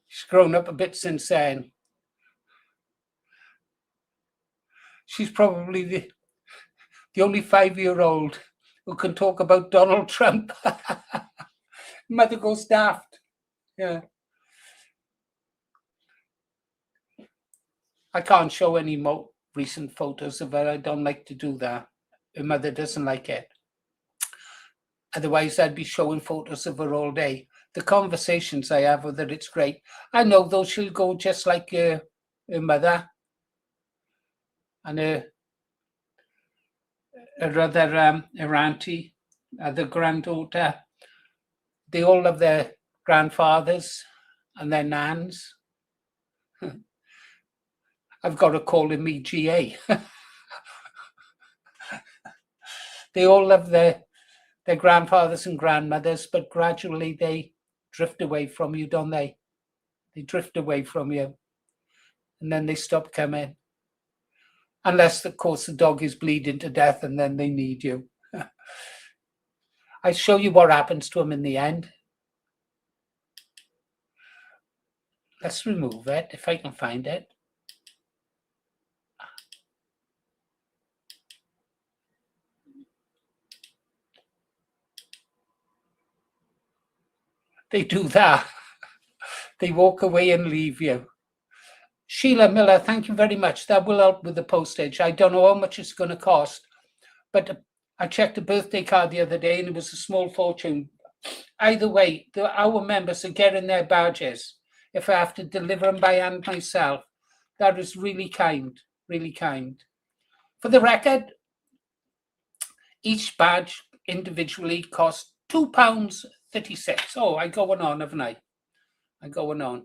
she's grown up a bit since then. She's probably the only 5-year-old who can talk about Donald Trump. Mother goes daft. Yeah. I can't show any more recent photos of her. I don't like to do that. Her mother doesn't like it. Otherwise, I'd be showing photos of her all day. The conversations I have with her, it's great. I know, though, she'll go just like her mother and her other her auntie, the granddaughter. They all love their grandfathers and their nans. I've got to call him EGA. They all love their grandfathers and grandmothers, but gradually they drift away from you, don't they? They drift away from you, and then they stop coming. Unless, of course, the dog is bleeding to death, and then they need you. I show you what happens to them in the end. Let's remove it, if I can find it. They do that. They walk away and leave you. Sheila Miller, thank you very much. That will help with the postage. I don't know how much it's going to cost, but I checked a birthday card the other day and it was a small fortune. Either way, our members are getting their badges. If I have to deliver them by hand myself, that is really kind, really kind. For the record, each badge individually costs £2.36. Oh, I go on, haven't I? I'm going on.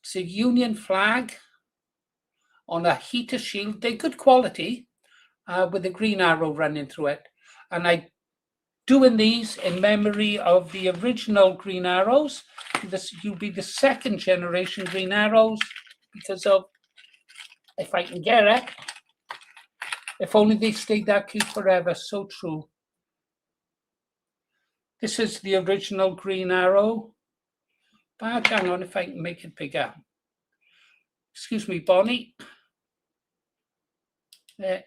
It's a Union flag on a heater shield. They're good quality with a green arrow running through it. And I doing these in memory of the original Green Arrows. You'll be the second generation Green Arrows because of, if I can get it, if only they stayed that cute forever. So true. This is the original Green Arrow. But hang on, if I can make it bigger. Excuse me, Bonnie. There.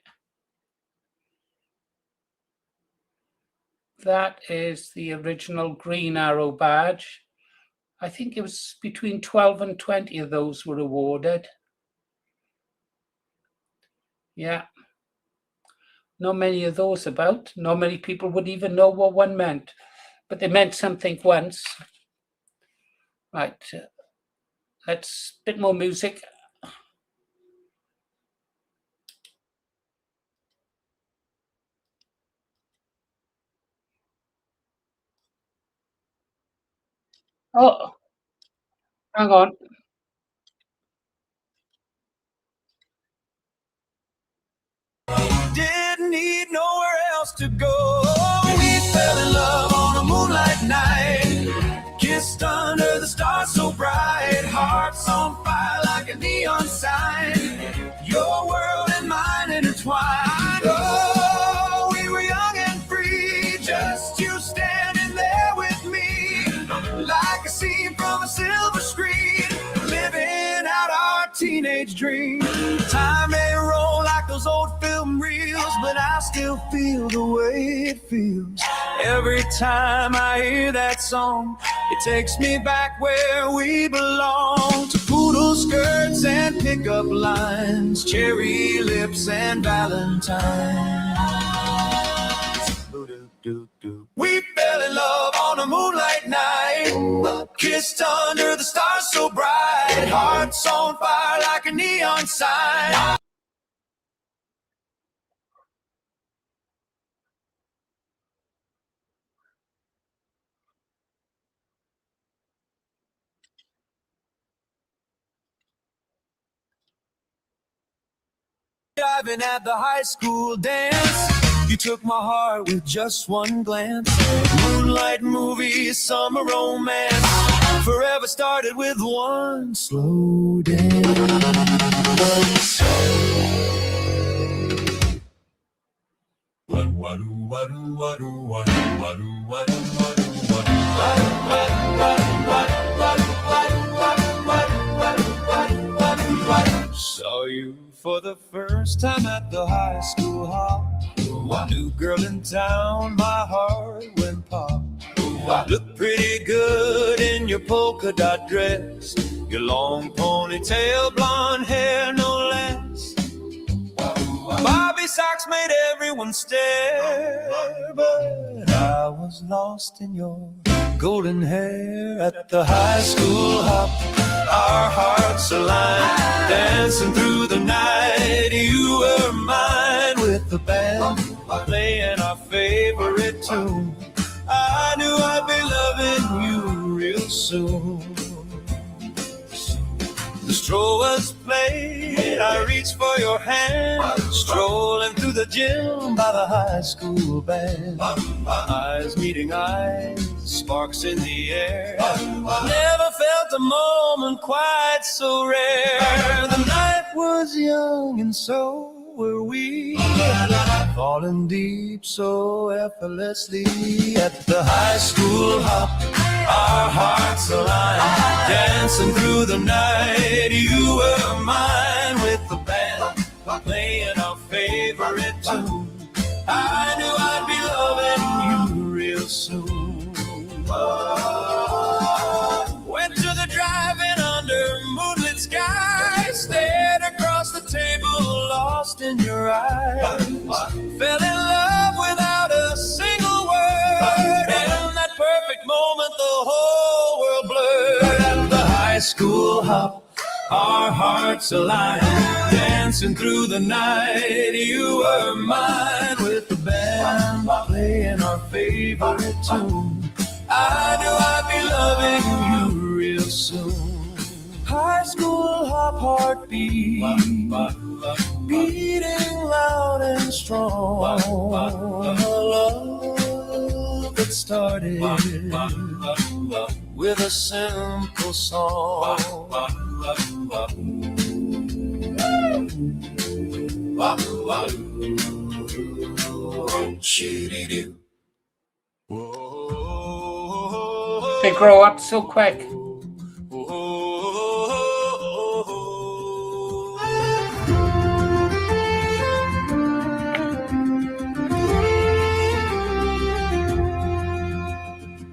That is the original Green Arrow badge. I think it was between 12 and 20 of those were awarded. Yeah. Not many of those about. Not many people would even know what one meant. But they meant something once. Right. Let's bit more music. Oh, hang on. Didn't need nowhere else to go. We fell in love on a moonlight night. Kissed under the stars so bright. Hearts on fire like a neon sign. Your world and mine intertwined. Oh, we were young and free. Just you standing there with me. Like a scene from a silver screen. Living out our teenage dream. Time may roll like those old film reels, but I still feel the way it feels. Every time I hear that song, it takes me back where we belong. To poodle skirts and pickup lines, cherry lips and valentines. We fell in love on a moonlight night. Kissed under the stars so bright. Hearts on fire like a neon sign. Diving at the high school dance. You took my heart with just one glance. Moonlight movie, summer romance. Forever started with one slow dance. Saw you for the first time at the high school hop. New girl in town, my heart went pop. Look pretty good in your polka dot dress. Your long ponytail, blonde hair, no less. Bobby socks made everyone stare, but I was lost in your golden hair at the high school hop. Our hearts aligned, dancing through the night. You were mine with the band, playing our favorite tune. I knew I'd be loving you real soon. The stroll was played, I reached for your hand, strolling through the gym by the high school band. Eyes meeting eyes, sparks in the air. Never felt a moment quite so rare. The night was young and so were we, falling deep so effortlessly at the high school hop. Our hearts aligned, dancing through the night. You were mine with the band, playing our favorite tune. I knew I'd be loving you real soon. Went to the drive-in under moonlit sky, stared across the table, lost in your eyes. Fell in love without a single word. In that perfect moment, the whole world blurred. At the high school hop, our hearts aligned, dancing through the night. You were mine with the band, playing our favorite tune. I knew I'd be loving you real soon. High school hop heartbeat, beating loud and strong. Love started with a simple song. They grow up so quick.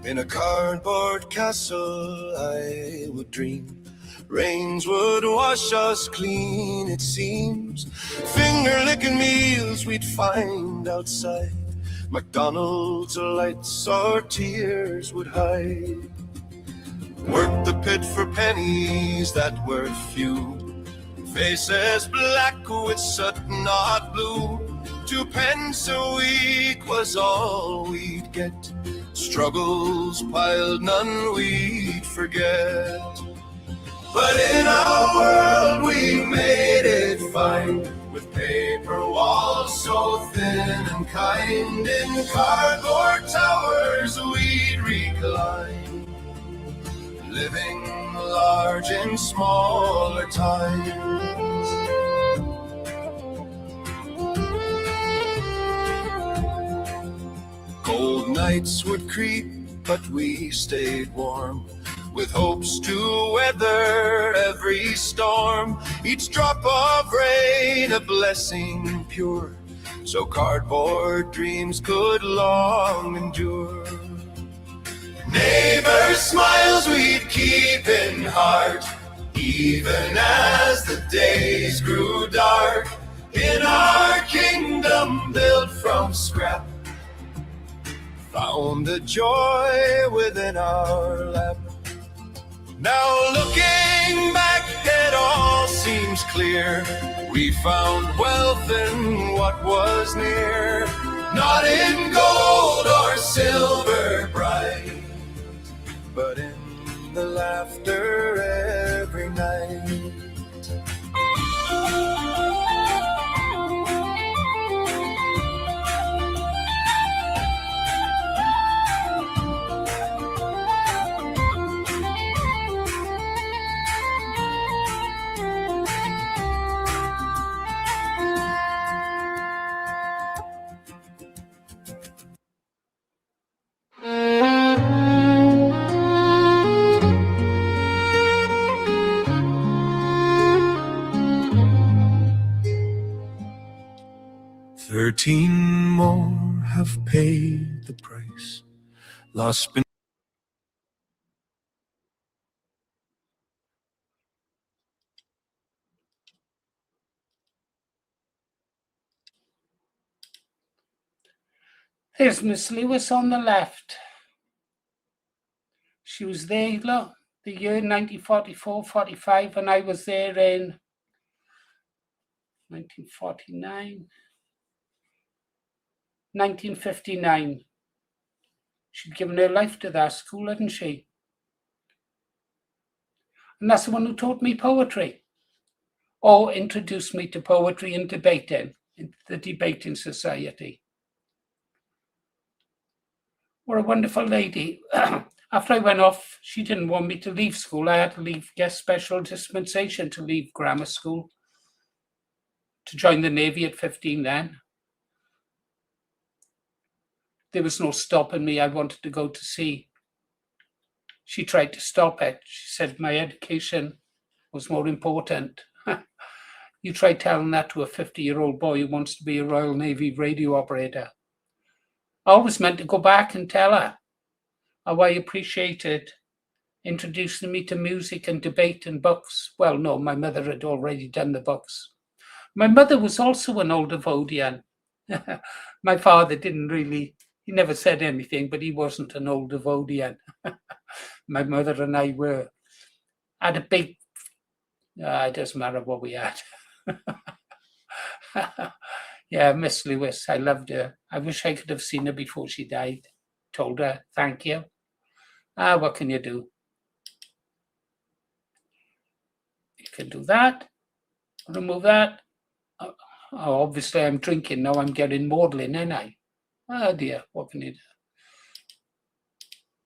In a cardboard castle I would dream. Rains would wash us clean, it seems. Finger-licking meals we'd find outside. McDonald's lights our tears would hide. Work the pit for pennies that were few. Faces black with soot, not blue. 2 pence a week was all we'd get. Struggles piled, none we'd forget. But in our world we made it fine, with paper walls so thin and kind. In cardboard towers we'd recline, living large in smaller times. Cold nights would creep, but we stayed warm, with hopes to weather every storm. Each drop of rain a blessing pure, so cardboard dreams could long endure. Neighbor smiles we'd keep in heart, even as the days grew dark. In our kingdom built from scrap, found the joy within our lap. Now looking back, it all seems clear. We found wealth in what was near, not in gold or silver bright, but in the laughter every night. "13 more have paid the price, lost been." There's Miss Lewis on the left. She was there, look, the year 1944-45, and I was there in 1949, 1959. She'd given her life to that school, hadn't she? And that's the one who taught me poetry, or introduced me to poetry and debating, in the Debating Society. What a wonderful lady. After I went off, she didn't want me to leave school. I had to get special dispensation to leave grammar school, to join the Navy at 15 then. There was no stopping me. I wanted to go to sea. She tried to stop it. She said my education was more important. You try telling that to a 50-year-old boy who wants to be a Royal Navy radio operator. I always meant to go back and tell her how I appreciated introducing me to music and debate and books. Well, no, my mother had already done the books. My mother was also an old Devonian. My father didn't really, he never said anything, but he wasn't an old Devonian. My mother and I had a big, it doesn't matter what we had. Yeah, Miss Lewis, I loved her. I wish I could have seen her before she died. Told her, thank you. What can you do? You can do that. Remove that. Oh, obviously, I'm drinking now. I'm getting maudlin, ain't I? Oh dear, what can you do?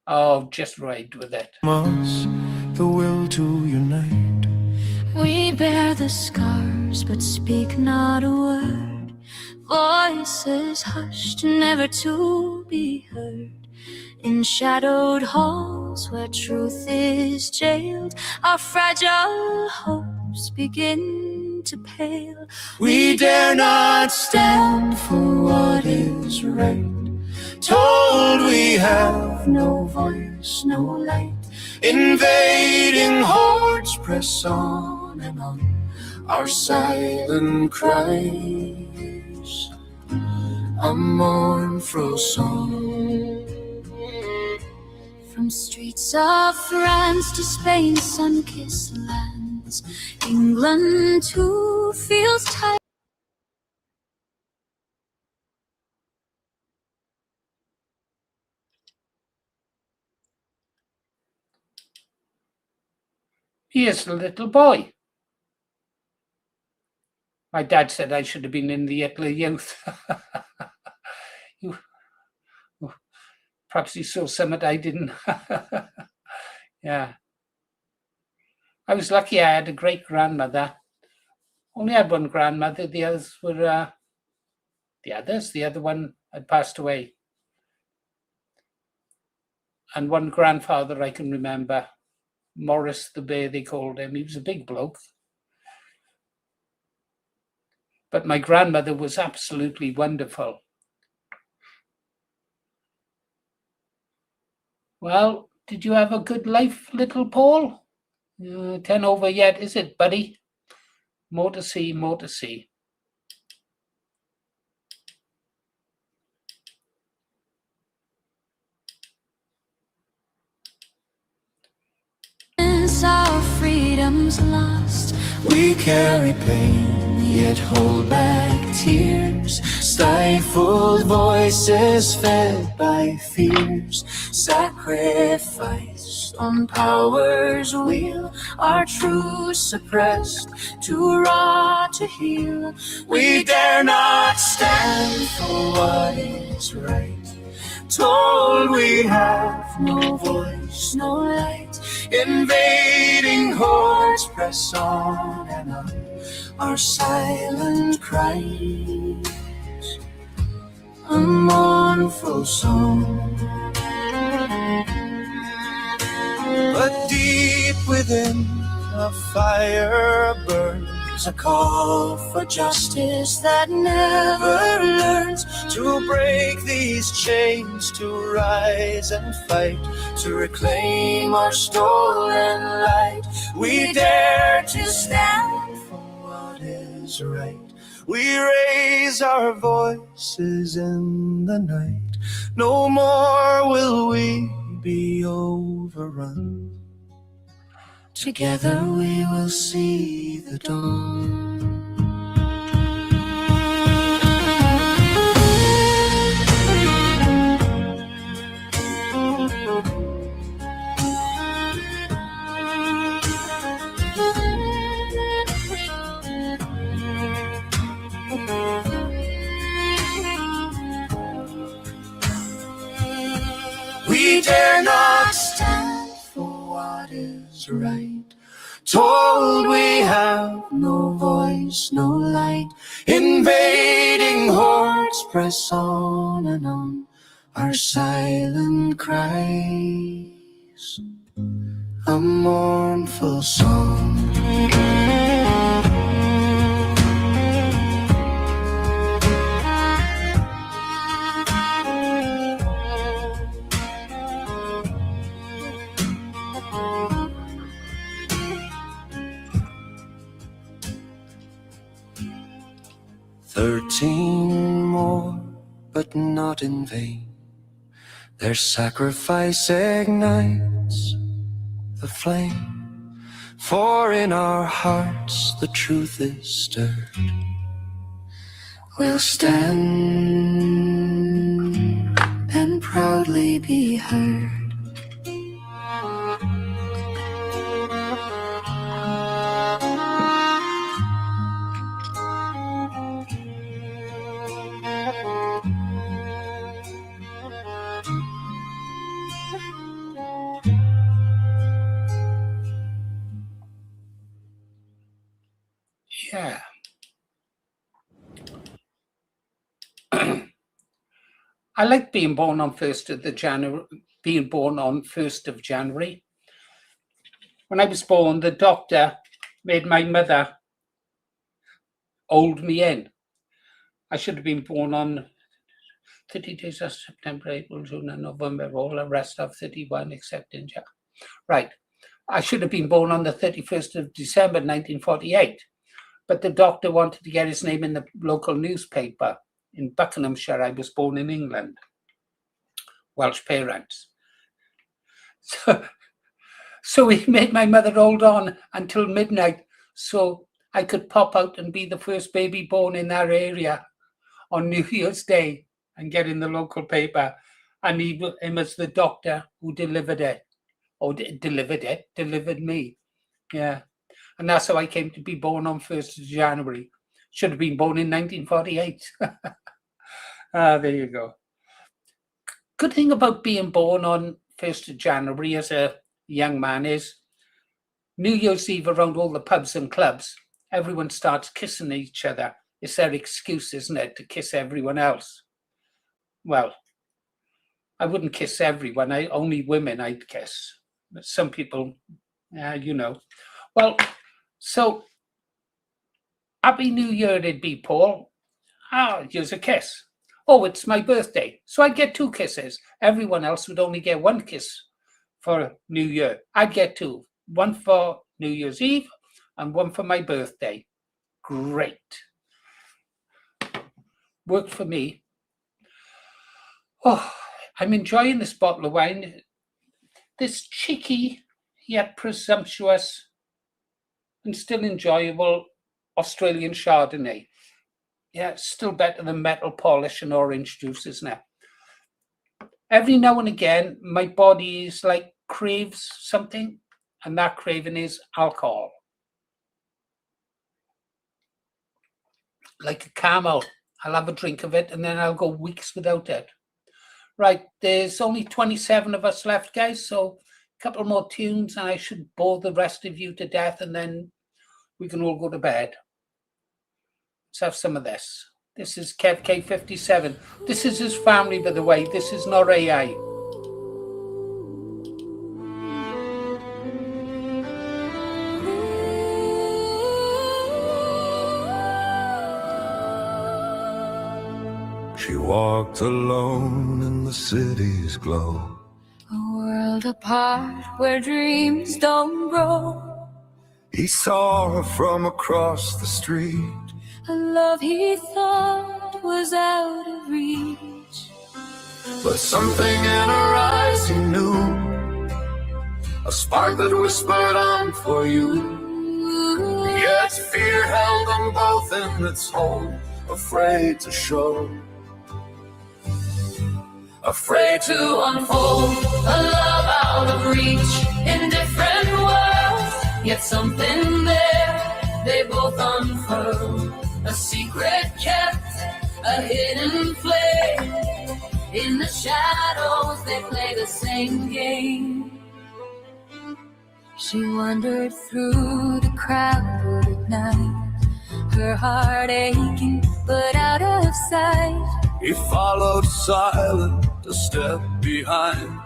Oh, just ride with it. Us, the will to unite. We bear the scars, but speak not a word. Voices hushed, never to be heard. In shadowed halls where truth is jailed, our fragile hopes begin to pale. We dare not stand for what is right. Told we have No voice, no light. invading hordes press on and on. Our silent cries, a mournful song. From streets of France to Spain's sun-kissed lands, England too feels tired. Here's the little boy. My dad said I should have been in the Hitler Youth. Perhaps he saw something I didn't. Yeah. I was lucky I had a great-grandmother. Only had one grandmother. The others were the other one had passed away. And one grandfather I can remember, Morris the Bear, they called him. He was a big bloke. But my grandmother was absolutely wonderful. Well, did you have a good life, little Paul? 10 over yet, is it, buddy? More to see, more to see. Since our freedom's lost, We carry pain, yet hold back tears. Stifled voices fed by fears. Sacrificed on power's wheel. Our truth suppressed, too raw to heal. We dare not stand for what is right. Told we have no voice, no light. Invading hordes press on and on. Our silent cries, a mournful song. But deep within, a fire burns, a call for justice that never learns. To break these chains, to rise and fight, to reclaim our stolen light. We dare to stand for what is right. We raise our voices in the night. No more will we be overrun. Together we will see the dawn. We dare not stand for what is right. Told we have no voice, no light. Invading hordes press on and on. Our silent cries, a mournful song. "13 more, but not in vain. Their sacrifice ignites the flame. For in our hearts the truth is stirred. We'll stand and proudly be heard. I like being born on 1st of January. Being born on 1st of January. When I was born, the doctor made my mother hold me in. I should have been born on 30 days of September, April, June, and November. All the rest of 31, except in January. Right. I should have been born on the 31st of December, 1948. But the doctor wanted to get his name in the local newspaper. In Buckinghamshire, I was born in England. Welsh parents. So he made my mother hold on until midnight so I could pop out and be the first baby born in that area on New Year's Day and get in the local paper. And he was the doctor who delivered it. Or delivered me. Yeah. And that's how I came to be born on 1st of January. Should have been born in 1948. There you go. Good thing about being born on 1st of January as a young man is New Year's Eve around all the pubs and clubs, everyone starts kissing each other. It's their excuse, isn't it, to kiss everyone else? Well, I wouldn't kiss everyone. Only women I'd kiss. But some people, you know. Well, so Happy New Year it'd be, Paul. Here's a kiss. Oh, it's my birthday. So I'd get 2 kisses. Everyone else would only get 1 kiss for New Year. I'd get 2. 1 for New Year's Eve and 1 for my birthday. Great. Worked for me. Oh, I'm enjoying this bottle of wine. This cheeky, yet presumptuous and still enjoyable Australian Chardonnay. Yeah, it's still better than metal polish and orange juice, isn't it? Every now and again, my body is like craves something, and that craving is alcohol. Like a camel, I'll have a drink of it and then I'll go weeks without it. Right, there's only 27 of us left, guys, so a couple more tunes and I should bore the rest of you to death and then we can all go to bed. Let's have some of this. This is Kev K57. This is his family, by the way. This is not AI. She walked alone in the city's glow. A world apart where dreams don't grow. He saw her from across the street. A love he thought was out of reach. But something in her eyes he knew, a spark that whispered, "I'm for you." Yet fear held them both in its hold, afraid to show, afraid to unfold a love out of reach in different worlds. Yet something there they both unfurled, a secret kept, a hidden flame. In the shadows they play the same game. She wandered through the crowd at night, her heart aching but out of sight. He followed silent, a step behind,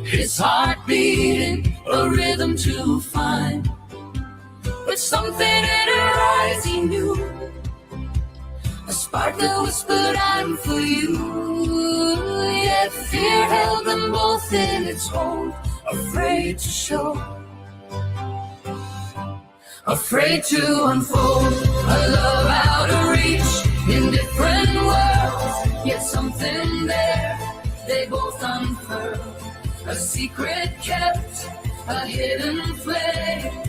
His heart beating, a rhythm to find. With something in her eyes he knew, a spark that whispered, "I'm for you." Yet fear held them both in its hold, afraid to show, afraid to unfold a love out of reach in different worlds. Yet something there they both unfurled, a secret kept, a hidden flame.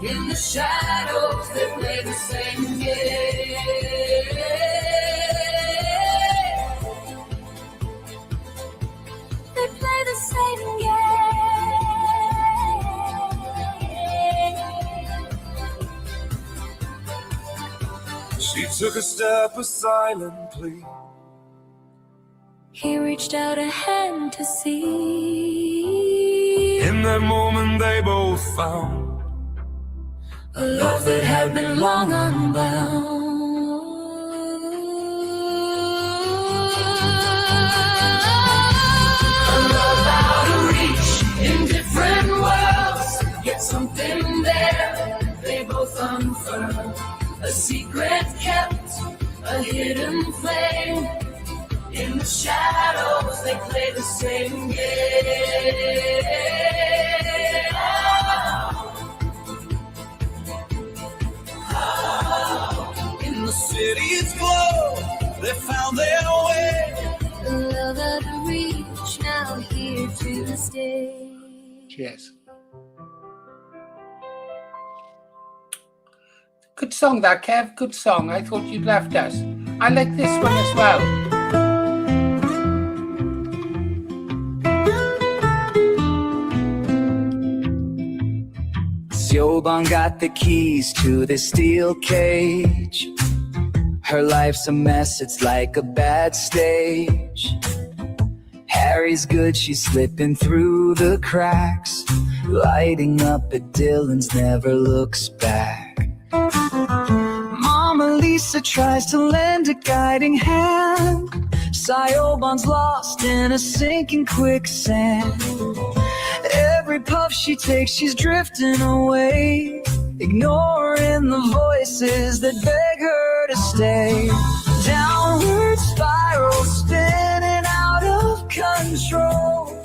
In the shadows they play the same game. They play the same game. She took a step silently. He reached out a hand to see. In that moment they both found a love that had been long unbound. world, a secret kept, a hidden flame. In the shadows, they play the same game. In the city's glow, they found their way. The love of the reach, now here to stay. Cheers. Good song that, Kev. Good song. I thought you'd left us. I like this one as well. Siobhan got the keys to the steel cage. Her life's a mess, it's like a bad stage. Harry's good, she's slipping through the cracks. Lighting up at Dylan's, never looks back. Mama Lisa tries to lend a guiding hand. Siobhan's lost in a sinking quicksand. Every puff she takes, she's drifting away, ignoring the voices that beg her to stay. Downward spiral, spinning out of control.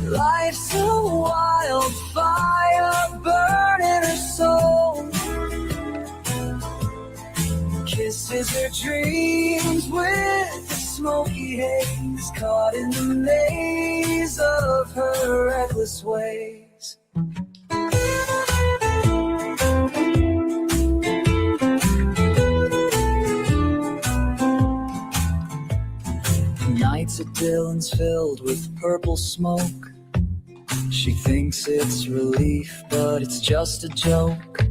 Life's a wildfire burning her soul. Kisses her dreams with the smoky haze, caught in the maze of her reckless ways. Nights at Dylan's filled with purple smoke. She thinks it's relief, but it's just a joke.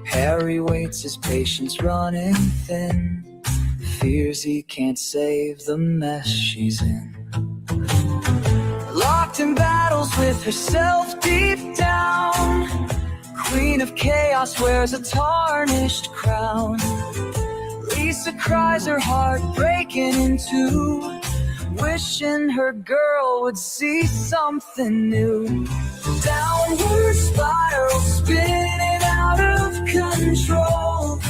Harry waits, his patience running thin. Fears he can't save the mess she's in. Locked in battles with herself deep down. Queen of chaos wears a tarnished crown. Lisa cries, her heart breaking in two, wishing her girl would see something new. Downward spiral, spinning out of control.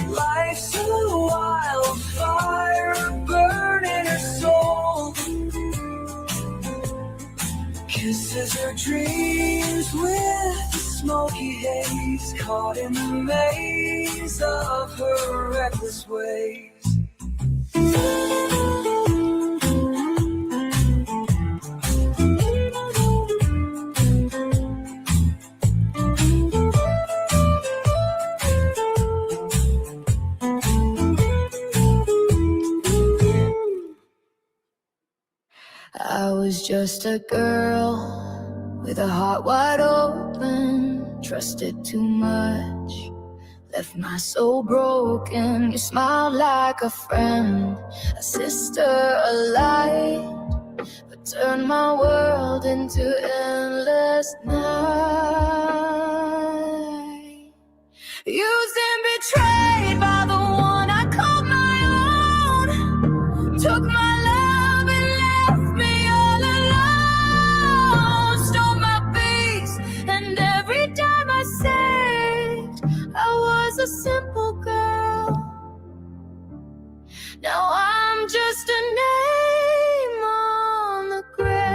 Life's a wildfire burning her soul. Kisses her dreams with the smoky haze, caught in the maze of her reckless ways. I was just a girl with a heart wide open, trusted too much, left my soul broken. You smiled like a friend, a sister, a light, but turned my world into endless night. Used and betrayed by the one I called my own, took my love and left me all alone, stole my peace, and every time I saved, I was a simple girl. Now I'm just a name on the grave.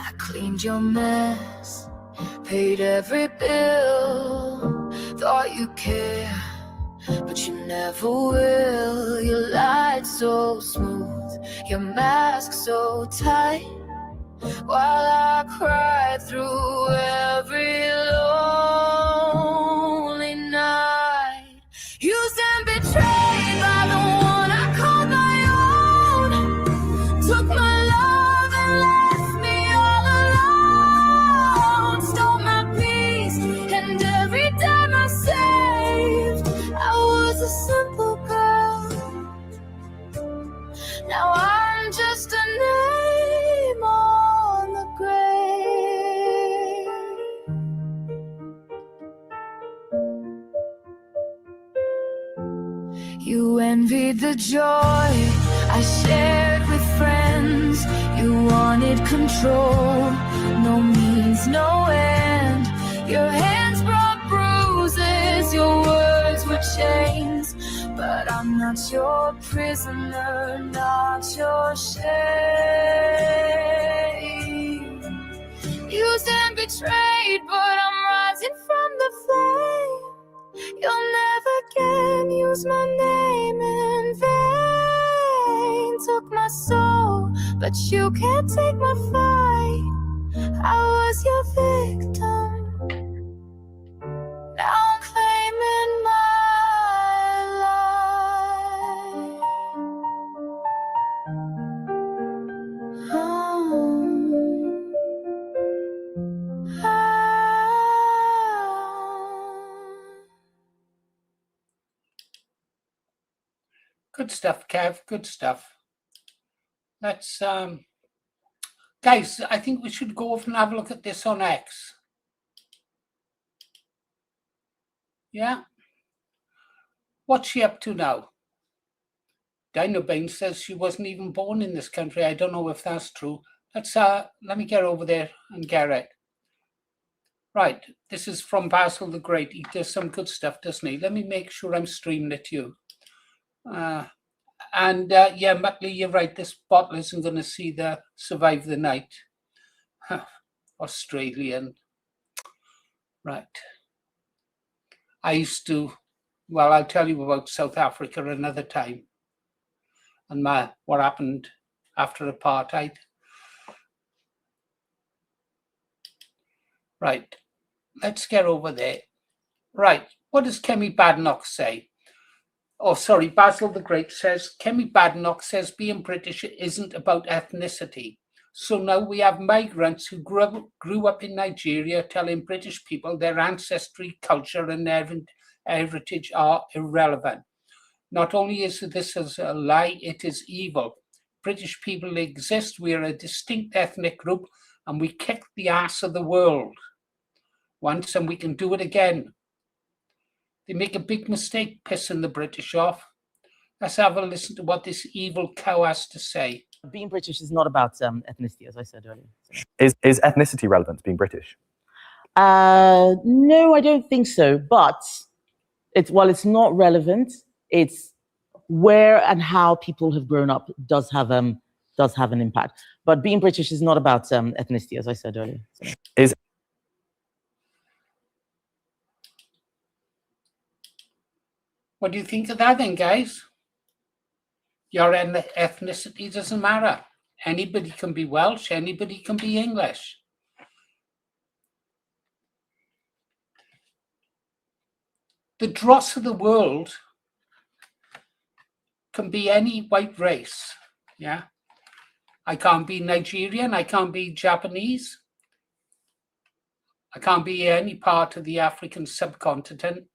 I cleaned your mess, paid every bill, thought you cared, but you never will. You lied so smooth, your mask so tight, while I cried through every lonely night. Used and betrayed by the one I called my own, took my love and left me all alone, stole my peace, and every time I saved, I was a simple girl. Now I'm just a name on the grave. the joy I shared with friends. You wanted control, no means no end. Your hands brought bruises, your words were chains. But I'm not your prisoner, not your shame. Used and betrayed, but I'm rising from the flame. You'll never again use my name in vain. Took my soul, but you can't take my fight. I was your victim, now I'm claiming my life. Good stuff, Kev. Good stuff. Let's, guys, I think we should go off and have a look at this on X. Yeah. What's she up to now? Dino Bain says she wasn't even born in this country. I don't know if that's true. Let me get over there and get it. Right, this is from Basil the Great. He does some good stuff, doesn't he? Let me make sure I'm streaming it to you. Yeah, Muttley, you're right. This bottle isn't going to survive the night. Australian. Right. I'll tell you about South Africa another time. And what happened after apartheid. Right, let's get over there. Right, what does Kemi Badenoch say? Oh, sorry, Basil the Great says, Kemi Badenoch says being British isn't about ethnicity. So now we have migrants who grew up in Nigeria telling British people their ancestry, culture and heritage are irrelevant. Not only is this a lie, it is evil. British people exist. We are a distinct ethnic group and we kick the ass of the world once and we can do it again. They make a big mistake pissing the British off. Let's have a listen to what this evil cow has to say. Being British is not about ethnicity, as I said earlier. Is ethnicity relevant to being British? No, I don't think so. But it's not relevant. It's where and how people have grown up does have an impact. But being British is not about ethnicity, as I said earlier. What do you think of that then, guys? Your ethnicity doesn't matter. Anybody can be Welsh, anybody can be English. The dross of the world can be any white race, yeah? I can't be Nigerian, I can't be Japanese, I can't be any part of the African subcontinent.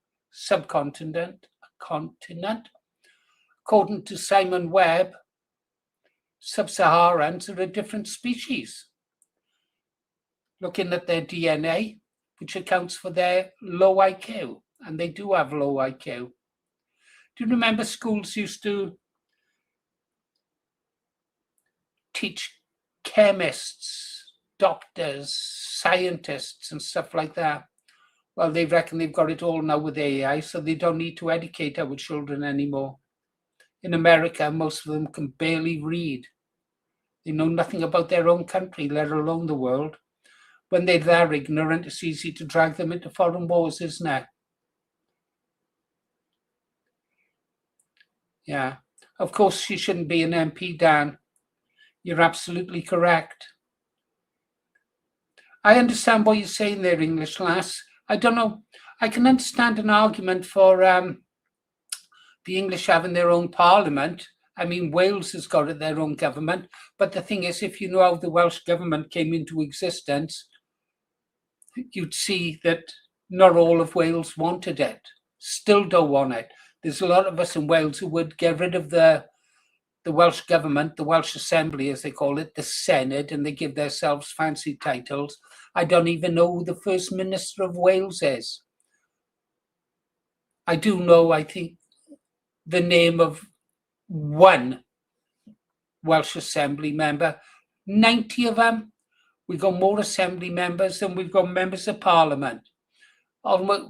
According to Simon Webb, sub-Saharans are a different species. Looking at their DNA, which accounts for their low IQ, and they do have low IQ. Do you remember schools used to teach chemists, doctors, scientists, and stuff like that? Well, they reckon they've got it all now with AI, so they don't need to educate our children anymore. In America, most of them can barely read. They know nothing about their own country, let alone the world. When they're that ignorant, it's easy to drag them into foreign wars, isn't it? Yeah. Of course, she shouldn't be an MP, Dan. You're absolutely correct. I understand what you're saying there, English lass. I don't know. I can understand an argument for the English having their own parliament. I mean, Wales has got their own government. But the thing is, if you know how the Welsh government came into existence, you'd see that not all of Wales wanted it, still don't want it. There's a lot of us in Wales who would get rid of the Welsh government, the Welsh Assembly, as they call it, the Senate, and they give themselves fancy titles. I don't even know who the First Minister of Wales is. I do know, I think, the name of one Welsh Assembly member. 90 of them. We've got more Assembly members than we've got members of Parliament.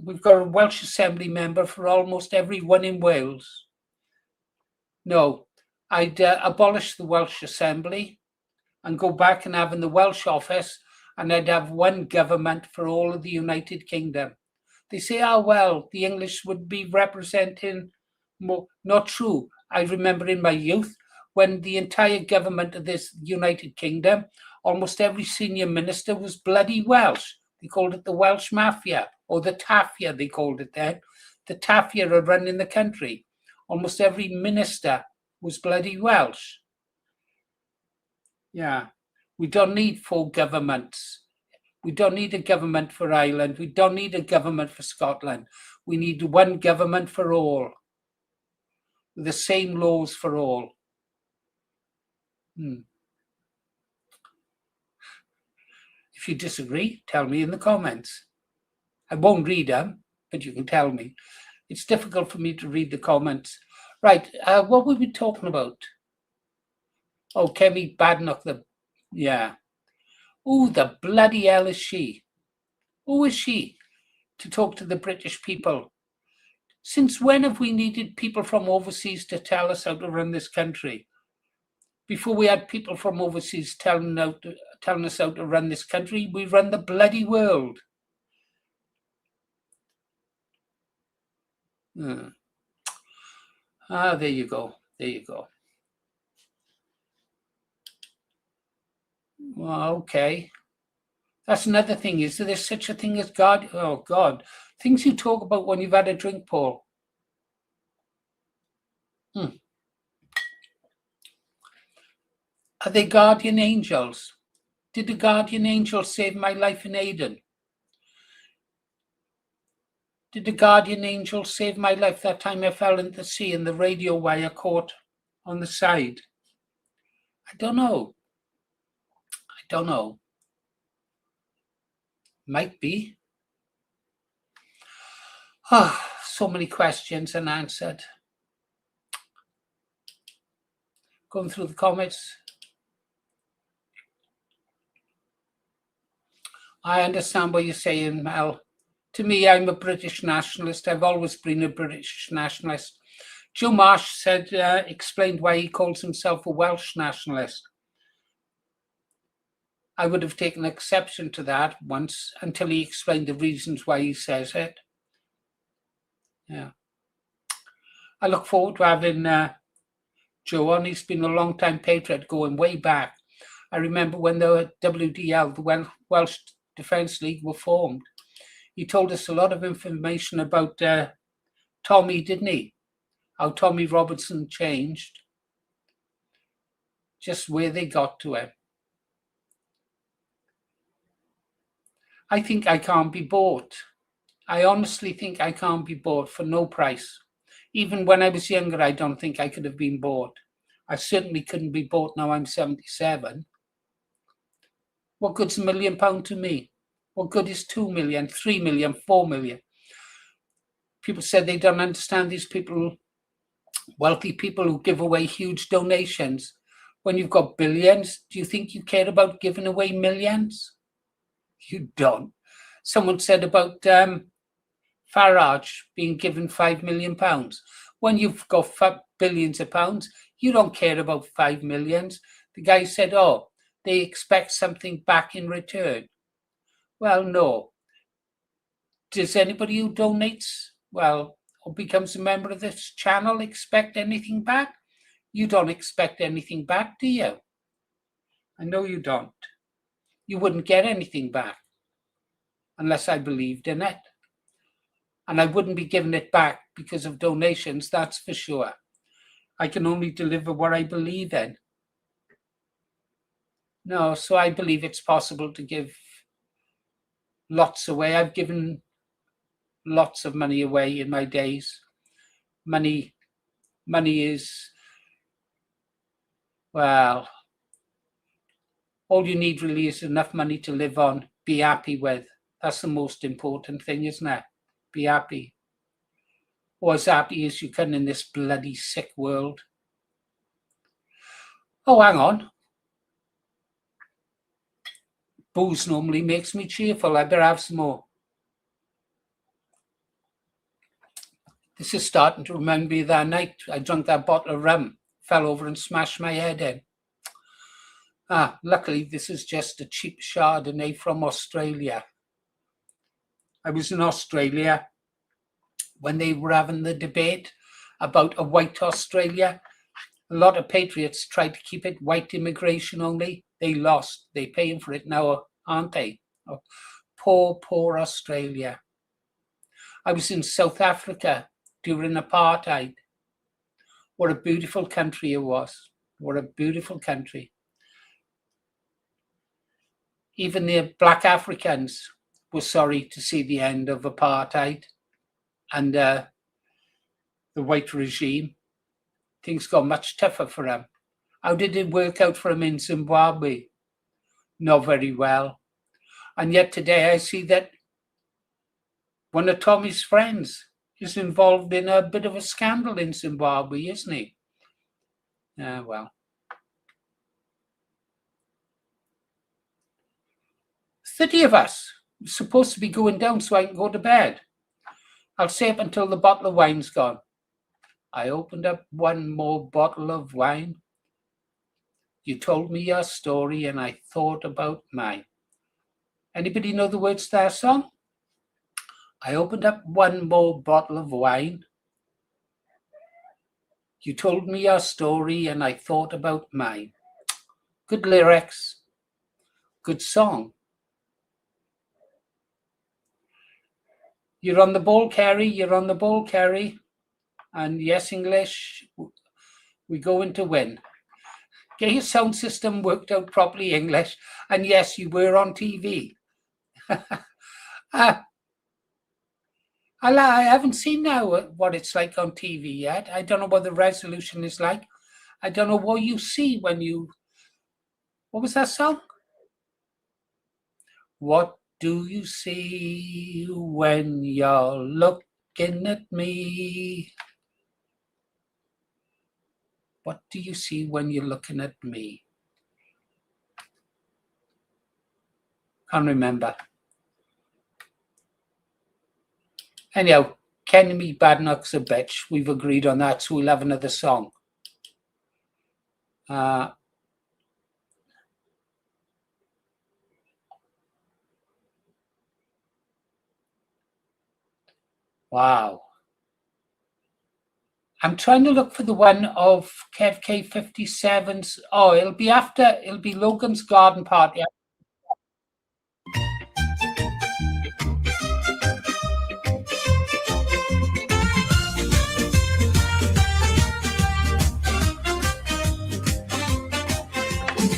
We've got a Welsh Assembly member for almost everyone in Wales. No, I'd abolish the Welsh Assembly and go back and have in the Welsh office, and I'd have one government for all of the United Kingdom. They say, oh, well, the English would be representing more. Not true. I remember in my youth, when the entire government of this United Kingdom, almost every senior minister was bloody Welsh. They called it the Welsh Mafia, or the Tafia, they called it then. The Tafia are running the country. Almost every minister was bloody Welsh. Yeah, we don't need 4 governments. We don't need a government for Ireland. We don't need a government for Scotland. We need one government for all. The same laws for all. If you disagree, tell me in the comments. I won't read them, but you can tell me. It's difficult for me to read the comments. Right, what were we talking about? Oh, Kemi Badenoch, yeah. Oh, the bloody hell is she? Who is she to talk to the British people? Since when have we needed people from overseas to tell us how to run this country? Before we had people from overseas telling us how to run this country, we run the bloody world. There you go. There you go. Well, okay. That's another thing. Is there such a thing as God? Oh, God. Things you talk about when you've had a drink, Paul. Are they guardian angels? Did the guardian angel save my life in Aden? Did the guardian angel save my life that time I fell into the sea and the radio wire caught on the side? I don't know. I don't know. Might be. So many questions unanswered. Going through the comments. I understand what you're saying, Mel. To me, I'm a British nationalist. I've always been a British nationalist. Joe Marsh said, explained why he calls himself a Welsh nationalist. I would have taken exception to that once until he explained the reasons why he says it. Yeah. I look forward to having Joe on. He's been a long time patriot going way back. I remember when the WDL, the Welsh Defence League, were formed. He told us a lot of information about Tommy, didn't he? How Tommy Robinson changed. Just where they got to him. I think I can't be bought. I honestly think I can't be bought for no price. Even when I was younger, I don't think I could have been bought. I certainly couldn't be bought now I'm 77. What good's £1 million to me? What good is 2 million, 3 million, 4 million? People said they don't understand these people, wealthy people who give away huge donations. When you've got billions, do you think you care about giving away millions? You don't. Someone said about Farage being given £5 million. When you've got billions of pounds, you don't care about 5 million. The guy said, oh, they expect something back in return. Well, no. Does anybody who donates, well, or becomes a member of this channel expect anything back? You don't expect anything back, do you? I know you don't. You wouldn't get anything back unless I believed in it. And I wouldn't be giving it back because of donations, that's for sure. I can only deliver what I believe in. No, so I believe it's possible to give lots away. I've given lots of money away in my days. Money is, well, all you need really is enough money to live on, be happy with. That's the most important thing, isn't it? Be happy. Or as happy as you can in this bloody sick world. Oh, hang on. Booze normally makes me cheerful. I better have some more. This is starting to remind me of that night I drank that bottle of rum, fell over and smashed my head in. Luckily, this is just a cheap Chardonnay from Australia. I was in Australia when they were having the debate about a white Australia. A lot of patriots tried to keep it white immigration only. They lost. They're paying for it now, aren't they? Oh, poor Australia. I was in South Africa during apartheid. What a beautiful country it was. What a beautiful country. Even the black Africans were sorry to see the end of apartheid and the white regime. Things got much tougher for them. How did it work out for them in Zimbabwe? Not very well. And yet today I see that one of Tommy's friends is involved in a bit of a scandal in Zimbabwe, isn't he? Well. 30 of us. It's supposed to be going down so I can go to bed. I'll stay up until the bottle of wine's gone. I opened up one more bottle of wine. You told me your story and I thought about mine. Anybody know the words to that song? I opened up one more bottle of wine. You told me your story and I thought about mine. Good lyrics. Good song. You're on the ball, Kerry. You're on the ball, Kerry. And yes, English, we're going to win. Get your sound system worked out properly, English. And yes, you were on TV. I haven't seen now what it's like on TV yet. I don't know what the resolution is like. I don't know what you see when you... What was that song? What do you see when you're looking at me? What do you see when you're looking at me? Can't remember. Anyhow, Kenny Me Badnock's a bitch. We've agreed on that, so we'll have another song. Wow. I'm trying to look for the one of Kev K57's. Oh, it'll be Logan's garden party.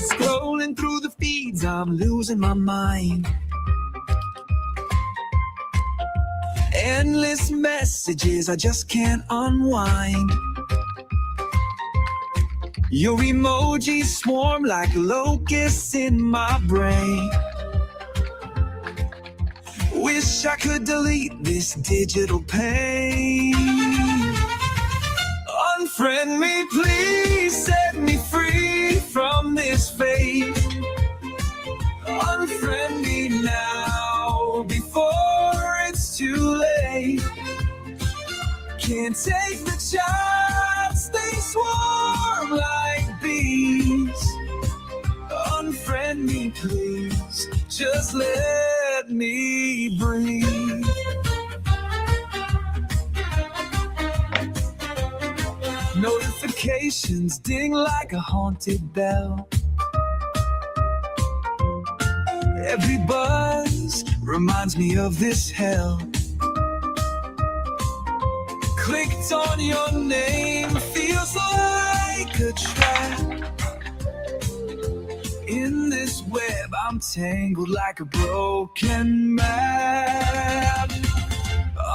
Scrolling through the feeds, I'm losing my mind. Endless messages, I just can't unwind. Your emojis swarm like locusts in my brain. Wish I could delete this digital pain. Unfriend me, please, set me free from this fate. Unfriend me now before it's too late. Can't take the chance, they swarm like bees. Unfriend me, please, just let me breathe. Notifications ding like a haunted bell. Every buzz reminds me of this hell. Clicked on your name, feels like a trap. In this web, I'm tangled like a broken map.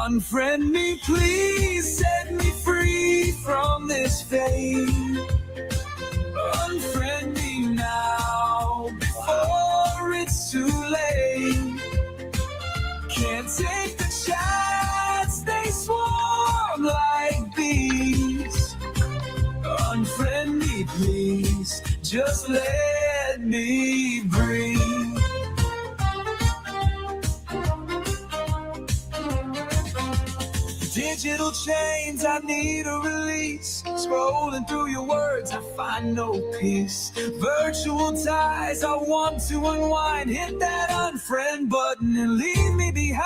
Unfriend me, please, set me free from this fate. Unfriend me now before it's too late. Can't take the chance, they swarm like bees. Unfriend me, please, just let me breathe. Digital chains, I need a release. Scrolling through your words, I find no peace. Virtual ties, I want to unwind. Hit that unfriend button and leave me behind.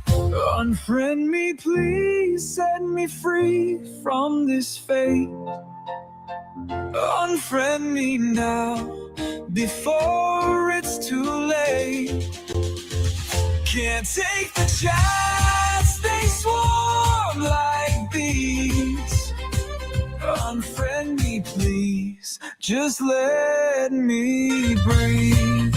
Unfriend me, please, set me free from this fate. Unfriend me now, before it's too late. Can't take the chance, they swarm like bees. Unfriend me, please, just let me breathe.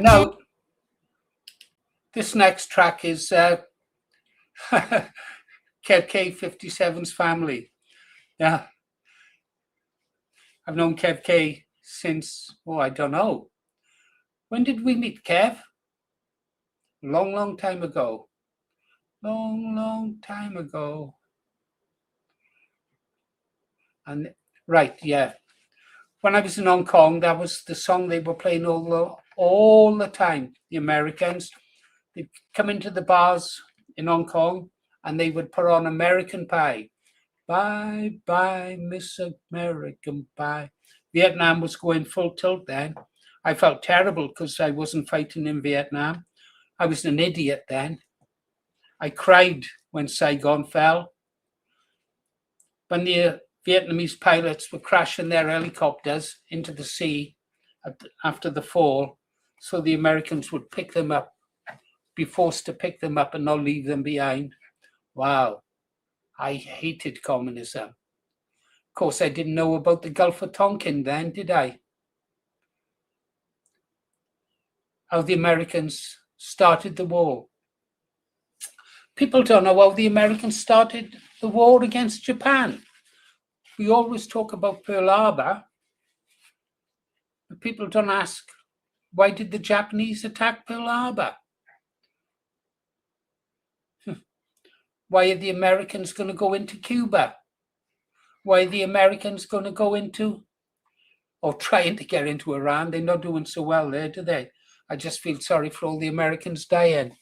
Now, this next track is Kev K57's family. Yeah. I've known Kev K since, I don't know. When did we meet, Kev? Long time ago. Long time ago. And right, yeah. When I was in Hong Kong, that was the song they were playing all the time. The Americans, they'd come into the bars in Hong Kong and they would put on American Pie. Bye, bye, Miss American Pie. Vietnam was going full tilt then. I felt terrible because I wasn't fighting in Vietnam. I was an idiot then. I cried when Saigon fell. When the Vietnamese pilots were crashing their helicopters into the sea after the fall, so the Americans would pick them up, be forced to pick them up and not leave them behind. Wow, I hated communism. Of course, I didn't know about the Gulf of Tonkin then, did I? How the Americans started the war. People don't know how the Americans started the war against Japan. We always talk about Pearl Harbor, but people don't ask, why did the Japanese attack Pearl Harbor? Why are the Americans going to go into Cuba? Why are the Americans going to go into, or trying to get into Iran? They're not doing so well there, do they? I just feel sorry for all the Americans dying.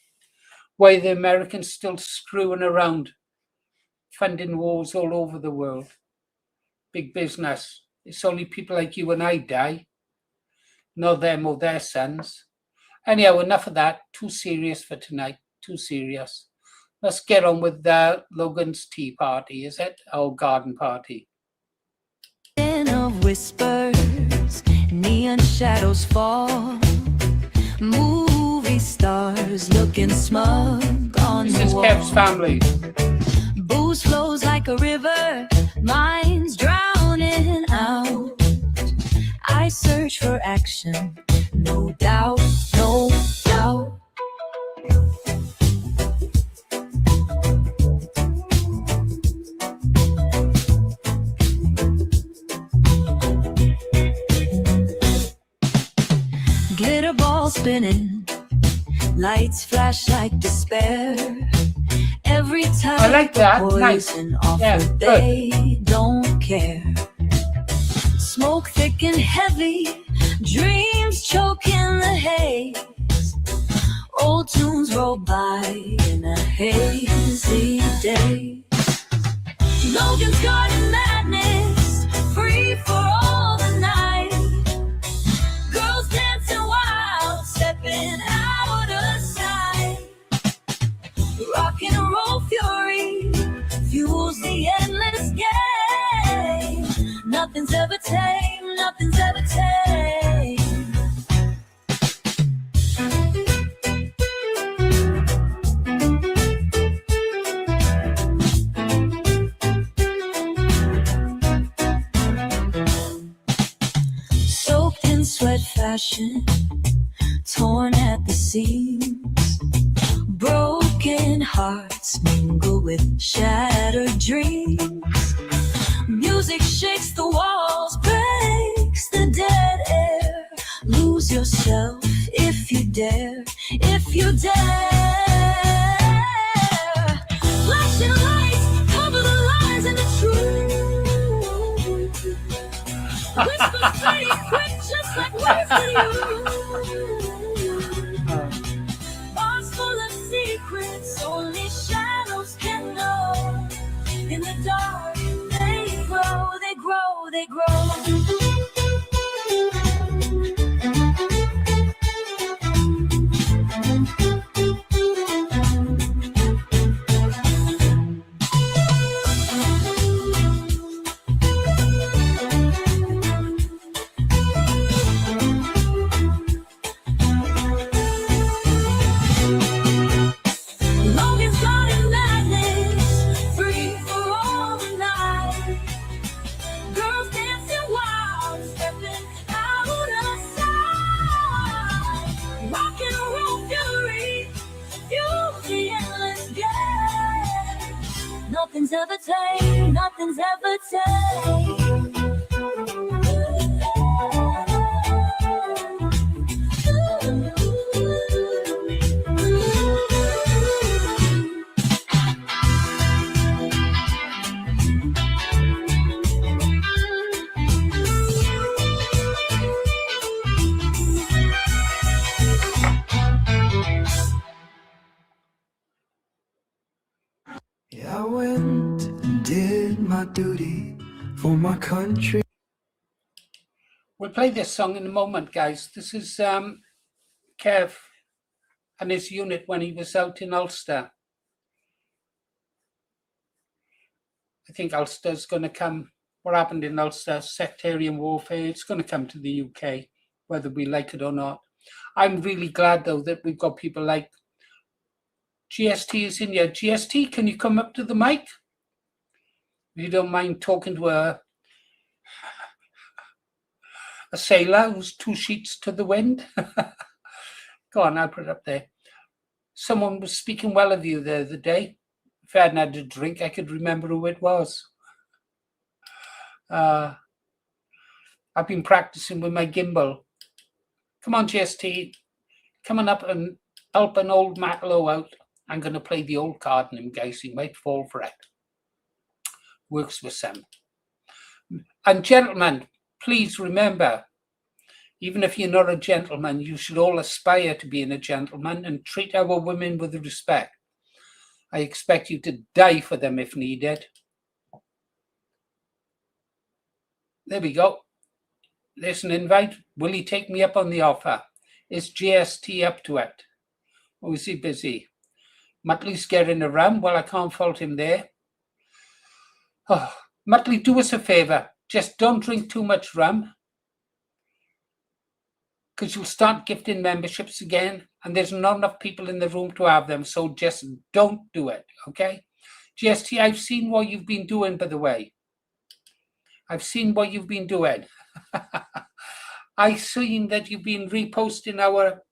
Why are the Americans still screwing around, funding wars all over the world? Big business. It's only people like you and I die, not them or their sons. Anyhow, enough of that. Too serious for tonight. Too serious. Let's get on with Logan's tea party, is it? Our garden party. Of whispers, neon shadows fall. Movie stars looking smug on This the is wall. Kev's family. Booze flows like a river, minds drowning out. I search for action, no doubt, no doubt. Glitter ball spinning, lights flash like despair. Every time I like that. Nice. poison offered, Yeah, good. they don't care. Smoke thick and heavy, dreams choke in the haze. Old tunes roll by in a hazy day. Logan's garden madness, free for all the night. Girls dancing wild, stepping out of sight. Rock and roll fury fuels the endless game. Nothing's ever tame, nothing's ever tame. Soaked in sweat fashion, torn at the seams. Broken hearts mingle with shattered dreams. Music music shakes the walls, breaks the dead air. Lose yourself if you dare, if you dare. Flashing lights cover the lies and the truth. Whispers fade quick, just like words to you. Bars full of secrets, only shadows can know. In the dark, they grow, they grow, they grow. Longing's gone in madness, free for all the night. Girls dancing wild, stepping out of sight. Rock and roll fury, fuel the endless game. Nothing's ever tame, nothing's ever tame. Yeah, I went and did my duty for my country. We'll play this song in a moment, guys. This is Kev and his unit when he was out in Ulster. I think Ulster's going to come. What happened in Ulster, sectarian warfare, it's going to come to the UK, whether we like it or not. I'm really glad, though, that we've got people like GST is in here. GST, can you come up to the mic? If you don't mind talking to a sailor who's 2 sheets to the wind. Go on, I'll put it up there. Someone was speaking well of you the other day. If I hadn't had a drink, I could remember who it was. I've been practicing with my gimbal. Come on, GST. Come on up and help an old Matlow out. I'm going to play the old card on him, guys. He might fall for it. Works with some. And gentlemen, please remember, even if you're not a gentleman, you should all aspire to being a gentleman and treat our women with respect. I expect you to die for them if needed. There we go. There's an invite. Will he take me up on the offer? Is GST up to it? Or is he busy? Muttley's getting around. Well, I can't fault him there. Oh, Muttley, do us a favour. Just don't drink too much rum, because you'll start gifting memberships again, and there's not enough people in the room to have them, so just don't do it, okay? GST, I've seen what you've been doing, by the way. I've seen what you've been doing. I've seen that you've been reposting our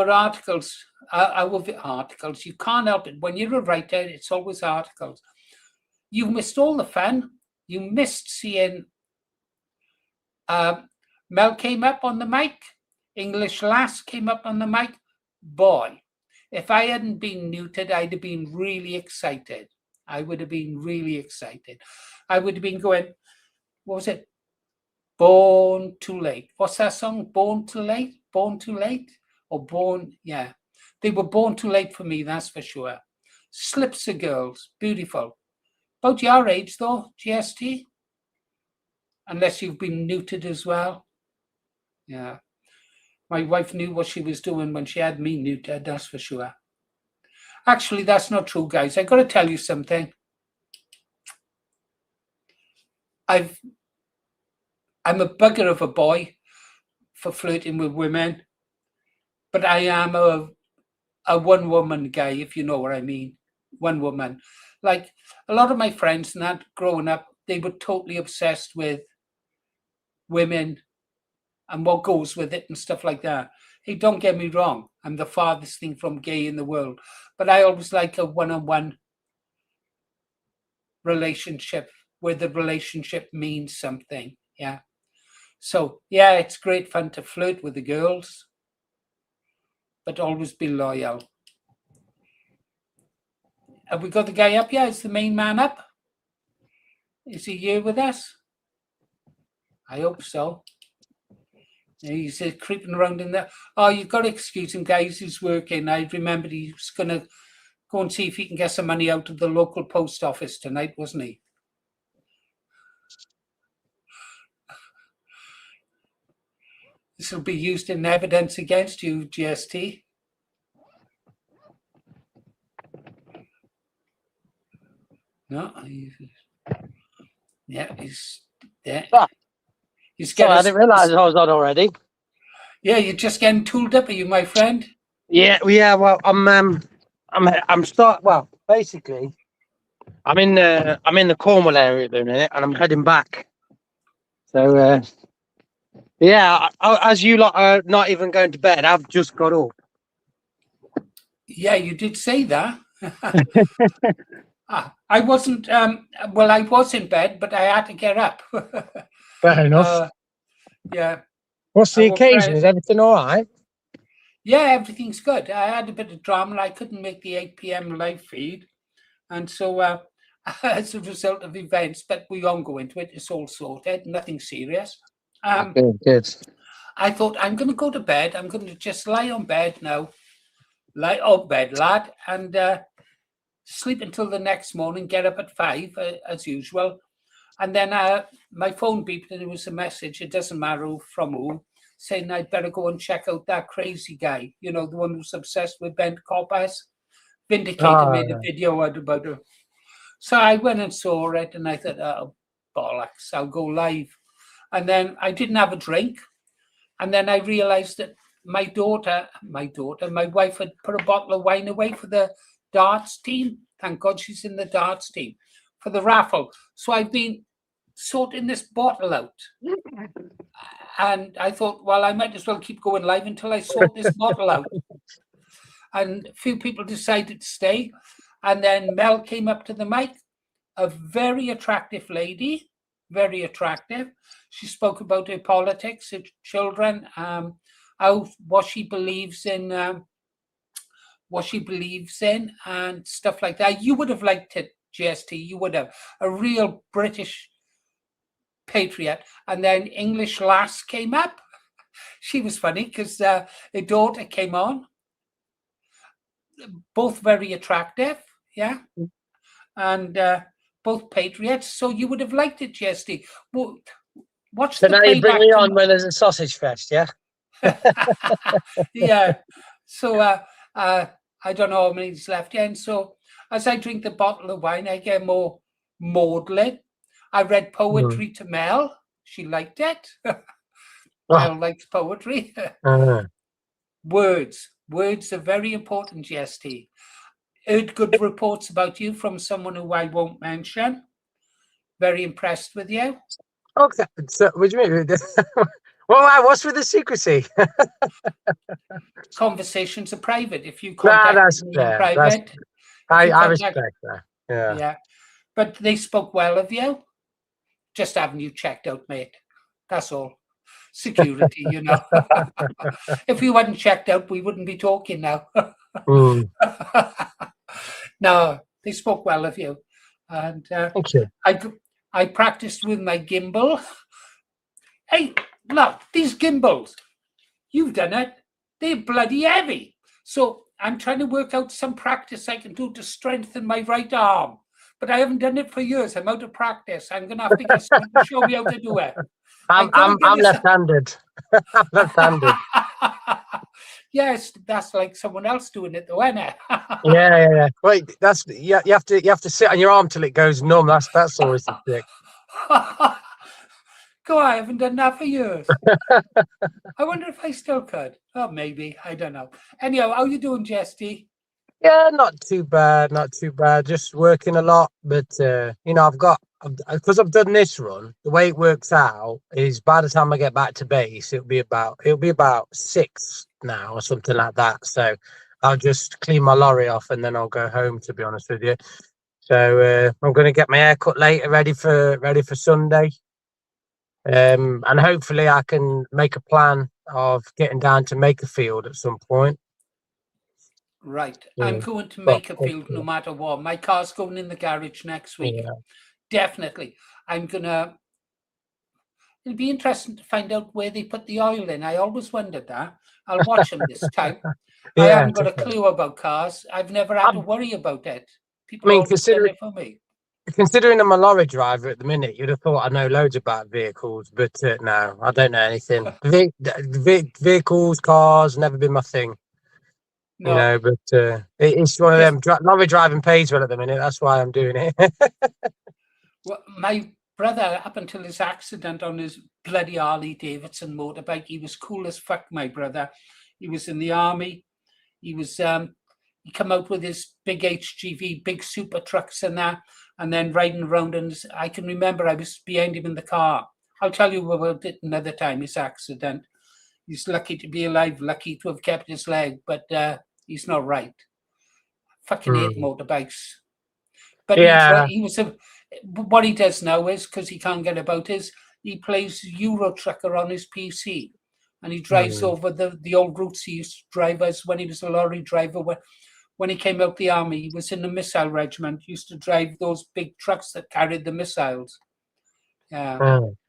articles, our articles. You can't help it. When you're a writer, it's always articles. You missed all the fun. You missed seeing Mel came up on the mic. English Lass came up on the mic. Boy, if I hadn't been neutered, I'd have been really excited. I would have been really excited. I would have been going, what was it? Born Too Late. What's that song? Born Too Late? Born Too Late? Or Born, yeah. They were born too late for me, that's for sure. Slips of Girls, beautiful. About your age though, GST? Unless you've been neutered as well. Yeah. My wife knew what she was doing when she had me neutered, that's for sure. Actually, that's not true, guys. I got to tell you something. I'm a bugger of a boy for flirting with women, but I am a one-woman guy, if you know what I mean. One woman. Like a lot of my friends and that growing up, they were totally obsessed with women and what goes with it and stuff like that. Hey, don't get me wrong. I'm the farthest thing from gay in the world, but I always like a one-on-one relationship where the relationship means something. Yeah. So yeah, it's great fun to flirt with the girls, but always be loyal. Have we got the guy up here? Is the main man up? Is he here with us? I hope so. He's creeping around in there. Oh, you've got to excuse him, guys. He's working. I remembered he was going to go and see if he can get some money out of the local post office tonight, wasn't he? This will be used in evidence against you, GST. No, yeah, he's there. Ah, He's sorry, I getting. didn't realise I was on already. Yeah, you're just getting tooled up, are you, my friend? Yeah, well, well, basically, I'm in the Cornwall area at the minute, and I'm heading back. So, yeah, as you lot are not even going to bed, I've just got up. Yeah, you did say that. I wasn't. Well, I was in bed, but I had to get up. Fair enough. Yeah. What's the occasion? Is everything all right? Yeah, everything's good. I had a bit of drama. I couldn't make the 8 p.m. live feed, and so as a result of events, but we won't go into it. It's all sorted. Nothing serious. Good. I thought I'm going to go to bed. I'm going to just lie on bed now. Lie on bed, lad, and sleep until the next morning. Get up at 5 as usual, and then my phone beeped and it was a message. It doesn't matter from who, saying I'd better go and check out that crazy guy. You know, the one who's obsessed with bent coppers. Vindicator made a video out about it. So I went and saw it, and I thought, oh, bollocks, I'll go live. And then I didn't have a drink, and then I realised that my wife had put a bottle of wine away for the darts team. Thank God she's in the darts team for the raffle. So I've been sorting this bottle out. And I thought, well, I might as well keep going live until I sort this bottle out. And a few people decided to stay. And then Mel came up to the mic, a very attractive lady, very attractive. She spoke about her politics, her children, what she believes in, and stuff like that. You would have liked it, GST. You would have. A real British patriot. And then English Lass came up. She was funny because her daughter came on. Both very attractive, yeah, and both patriots. So you would have liked it, GST. Well, watch so the now you bring me on tomorrow. when there's a sausage fest, yeah? Yeah. So I don't know how many's left yet. And so as I drink the bottle of wine, I get more maudlin. I read poetry to Mel. She liked it. Mel likes poetry. Words are very important, GST. Heard good reports about you from someone who I won't mention. Very impressed with you. Okay, so what do you mean? Well, what's with the secrecy? Conversations are private. If you contact me in private, I respect that. Yeah, but they spoke well of you. Just having you checked out, mate. That's all. Security, you know. If you hadn't checked out, we wouldn't be talking now. No, they spoke well of you, and I practiced with my gimbal. Hey, look, these gimbals, you've done it. They're bloody heavy. So I'm trying to work out some practice I can do to strengthen my right arm, but I haven't done it for years. I'm out of practice. I'm gonna have to get someone to show me how to do it. I'm left-handed. I'm left-handed. Yes, that's like someone else doing it, though, isn't it? Yeah. Wait, you have to sit on your arm till it goes numb. That's always the trick. Go on, I haven't done that for years. I wonder if I still could. Oh, maybe. I don't know. Anyhow, how you doing, GST? Yeah, not too bad. Just working a lot, but because I've done this run, the way it works out is by the time I get back to base, it'll be about 6 now or something like that. So I'll just clean my lorry off and then I'll go home, to be honest with you. So I'm going to get my hair cut later, ready for Sunday. And hopefully I can make a plan of getting down to Makerfield at some point. Right. Yeah. I'm going to Well, Makerfield no matter what. My car's going in the garage next week. Yeah. Definitely. It'll be interesting to find out where they put the oil in. I always wondered that. I'll watch them this time. I Yeah, haven't got a definitely. clue about cars. I've never had to worry about it. People I mean, always done it for me. Considering I'm a lorry driver at the minute, you'd have thought I know loads about vehicles, but no, I don't know anything. Vehicles, cars, never been my thing. No. You know, but it's one of them. Lorry driving pays well at the minute. That's why I'm doing it. Well, my brother, up until his accident on his bloody Harley Davidson motorbike, he was cool as fuck, my brother. He was in the army. He was he come out with his big HGV, big super trucks and that, and then riding around. And I can remember I was behind him in the car. I'll tell you about it another time, his accident. He's lucky to be alive, lucky to have kept his leg, but he's not right. Fucking hate motorbikes. But Yeah. what he does now is, because he can't get about, is he plays Euro Trucker on his PC. And he drives over the old routes he used to drive us when he was a lorry driver. When he came out the army, he was in the missile regiment. He used to drive those big trucks that carried the missiles.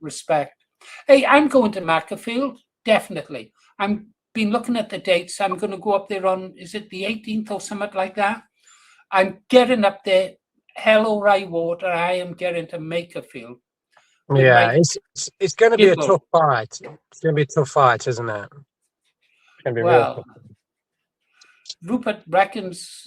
Respect. Hey, I'm going to Makerfield, definitely. I've been looking at the dates. I'm going to go up there on, is it the 18th or something like that? I'm getting up there. Hell or high water, I am getting to Makerfield. Yeah, it's going to be a tough fight. It's going to be a tough fight, isn't it? It's going to be real tough. Rupert reckons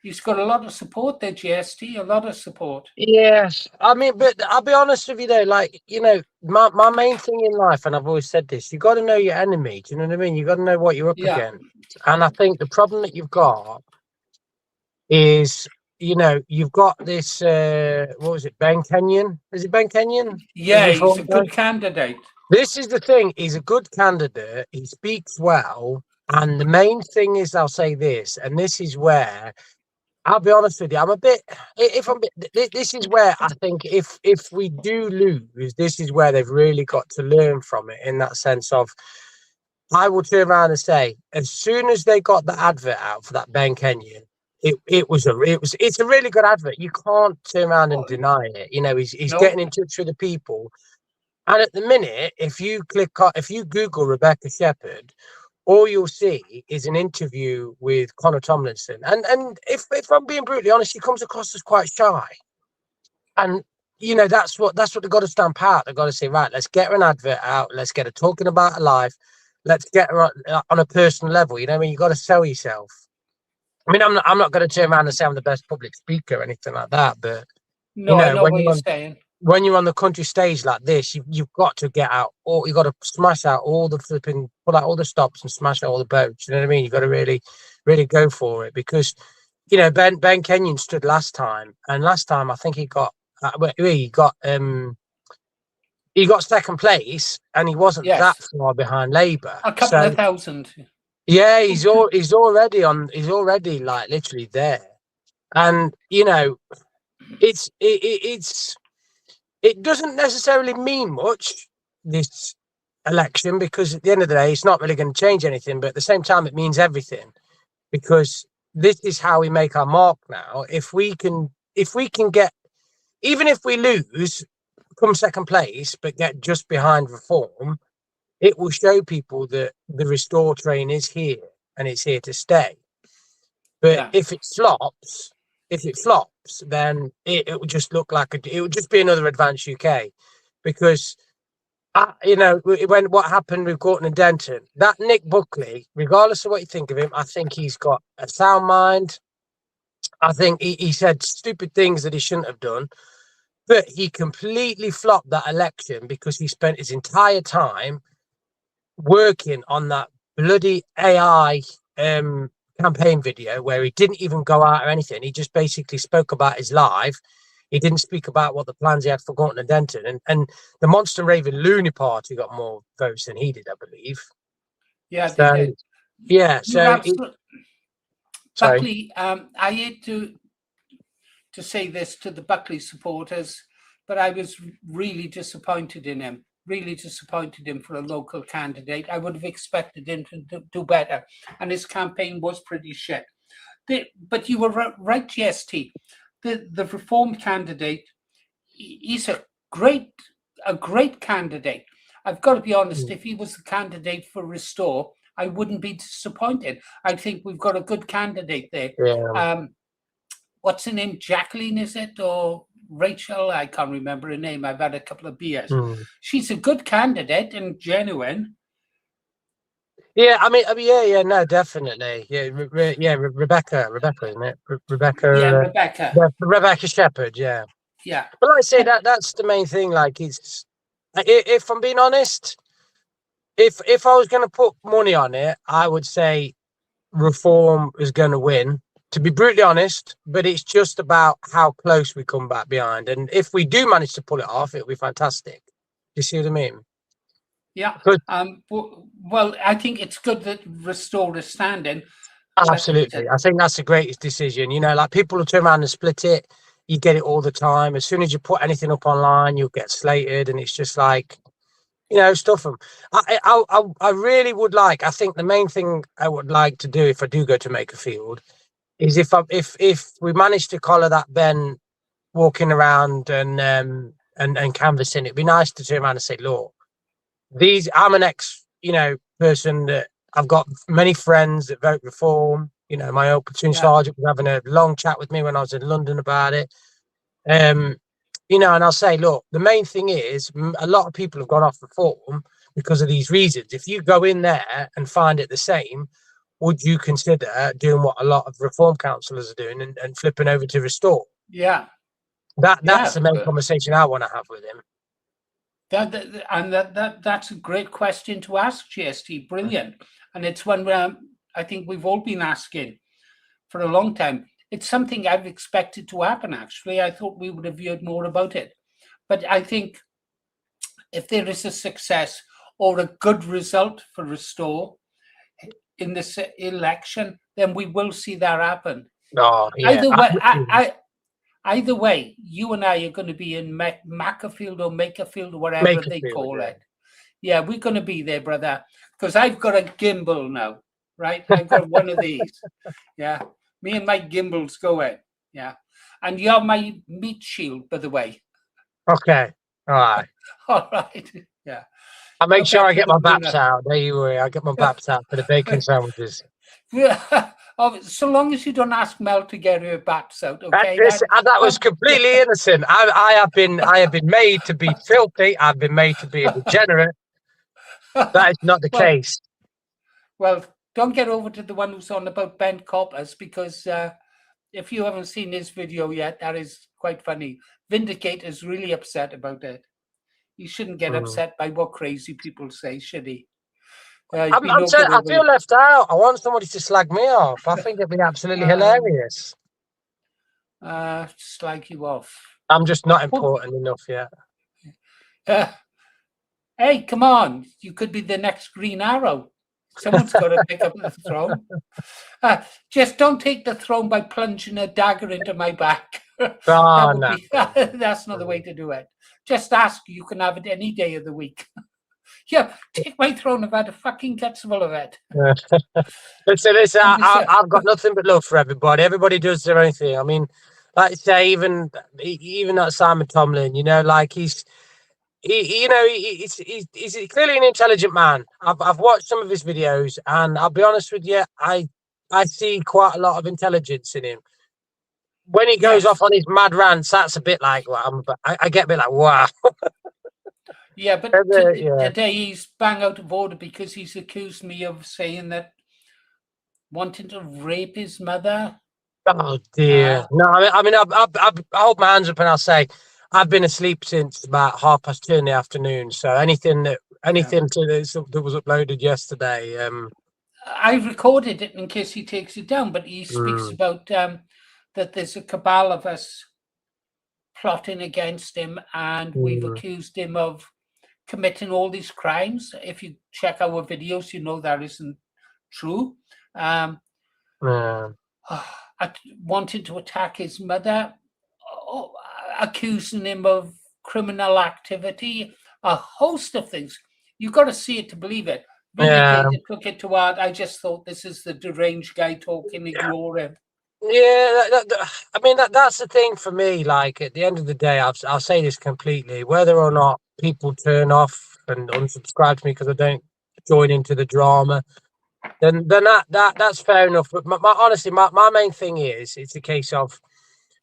he's got a lot of support there, GST, a lot of support. Yes, I mean, but I'll be honest with you though, like, you know, my main thing in life, and I've always said this, you got to know your enemy. Do you know what I mean? You got to know what you're up against. And I think the problem that you've got is, you know, you've got this, what was it, Ben Kenyon? Is it Ben Kenyon? Yeah, he's a good candidate. This is the thing. He's a good candidate. He speaks well. And the main thing is, I'll say this, and this is where, I'll be honest with you, this is where I think if we do lose, this is where they've really got to learn from it, in that sense of, I will turn around and say, as soon as they got the advert out for that Ben Kenyon, it's a really good advert. You can't turn around and deny it. You know, he's getting in touch with the people. And at the minute, if you Google Rebecca Shepherd, all you'll see is an interview with Connor Tomlinson. And if I'm being brutally honest, she comes across as quite shy. And, you know, that's what they've got to stamp out. They've got to say, right, let's get her an advert out. Let's get her talking about her life. Let's get her on a personal level. You know what I mean? You've got to sell yourself. I mean, I'm not going to turn around and say I'm the best public speaker or anything like that. But, no, you know, I know what you're saying. When you're on the country stage like this, you've got to get out, or you've got to smash out all the pull out all the stops and smash out all the boats. You know what I mean? You've got to really, really go for it, because, you know, Ben Kenyon stood last time, and last time I think he got second place, and he wasn't that far behind Labour. A couple of thousand. Yeah, he's already like literally there, and you know, it doesn't necessarily mean much, this election, because at the end of the day, it's not really going to change anything. But at the same time, it means everything, because this is how we make our mark now. If we can get, even if we lose, come second place, but get just behind Reform, it will show people that the Restore train is here and it's here to stay. But if it flops, then it would just look like it would just be another Advance UK, because you know, what happened with Gorton and Denton, that Nick Buckley, regardless of what you think of him, I think he's got a sound mind. I think he said stupid things that he shouldn't have done, but he completely flopped that election because he spent his entire time working on that bloody AI campaign video where he didn't even go out or anything. He just basically spoke about his life. He didn't speak about what the plans he had for Gorton and Denton. And the Monster and Raven Looney Party got more votes than he did, I believe. Yeah, they did. Yeah, Sorry. Buckley, I hate to say this to the Buckley supporters, but I was really disappointed in him. Really disappointed him for a local candidate. I would have expected him to do better, and his campaign was pretty shit. But you were right, GST. The Reform candidate, he's a great candidate. I've got to be honest. If he was the candidate for Restore, I wouldn't be disappointed. I think we've got a good candidate there. Yeah. What's her name? Jacqueline, is it? Or Rachel? I can't remember her name. I've had a couple of beers. She's a good candidate and genuine. Yeah, I mean, yeah, no, definitely. Yeah, Rebecca, isn't it? Rebecca. Yeah, Rebecca. Rebecca Shepherd. Yeah. Yeah. But like I say, that's the main thing. Like, it's, if I'm being honest, if I was going to put money on it, I would say Reform is going to win. To be brutally honest, but it's just about how close we come back behind, and if we do manage to pull it off, it'll be fantastic. You see what I mean? Yeah. Well, I think it's good that Restore is standing. Absolutely. I think that's the greatest decision. You know, like, people will turn around and split it. You get it all the time. As soon as you put anything up online, you'll get slated, and it's just like, you know, stuff them. I really would like. I think the main thing I would like to do if I do go to Makerfield is if we manage to collar that Ben walking around and canvassing, it'd be nice to turn around and say, look, I'm an ex, person that I've got many friends that vote Reform. You know, my old platoon sergeant was having a long chat with me when I was in London about it. And I'll say, look, the main thing is a lot of people have gone off Reform because of these reasons. If you go in there and find it the same, would you consider doing what a lot of Reform councillors are doing and flipping over to Restore? Yeah. That's the main conversation I want to have with him. That's a great question to ask, GST. Brilliant. And it's one where I think we've all been asking for a long time. It's something I've expected to happen, actually. I thought we would have heard more about it. But I think if there is a success or a good result for Restore in this election, then we will see that happen. Oh, yeah. Either way, you and I are going to be in Makerfield or whatever they call it. Yeah, we're going to be there, brother, because I've got a gimbal now, right? I've got one of these. Yeah, me and my gimbal's going. Yeah, and you're my meat shield, by the way. Okay, all right. All right, yeah. I'll make sure I get my baps out. There you are. I get my baps out for the bacon sandwiches. So long as you don't ask Mel to get her baps out, okay? That was completely innocent. I have been made to be filthy. I've been made to be a degenerate. That is not the case. Well, don't get over to the one who's on about bent coppers, because if you haven't seen his video yet, that is quite funny. Vindicate is really upset about it. He shouldn't get upset by what crazy people say, should he? I feel left out. I want somebody to slag me off. I think it'd be absolutely hilarious. Slag you off. I'm just not important enough yet. Hey, come on. You could be the next Green Arrow. Someone's got to pick up the throne. Just don't take the throne by plunging a dagger into my back. That's not the way to do it. Just ask. You can have it any day of the week. Yeah, take my throne. I've had a fucking guts full of it. Listen, I've got nothing but love for everybody. Everybody does their own thing. I mean, like I say, even that Simon Tomlin, like he's clearly an intelligent man. I've watched some of his videos, and I'll be honest with you, I see quite a lot of intelligence in him. When he goes off on his mad rants, that's a bit like, I get a bit like, wow. Yeah, but today he's bang out of order because he's accused me of saying that wanting to rape his mother. Oh dear! No, I mean, I hold my hands up and I'll say I've been asleep since about 2:30 in the afternoon. So anything that was uploaded yesterday, I recorded it in case he takes it down. But he speaks about that there's a cabal of us plotting against him, and we've accused him of committing all these crimes. If you check our videos, you know that isn't true. wanting to attack his mother, accusing him of criminal activity, a host of things. You've got to see it to believe it. Yeah. Vindicated took it to heart. I just thought, this is the deranged guy talking, ignore him. Yeah, I mean that's the thing for me. Like at the end of the day, I'll say this completely. Whether or not people turn off and unsubscribe to me because I don't join into the drama, then that's fair enough. But honestly, my main thing is it's a case of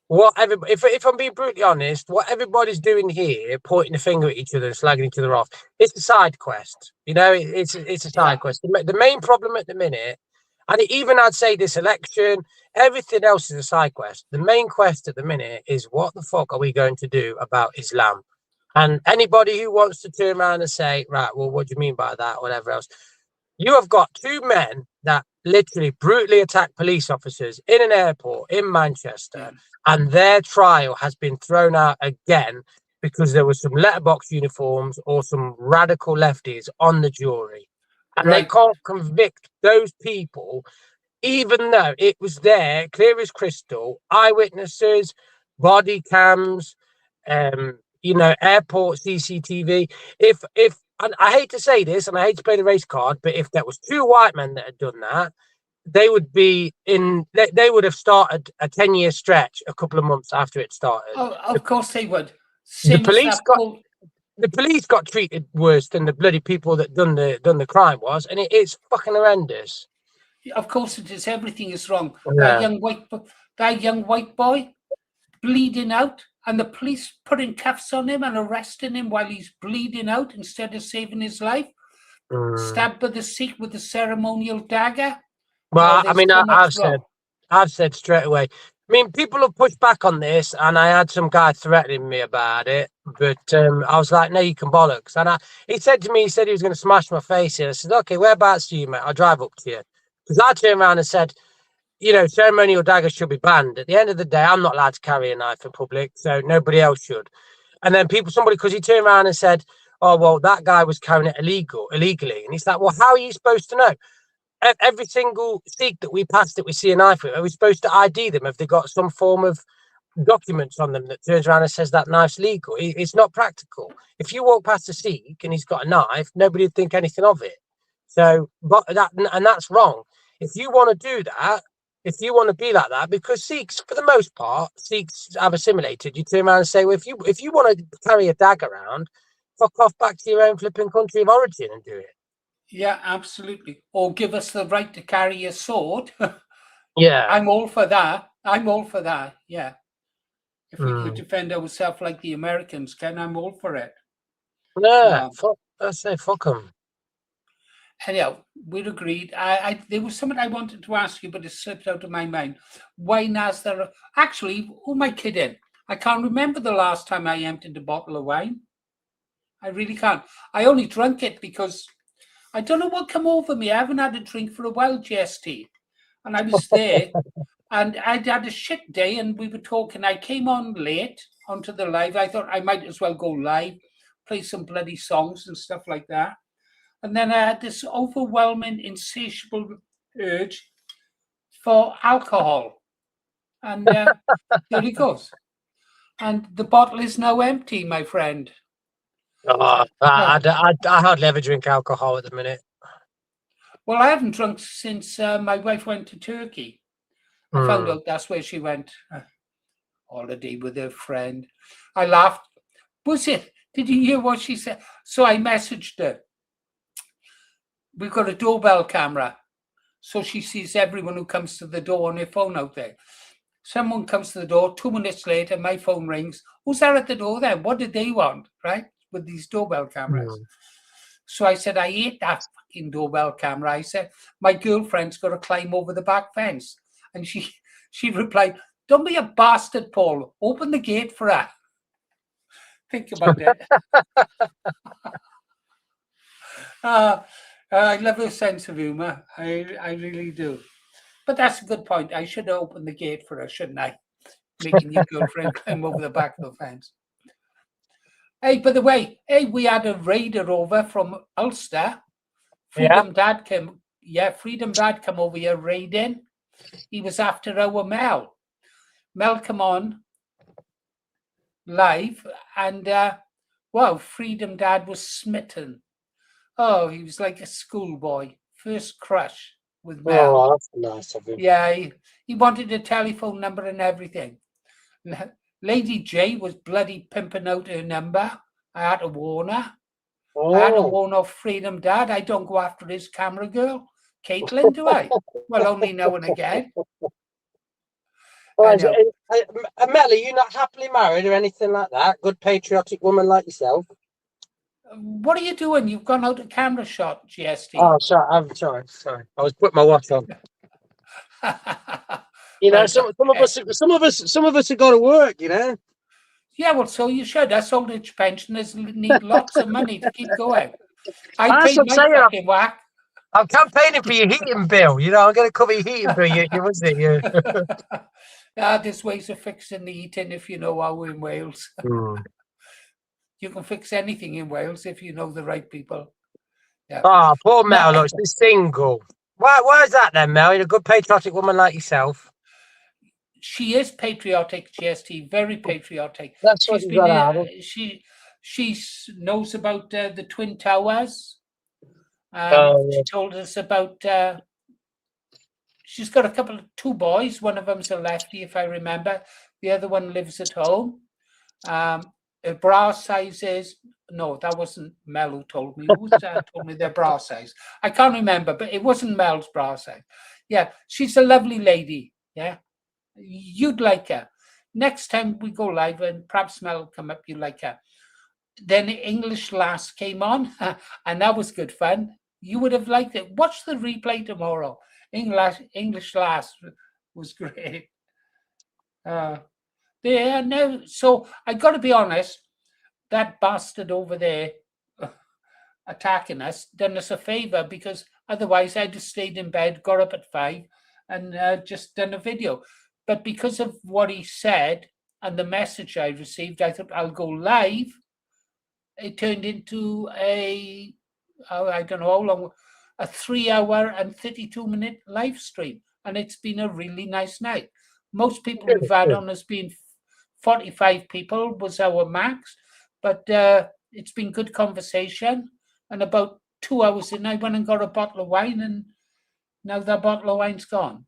what everybody. If I'm being brutally honest, what everybody's doing here, pointing the finger at each other and slagging each other off, it's a side quest. You know, it's a side quest. The main problem at the minute. And even I'd say this election, everything else is a side quest. The main quest at the minute is what the fuck are we going to do about Islam? And anybody who wants to turn around and say, right, well, what do you mean by that? Whatever else. You have got two men that literally brutally attacked police officers in an airport in Manchester, and their trial has been thrown out again because there was some letterbox uniforms or some radical lefties on the jury. And they can't convict those people, even though it was there, clear as crystal, eyewitnesses, body cams, airport CCTV. And I hate to say this, and I hate to play the race card, but if there was two white men that had done that, they would be they would have started a 10-year stretch a couple of months after it started. Oh, of course they would. The police got treated worse than the bloody people that done the crime was, and it's fucking horrendous. Of course it is. Everything is wrong. Yeah. That young white boy bleeding out, and the police putting cuffs on him and arresting him while he's bleeding out instead of saving his life. Stabbed by the Sikh with the ceremonial dagger. Well, I mean, I've said straight away. I mean, people have pushed back on this, and I had some guy threatening me about it, but I was like, no, you can bollocks. And he said to me, he was going to smash my face in. I said, okay, whereabouts are you, mate? I'll drive up to you. Because I turned around and said, ceremonial daggers should be banned. At the end of the day, I'm not allowed to carry a knife in public, so nobody else should. And then because he turned around and said, oh, well, that guy was carrying it illegally. And he's like, well, how are you supposed to know? Every single Sikh that we pass that we see a knife with, are we supposed to ID them? Have they got some form of documents on them that turns around and says that knife's legal? It's not practical. If you walk past a Sikh and he's got a knife, nobody would think anything of it. So, that's wrong. If you want to do that, if you want to be like that, because Sikhs, for the most part, Sikhs have assimilated. You turn around and say, well, if you want to carry a dagger around, fuck off back to your own flipping country of origin and do it. Yeah, absolutely. Or give us the right to carry a sword. Yeah. I'm all for that. Yeah. If we could defend ourselves like the Americans can, I'm all for it. Yeah, fuck them. Anyhow, we're agreed. There was something I wanted to ask you, but it slipped out of my mind. Why Nasdaq? Actually, who am I kidding? I can't remember the last time I emptied a bottle of wine. I really can't. I only drank it because I don't know what came over me. I haven't had a drink for a while, GST. And I was there and I'd had a shit day and we were talking. I came on late onto the live. I thought I might as well go live, play some bloody songs and stuff like that. And then I had this overwhelming, insatiable urge for alcohol. And there it goes. And the bottle is now empty, my friend. I hardly ever drink alcohol at the minute. Well, I haven't drunk since my wife went to Turkey. I found out that's where she went. Holiday with her friend. I laughed. Did you hear what she said? So I messaged her. We've got a doorbell camera. So she sees everyone who comes to the door on her phone out there. Someone comes to the door, 2 minutes later, my phone rings. Who's there at the door then? What did they want, right? With these doorbell cameras. So I said, I hate that fucking doorbell camera. I said, my girlfriend's got to climb over the back fence. And she replied, don't be a bastard, Paul. Open the gate for her. Think about it. I love her sense of humor. I really do. But that's a good point. I should open the gate for her, shouldn't I? Making your girlfriend climb over the back of the fence. Hey, by the way, we had a raider over from Ulster. Freedom Dad came over here raiding. he was after our Mel. Mel come on live, and wow, Freedom Dad was smitten. Oh, he was like a schoolboy, first crush with Mel. Oh, that's nice of him. Yeah, he wanted a telephone number and everything. Lady J was bloody pimping out her number. I had to warn her. I had to Oh, warn off Freedom Dad. I don't go after his camera girl, Caitlin, do I? Well, only now and again. oh, I know. Mel, are you not happily married or anything like that? Good patriotic woman like yourself. What are you doing? You've gone out of camera shot, GST. Oh, sorry. I'm sorry. I was putting my watch on. You know, Right, some of us have got to work. You know. yeah, well, so you should. Us old age pensioners need lots of money to keep going. I That's paid what my I'm saying. fucking whack. I'm campaigning for your heating bill. You know, I'm going to cover your heating bill. Was it? Yeah. There's ways of fixing the heating if you know how in Wales. You can fix anything in Wales if you know the right people. Yeah. Oh, poor Mel. Look, she's single. Why is that then, Mel? You're a good patriotic woman like yourself. She is patriotic, GST, very patriotic. That's what She's you been got out. she knows about the Twin Towers. Oh, yeah. She told us about she's got two boys. One of them's a lefty, if I remember. The other one lives at home. Her bra size is, no, that wasn't Mel who told me. Who told me their bra size? I can't remember, but it wasn't Mel's bra size. Yeah, she's a lovely lady. Yeah, you'd like her. Next time we go live, and perhaps Mel will come up, you like her. Then English Lass came on, and that was good fun. You would have liked it. Watch the replay tomorrow. English Lass was great. Yeah, no. So I got to be honest, that bastard over there attacking us done us a favor, because otherwise I'd have stayed in bed, got up at 5, and just done a video. But because of what he said and the message I received, I thought I'll go live. It turned into I don't know how long, a 3-hour and 32-minute live stream, and it's been a really nice night. Most people we've had on has been 45 people was our max, but it's been good conversation. And about 2 hours in, I went and got a bottle of wine, and now that bottle of wine's gone.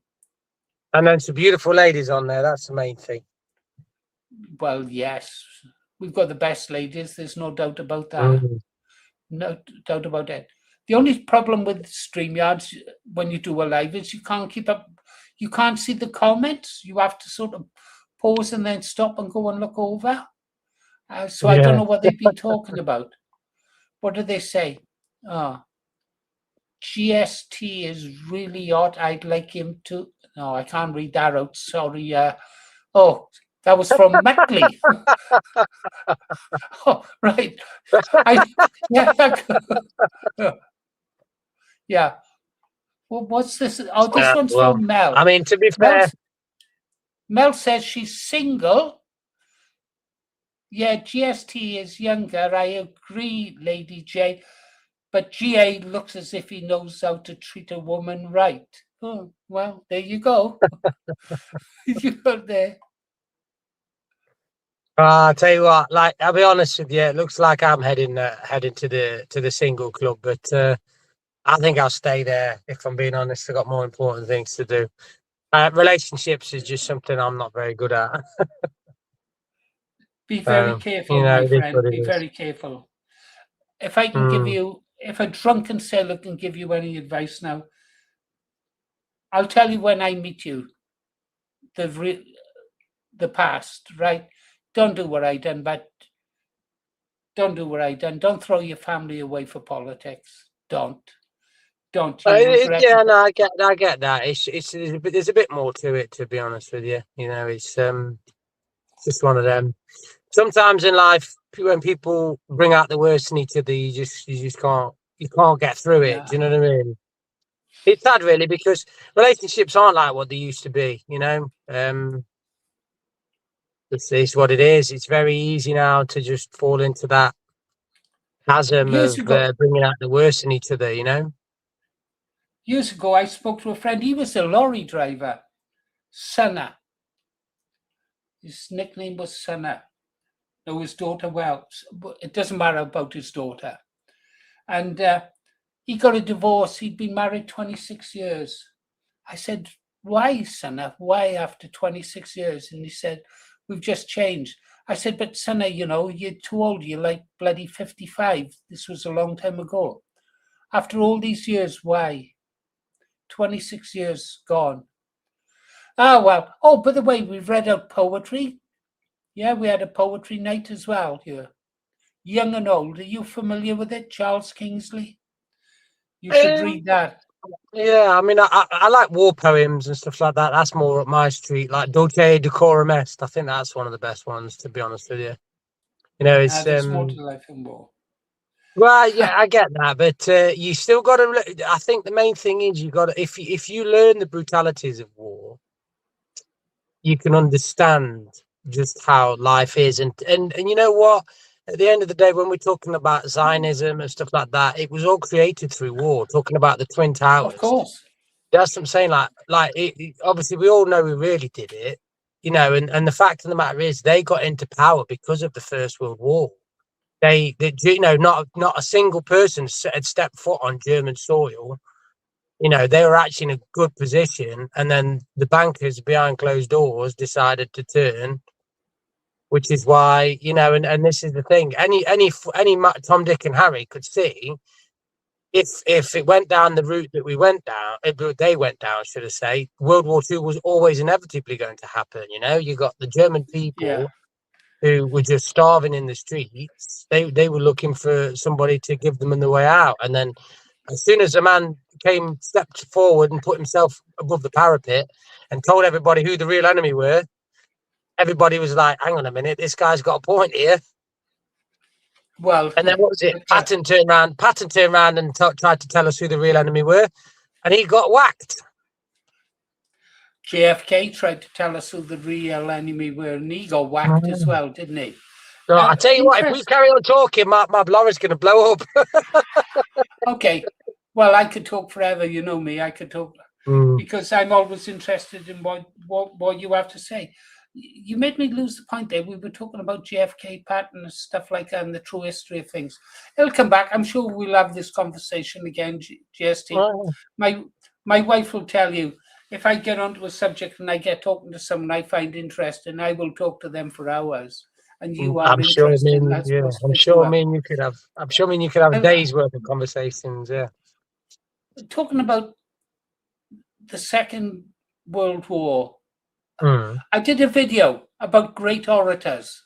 And then some beautiful ladies on there. That's the main thing. Well, yes, we've got the best ladies. There's no doubt about that. No doubt about it. The only problem with StreamYards when you do a live is you can't keep up. You can't see the comments. You have to sort of pause and then stop and go and look over. So I don't know what they've been talking about. What do they say? GST is really hot. I'd like him to. No, I can't read that out. Sorry. Oh, that was from Mutley. Oh, right. Yeah. Well, what's this? Oh, this one's from Mel. I mean, to be fair, Mel says she's single. Yeah, GST is younger. I agree, Lady J. But GA looks as if he knows how to treat a woman right. Oh, well, there you go. You got there. I'll tell you what. Like, I'll be honest with you. It looks like I'm heading to the single club, but I think I'll stay there. If I'm being honest, I've got more important things to do. Relationships is just something I'm not very good at. Be very careful, my friend. Be very careful. If I can give you, if a drunken sailor can give you any advice now, I'll tell you when I meet you, the past, right? Don't do what I done, but don't do what I done. Don't throw your family away for politics. Don't. Yeah, no, I get that. There's a bit more to it, to be honest with you. You know, it's just one of them. Sometimes in life, when people bring out the worst in each other, you just can't get through it. Do you know what I mean? It's sad, really, because relationships aren't like what they used to be. You know, it's what it is. It's very easy now to just fall into that chasm of bringing out the worst in each other. You know. Years ago, I spoke to a friend. He was a lorry driver, Sunna. His nickname was Sunna. No, his daughter, well, it doesn't matter about his daughter. And he got a divorce. He'd been married 26 years. I said, why, Sunna? Why after 26 years? And he said, we've just changed. I said, but Sunna, you know, you're too old. You're like bloody 55. This was a long time ago. After all these years, why? 26 years gone. Ah, well. Oh, by the way, we've read out poetry. Yeah, we had a poetry night as well here. Young and old. Are you familiar with it, Charles Kingsley? You should read that. Yeah, I mean, I like war poems and stuff like that. That's more up my street, like Dulce Decorum Est. I think that's one of the best ones, to be honest with you. You know, it's There's more to life and war. Well, yeah, I get that, but you still got to. I think the main thing is you got to. If you learn the brutalities of war, you can understand just how life is, and you know what? At the end of the day, when we're talking about Zionism and stuff like that, it was all created through war. Talking about the Twin Towers, of course. That's what I'm saying. Obviously, we all know who really did it, you know. And the fact of the matter is, they got into power because of the First World War. They you know, not a single person had stepped foot on German soil. You know, they were actually in a good position, and then the bankers behind closed doors decided to turn. Which is why, you know, and this is the thing. Any Tom, Dick, and Harry could see if it went down the route that we went down, they went down, should I say, World War II was always inevitably going to happen. You know, you got the German people who were just starving in the streets. They were looking for somebody to give them the way out, and then as soon as a man stepped forward and put himself above the parapet and told everybody who the real enemy were. Everybody was like, hang on a minute, this guy's got a point here. Well, and then what was it? Patton turned around and tried to tell us who the real enemy were, and he got whacked. JFK tried to tell us who the real enemy were, and he got whacked as well, didn't he? So I tell you what, if we carry on talking, my lorry's going to blow up. Okay. Well, I could talk forever. You know me. I could talk because I'm always interested in what you have to say. You made me lose the point there. We were talking about JFK, Patton, and stuff like that, and the true history of things. It'll come back. I'm sure we'll have this conversation again, GST. Oh. My wife will tell you, if I get onto a subject and I get talking to someone I find interesting, I will talk to them for hours. And you are interested. I'm sure you could have days worth of conversations. Yeah. Talking about the Second World War. I did a video about great orators.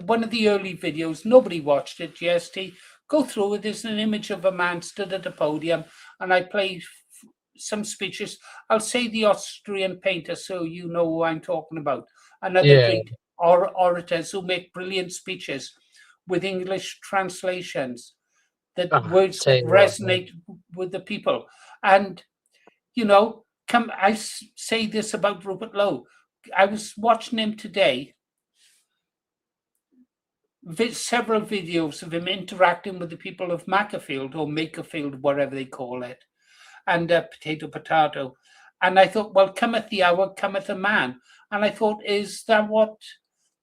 One of the early videos, nobody watched it, GST. Go through it. There's an image of a man stood at a podium, and I play some speeches. I'll say the Austrian painter, so you know who I'm talking about. Another great orators who make brilliant speeches with English translations, that words that resonate with the people. And, you know, I say this about Rupert Lowe. I was watching him today, several videos of him interacting with the people of Macclesfield or Makerfield, whatever they call it, and potato. And I thought, well, cometh the hour, cometh a man. And I thought, is that what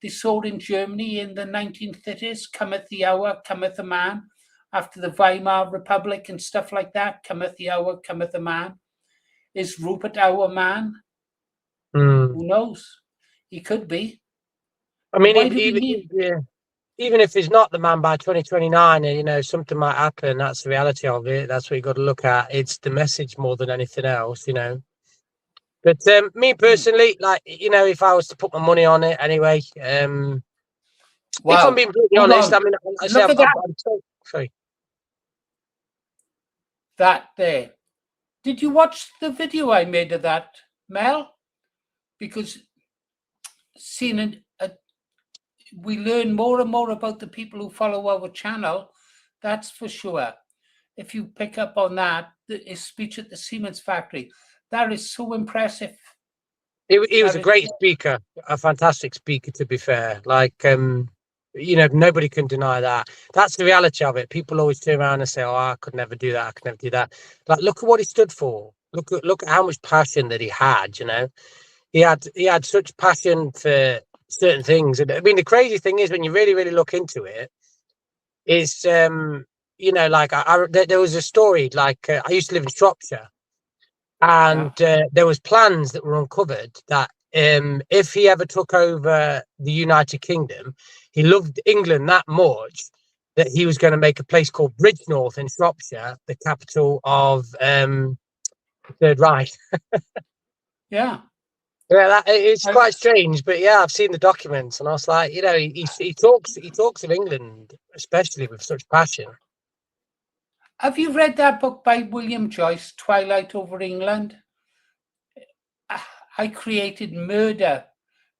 they saw in Germany in the 1930s? Cometh the hour, cometh a man. After the Weimar Republic and stuff like that, cometh the hour, cometh a man. Is Rupert our man? Who knows? He could be. I mean, even if he's not the man by 2029, you know, something might happen. That's the reality of it. That's what you got to look at. It's the message more than anything else, you know. But me personally, like, you know, if I was to put my money on it anyway, if I'm being brutally honest, I mean, sorry. That there. Did you watch the video I made of that, Mel? Because we learn more and more about the people who follow our channel. That's for sure. If you pick up on that, his speech at the Siemens factory, that is so impressive. He was a great speaker, a fantastic speaker, to be fair. Like, You know, nobody can deny that. That's the reality of it. People always turn around and say, "Oh, I could never do that. I could never do that." Like, look at what he stood for. Look at how much passion that he had. You know, he had such passion for certain things. And I mean, the crazy thing is when you really look into it, is you know, like there was a story. Like I used to live in Shropshire, and there was plans that were uncovered that if he ever took over the United Kingdom, he loved England that much that he was going to make a place called Bridgnorth in Shropshire the capital of the Third Reich. Yeah. Yeah, it's quite strange, but yeah, I've seen the documents, and I was like, you know, he talks of England, especially with such passion. Have you read that book by William Joyce, Twilight Over England? I created murder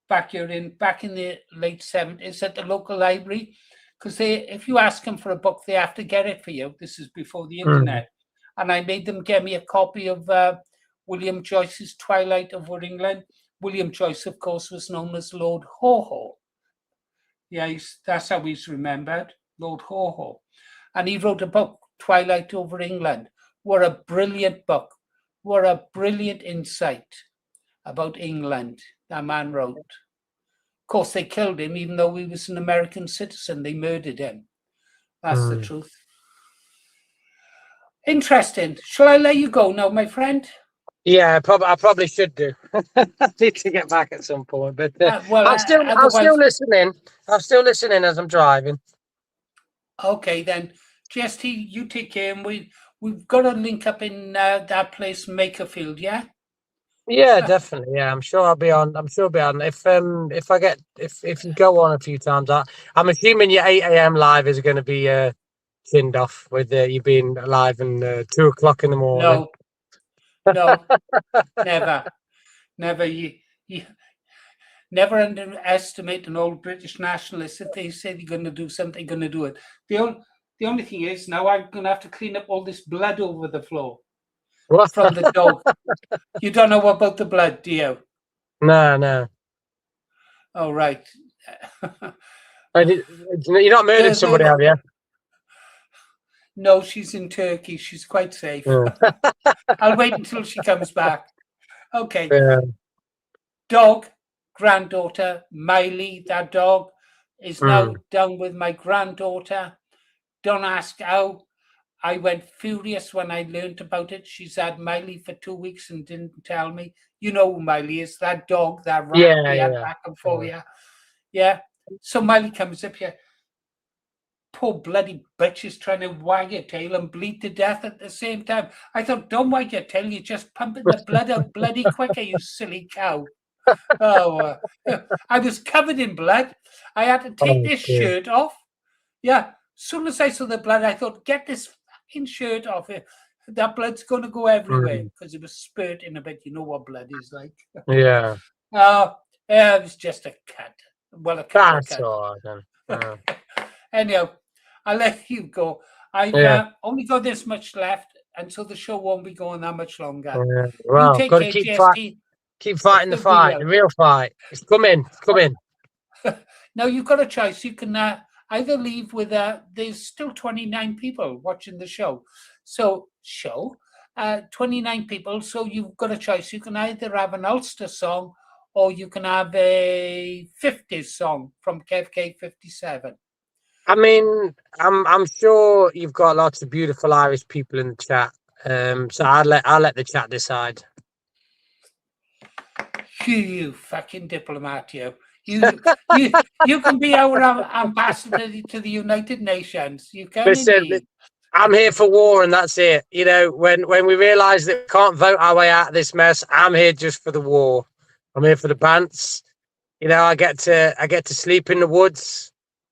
back in the late 70s at the local library, because if you ask them for a book, they have to get it for you. This is before the internet, and I made them get me a copy of William Joyce's Twilight Over England. William Joyce, of course, was known as Lord Haw-Haw. Yeah, that's how he's remembered, Lord Haw-Haw. And he wrote a book, Twilight Over England. What a brilliant book. What a brilliant insight about England that man wrote. Of course, they killed him, even though he was an American citizen. They murdered him. That's the truth. Interesting. Shall I let you go now, my friend? Yeah, I probably should do. I need to get back at some point, but well, I'm still listening. I'm still listening as I'm driving. Okay, then, GST, you take care, and we've got to link up in that place, Makerfield, yeah. Yeah, definitely. Yeah, I'm sure I'll be on. I'm sure I'll be on. If you go on a few times, I'm assuming your 8 a.m. live is going to be chinned off with you being live and 2 o'clock in the morning. No, never. You never underestimate an old British nationalist. If they say they're going to do something, they're going to do it. The only thing is now I'm going to have to clean up all this blood over the floor from the dog. You don't know about the blood, do you? No. Oh, right. You're not murdered somebody, have you? No, she's in Turkey. She's quite safe. I'll wait until she comes back. Okay. Dog, granddaughter, Miley, that dog, is now down with my granddaughter. Don't ask how. I went furious when I learned about it. She's had Miley for 2 weeks and didn't tell me. You know who Miley is, that dog, that rat we had back and forth. Yeah. So Miley comes up here. Poor bloody bitch is trying to wag her tail and bleed to death at the same time. I thought, don't wag your tail, you're just pumping the blood out bloody quicker, you silly cow. Oh, I was covered in blood. I had to take this shirt off. Yeah, as soon as I saw the blood, I thought, get this fucking shirt off here. That blood's going to go everywhere because it was spurting a bit. You know what blood is like. Yeah. Yeah, it was just a cut. Well, a cut. That's all right, then. Anyhow, I'll let you go. I've only got this much left, and so the show won't be going that much longer. Well, got to keep fighting the fight, the real fight. It's coming. Now you've got a choice. You can either leave with there's still 29 people watching the show. 29 people. So you've got a choice. You can either have an Ulster song or you can have a 50s song from KFK 57. I mean, I'm sure you've got lots of beautiful Irish people in the chat. So I'll let the chat decide. You fucking diplomat, you can be our ambassador to the United Nations. You can. Listen, I'm here for war, and that's it. You know, when we realise that we can't vote our way out of this mess, I'm here just for the war. I'm here for the bants. You know, I get to sleep in the woods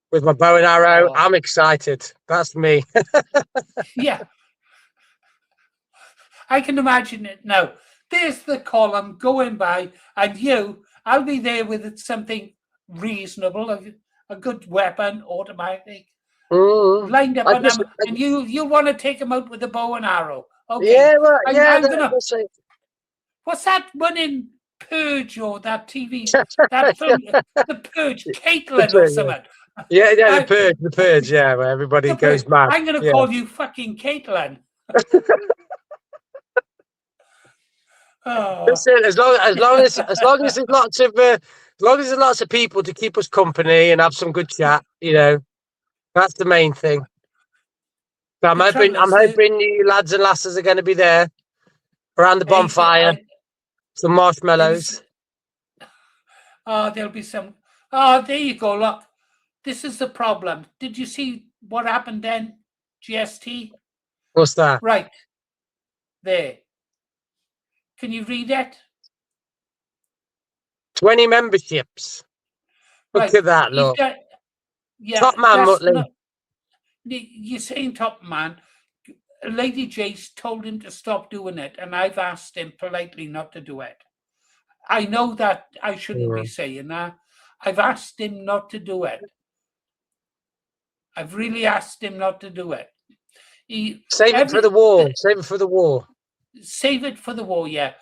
with my bow and arrow. I'm excited. That's me. Yeah. I can imagine it now. There's the column going by, and I'll be there with something reasonable, a good weapon, automatic, lined up, and you want to take him out with a bow and arrow. Okay. Yeah, right. What's that one in Purge or that TV, that film, The Purge, Caitlin or something? Yeah, yeah, the purge, yeah, where everybody goes mad. I'm going to Yeah. call you fucking Caitlin. Oh. Listen, as long as there's lots of people to keep us company and have some good chat, you know, that's the main thing. So I'm hoping you lads and lasses are going to be there around the bonfire, some marshmallows. There'll be some. Oh, there you go. Look, this is the problem. Did you see what happened then? GST. What's that? Right there. Can you read it? 20 memberships. Look at that, look. Yeah, Top man, Muttley. You're saying top man. Lady Jace told him to stop doing it, and I've asked him politely not to do it. I know that I shouldn't be saying that. I've asked him not to do it. I've really asked him not to do it. Save it for the war. Save it for the war. Save it for the war, yeah.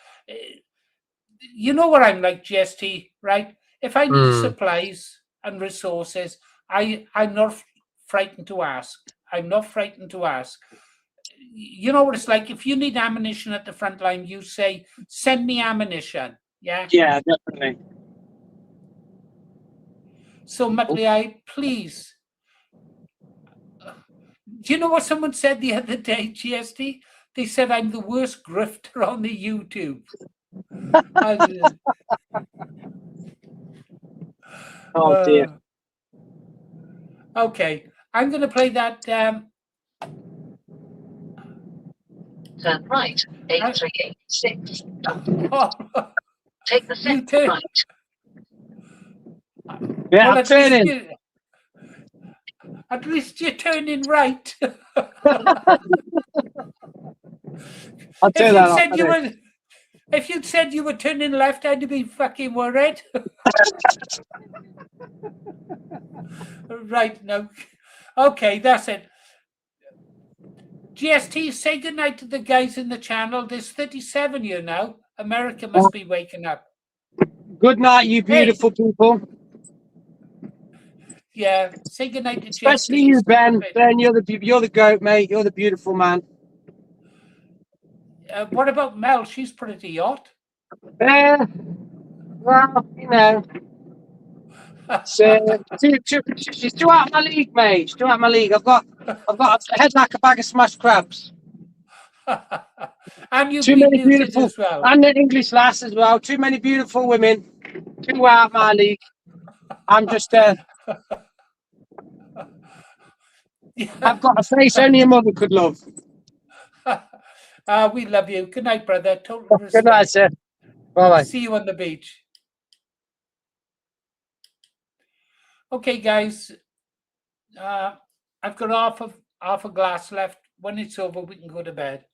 You know what I'm like, GST, right? If I need supplies and resources, I'm not frightened to ask. I'm not frightened to ask. You know what it's like? If you need ammunition at the front line, you say, send me ammunition. Yeah? Yeah, definitely. So, Muttley, please. Do you know what someone said the other day, GST? They said I'm the worst grifter on the YouTube. Oh, dear. Okay, I'm going to play that. Turn right, 8386. Take the second right. Yeah, well, I'm turning. At least you're turning right. I'll turn that off. If you'd said you were turning left, I'd be fucking worried. Right, no. Okay, that's it. GST, say goodnight to the guys in the channel. There's 37 here now. America must be waking up. Good night, you beautiful people. Yeah, say goodnight to Especially GST. you, Ben. Ben, you're the goat, mate. You're the beautiful man. What about Mel? She's pretty hot. Well, you know. She's too out of my league, mate. She's too out of my league. I've got a head like a bag of smashed crabs. And you too many beautiful as well. And an English lass as well. Too many beautiful women. Too out of my league. I'm just I've got a face only a mother could love. We love you. Good night, brother. Total respect. Good night, sir. Bye-bye. See you on the beach. Okay, guys. I've got half a glass left. When it's over, we can go to bed.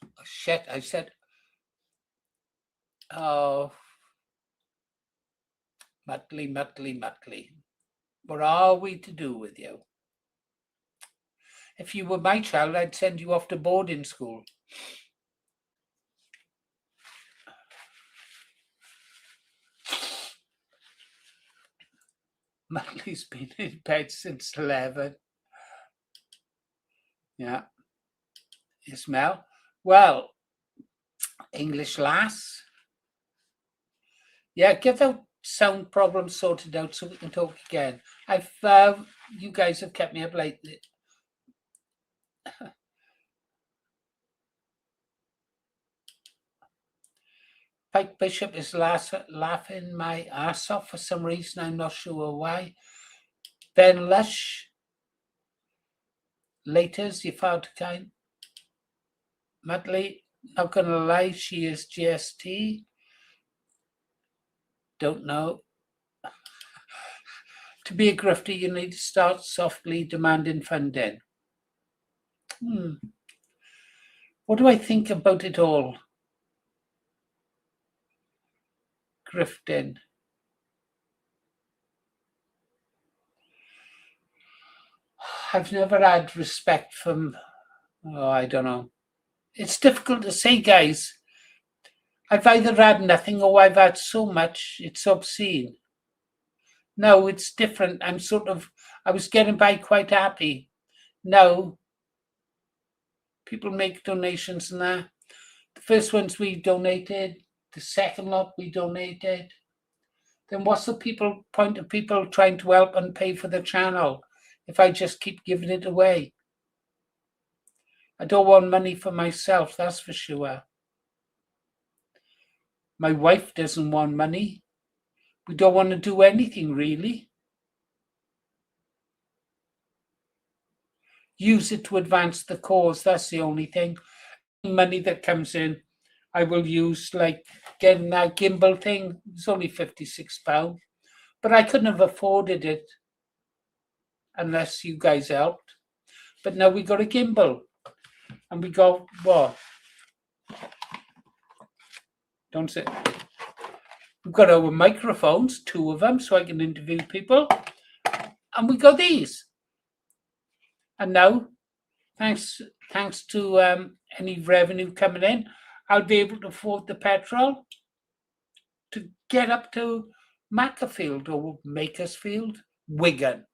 Oh, shit, I said. Oh. Muttley. What are we to do with you? If you were my child, I'd send you off to boarding school. Muttley's been in bed since 11. Yeah. You smell? Well, English lass. Yeah, get that sound problem sorted out so we can talk again. You guys have kept me up late. Pike Bishop is laughing my ass off for some reason. I'm not sure why. Ben Lush. Laters, you found kind. Muttley, not gonna lie, she is GST. Don't know. To be a grifter, you need to start softly demanding funding. What do I think about it all? Grifting. I've never had respect from, I don't know. It's difficult to say, guys. I've either had nothing or I've had so much, it's obscene. No, it's different. I was getting by quite happy. Now, people make donations and that. The first ones we donated, the second lot we donated. Then what's the point of people trying to help and pay for the channel if I just keep giving it away? I don't want money for myself, that's for sure. My wife doesn't want money. We don't want to do anything really. Use it to advance the cause, that's the only thing. Money that comes in, I will use, like getting that gimbal thing. It's only £56, but I couldn't have afforded it unless you guys helped. But now we got a gimbal, and we got what? Don't say. We've got our microphones, 2 of them, so I can interview people, and we got these. And now, thanks to any revenue coming in, I'll be able to afford the petrol to get up to Macclesfield or Makersfield, Wigan.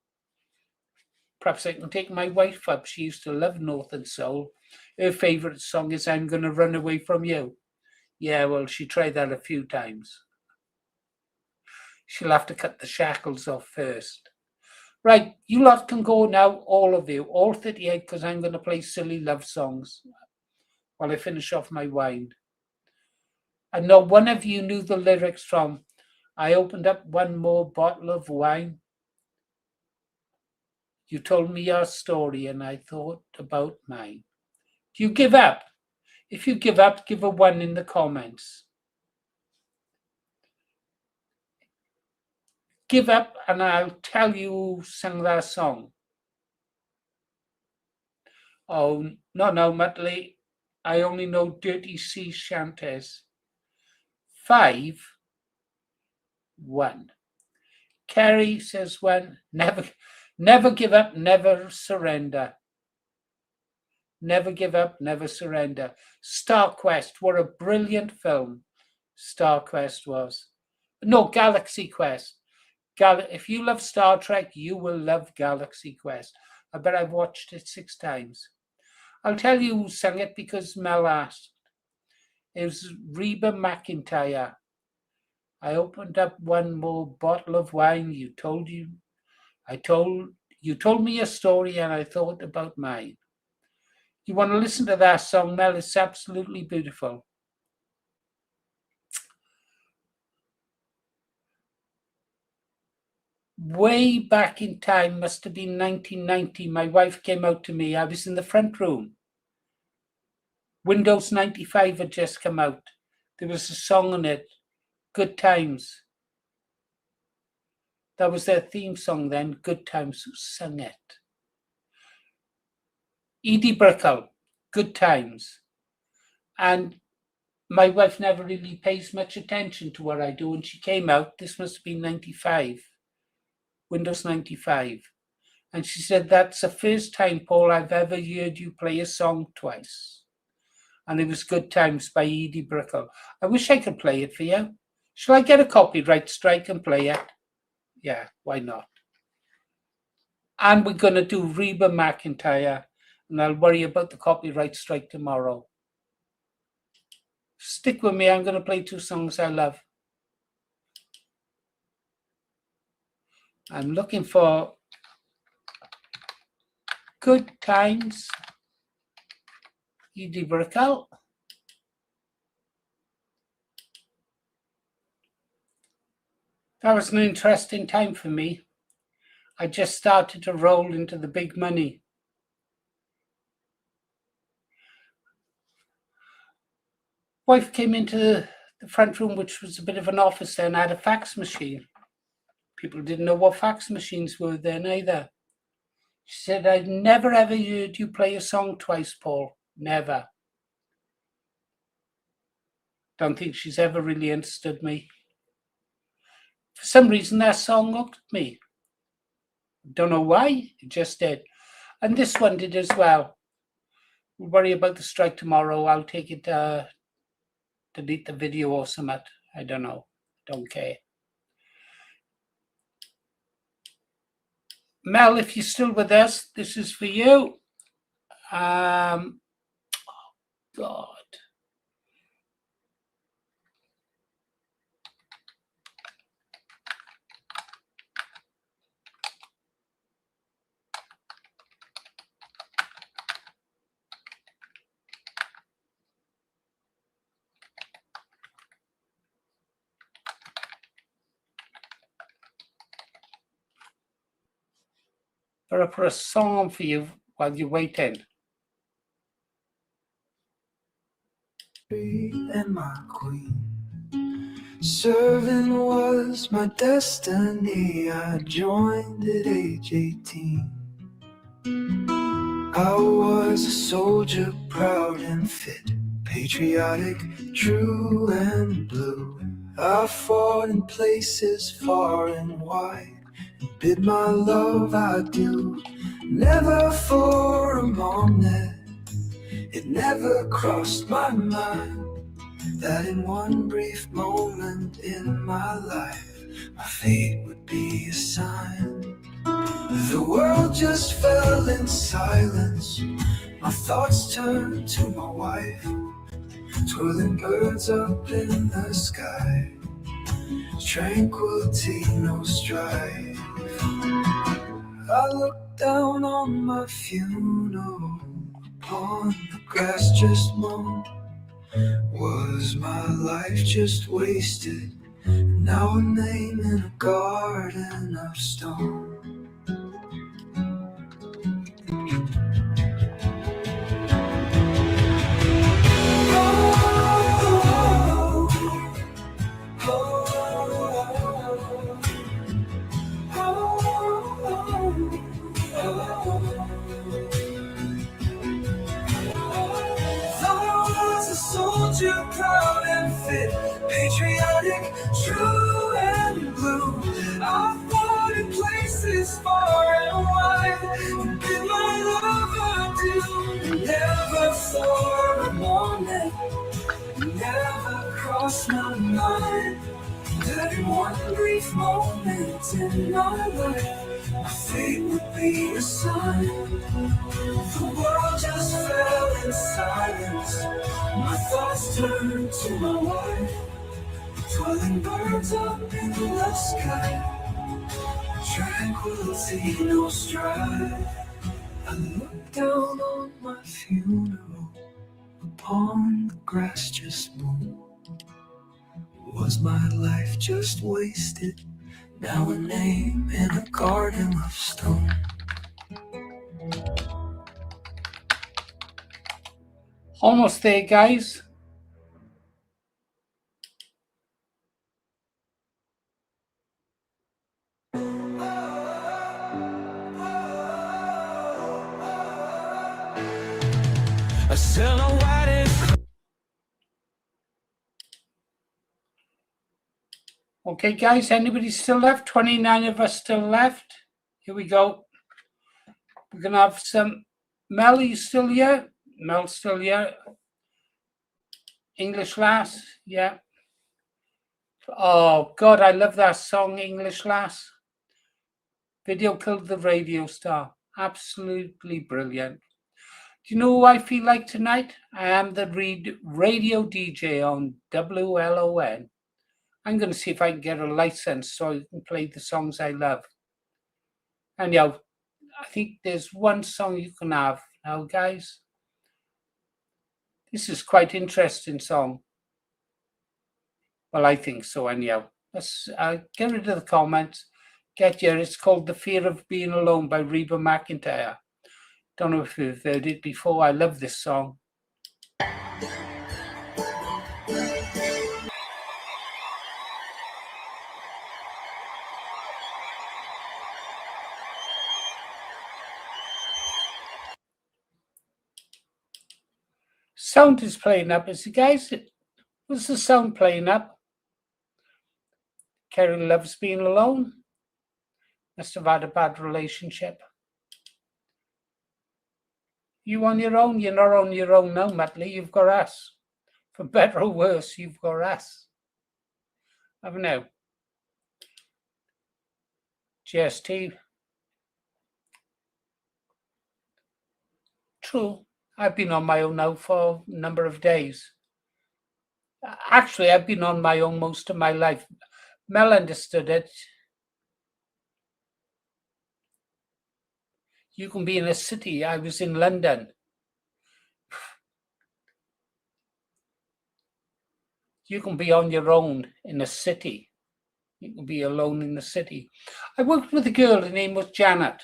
Perhaps I can take my wife up. She used to love Northern Soul. Her favourite song is I'm Gonna Run Away From You. Yeah, well, she tried that a few times. She'll have to cut the shackles off first. Right, you lot can go now, all of you, all 38, because I'm going to play silly love songs while I finish off my wine. And not one of you knew the lyrics from I opened up one more bottle of wine. You told me your story and I thought about mine. Do you give up? If you give up, give a 1 in the comments. Give up and I'll tell you who sang that song. Oh, no, Muttley. I only know Dirty Sea Shanties. 5, 1. Kerry says 1. Never give up, never surrender. Never give up, never surrender. Star Quest, what a brilliant film Star Quest was. No, Galaxy Quest. If you love Star Trek, you will love Galaxy Quest. I bet I've watched it 6 times. I'll tell you who sang it because Mel asked. It was Reba McEntire. I opened up one more bottle of wine. You told me a story and I thought about mine. You want to listen to that song, Mel? It's absolutely beautiful. Way back in time, must have been 1990, my wife came out to me. I was in the front room. Windows 95 had just come out. There was a song on it, Good Times. That was their theme song then, Good Times. Who sang it? Edie Brickell, Good Times. And my wife never really pays much attention to what I do. And she came out, this must have been 95. Windows 95. And she said, that's the first time, Paul, I've ever heard you play a song twice. And it was Good Times by Edie Brickell. I wish I could play it for you. Shall I get a copyright strike and play it? Yeah, why not? And we're going to do Reba McEntire, and I'll worry about the copyright strike tomorrow. Stick with me, I'm going to play 2 songs I love. I'm looking for Good Times, Edie Brickell. That was an interesting time for me. I just started to roll into the big money. Wife came into the front room, which was a bit of an office then. I had a fax machine. People didn't know what fax machines were then either. She said, I'd never ever heard you play a song twice, Paul. Never. Don't think she's ever really understood me. For some reason, that song hooked me. Don't know why, it just did. And this one did as well. We'll worry about the strike tomorrow. I'll take it, delete the video or something. I don't know. Don't care. Mel, if you're still with us, this is for you. God. For a song for you while you're waiting. And my queen, serving was my destiny. I joined at age 18. I was a soldier, proud and fit, patriotic, true and blue. I fought in places far and wide, bid my love adieu. Never for a moment, it never crossed my mind that in one brief moment in my life, my fate would be a sign. The world just fell in silence. My thoughts turned to my wife, twirling birds up in the sky. Tranquility, no strife. I looked down on my funeral, upon the grass just mown. Was my life just wasted? Now a name in a garden of stone. Soldier, proud and fit, patriotic, true and blue. I fought in places far and wide, and bid my love adieu. Never for a moment, never crossed my mind that in one brief moment in my life, my fate would be a sign. The world just fell in silence. My thoughts turned to my wife, twirling birds up in the sky. Tranquility, no strife. I looked down on my funeral, upon the grass just mown. Was my life just wasted? Now a name in a garden of stone. Almost there, guys. A silhouette. Okay, guys, anybody still left? 29 of us still left. Here we go. We're going to have some... Mel, are you still here? Mel's still here. English Lass, yeah. Oh, God, I love that song, English Lass. Video killed the radio star. Absolutely brilliant. Do you know who I feel like tonight? I am the radio DJ on WLON. I'm going to see if I can get a license so I can play the songs I love. And yeah, I think there's one song you can have now, guys. This is quite interesting song. Well, I think so anyhow. Let's get rid of the comments. Get here. It's called The Fear of Being Alone by Reba McEntire. Don't know if you've heard it before. I love this song. Sound is playing up, is it, guys? Was the sound playing up? Kerry loves being alone. Must have had a bad relationship. You on your own? You're not on your own now, Muttley. You've got us. For better or worse, you've got us. Haven't you? GST. True. I've been on my own now for a number of days. Actually, I've been on my own most of my life. Mel understood it. You can be in a city. I was in London. You can be on your own in a city. You can be alone in the city. I worked with a girl, her name was Janet.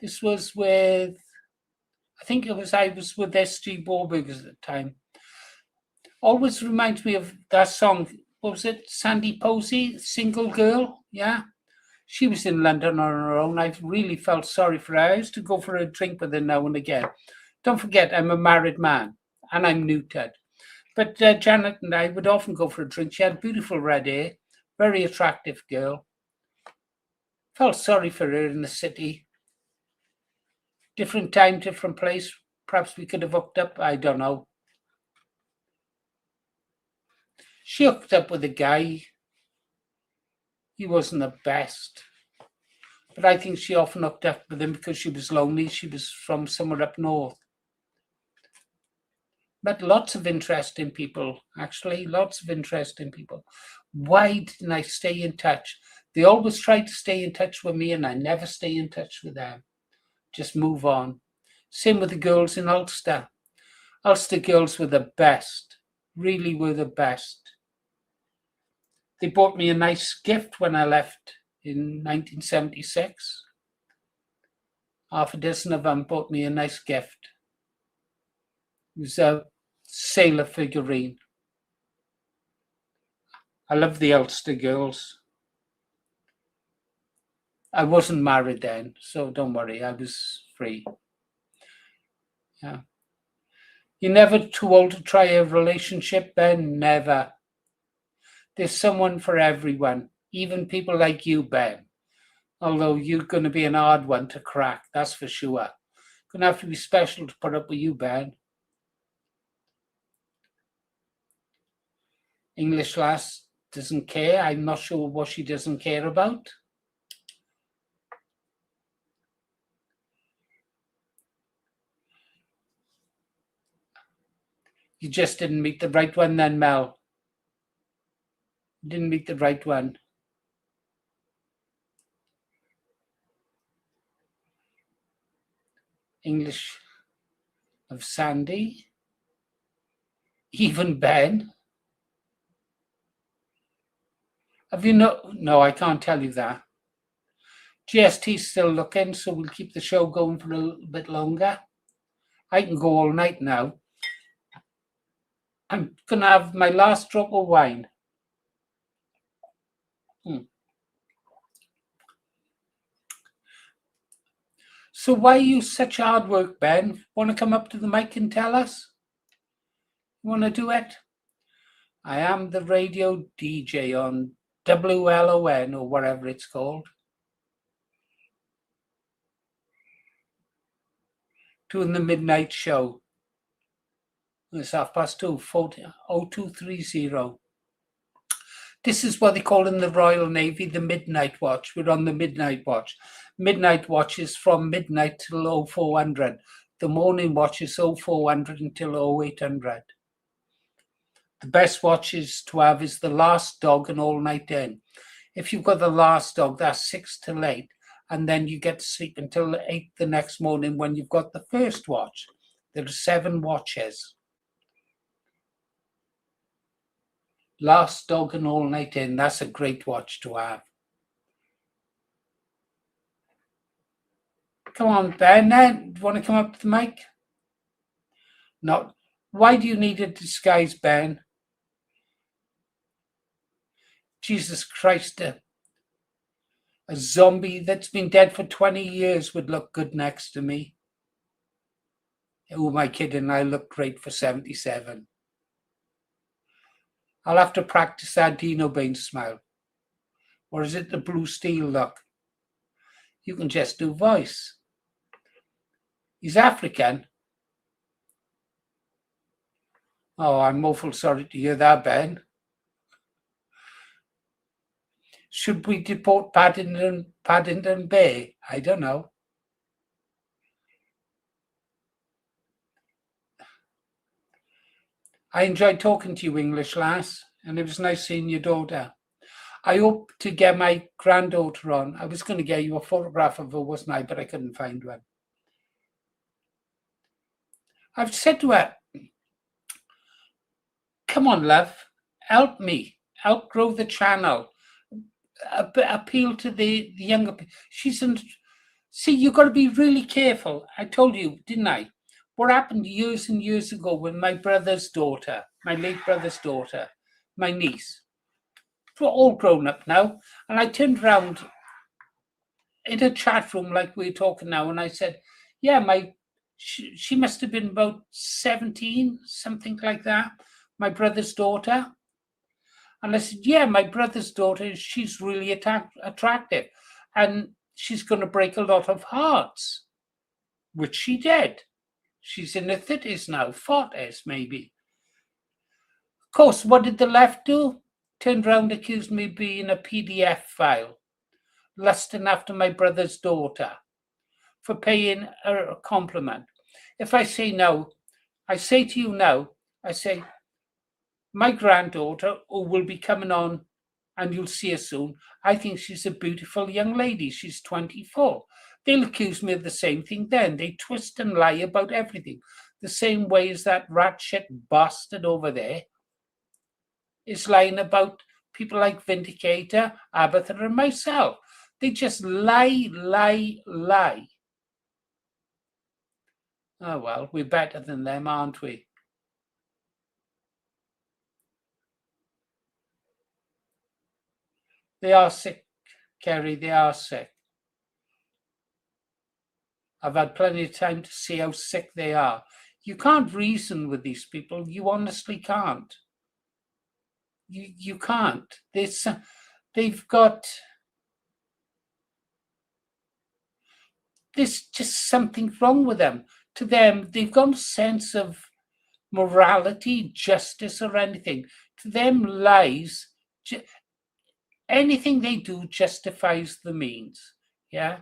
This was with, I was with S.G. Borbergers at the time. Always reminds me of that song. What was it? Sandy Posey, Single Girl. Yeah. She was in London on her own. I really felt sorry for her. I used to go for a drink with her now and again. Don't forget, I'm a married man and I'm neutered. But Janet and I would often go for a drink. She had beautiful red hair, very attractive girl. Felt sorry for her in the city. Different time, different place. Perhaps we could have hooked up. I don't know. She hooked up with a guy. He wasn't the best. But I think she often hooked up with him because she was lonely. She was from somewhere up north. But lots of interesting people, actually, lots of interesting people. Why didn't I stay in touch? They always try to stay in touch with me and I never stay in touch with them. Just move on. Same with the girls in Ulster. Ulster girls were the best, really were the best. They bought me a nice gift when I left in 1976. Half a dozen of them bought me a nice gift. It was a sailor figurine. I love the Ulster girls. I wasn't married then, so don't worry, I was free. Yeah. You're never too old to try a relationship, Ben? Never. There's someone for everyone, even people like you, Ben. Although you're going to be an hard one to crack, that's for sure. Going to have to be special to put up with you, Ben. English lass doesn't care. I'm not sure what she doesn't care about. You just didn't meet the right one then, Mel. You didn't meet the right one. English of Sandy. Even Ben. Have you no, I can't tell you that. GST's still looking, so we'll keep the show going for a little bit longer. I can go all night now. I'm going to have my last drop of wine. So why are you such hard work, Ben? Want to come up to the mic and tell us? You want to do it? I am the radio DJ on WLON or whatever it's called. Doing the midnight show. It's 2:40, 0230. This is what they call in the Royal Navy the midnight watch. We're on the midnight watch. Midnight watch is from midnight till 0400. The morning watch is 0400 until 0800. The best watches to have is the last dog and all night in. If you've got the last dog, that's 6 till 8. And then you get to sleep until 8 the next morning when you've got the first watch. There are 7 watches. Last dog and all night in, that's a great watch to have. Come on, Ben, then. Do you want to come up to the mic? No. Why do you need a disguise, Ben? Jesus Christ, a zombie that's been dead for 20 years would look good next to me. Who am I kidding? I look great for 77. I'll have to practice that Dino Baines smile. Or is it the Blue Steel look? You can just do voice. He's African. Oh, I'm awful sorry to hear that, Ben. Should we deport Paddington Bay? I don't know. I enjoyed talking to you, English lass, and it was nice seeing your daughter. I hope to get my granddaughter on. I was going to get you a photograph of her, wasn't I? But I couldn't find one. I've said to her, come on, love, help me, help grow the channel, appeal to the younger people. See, you've got to be really careful. I told you, didn't I? What happened years and years ago when my brother's daughter, my late brother's daughter, my niece, we're all grown up now, and I turned around in a chat room like we're talking now, and I said, yeah, she must have been about 17, something like that, my brother's daughter. And I said, yeah, my brother's daughter, she's really attractive, and she's going to break a lot of hearts, which she did. She's in her 30s now, 40s maybe. Of course, what did the left do? Turned around, accused me of being a PDF file, lusting after my brother's daughter, for paying her a compliment. If I say no, I say to you now, I say, my granddaughter, who will be coming on, and you'll see her soon, I think she's a beautiful young lady. She's 24. They'll accuse me of the same thing then. They twist and lie about everything. The same way as that rat shit bastard over there is lying about people like Vindicator, Abatha, and myself. They just lie, lie, lie. Oh, well, we're better than them, aren't we? They are sick, Kerry, they are sick. I've had plenty of time to see how sick they are. You can't reason with these people. You honestly can't. You can't. They've got... There's just something wrong with them. To them, they've got no sense of morality, justice, or anything. To them, lies... Anything they do justifies the means, yeah?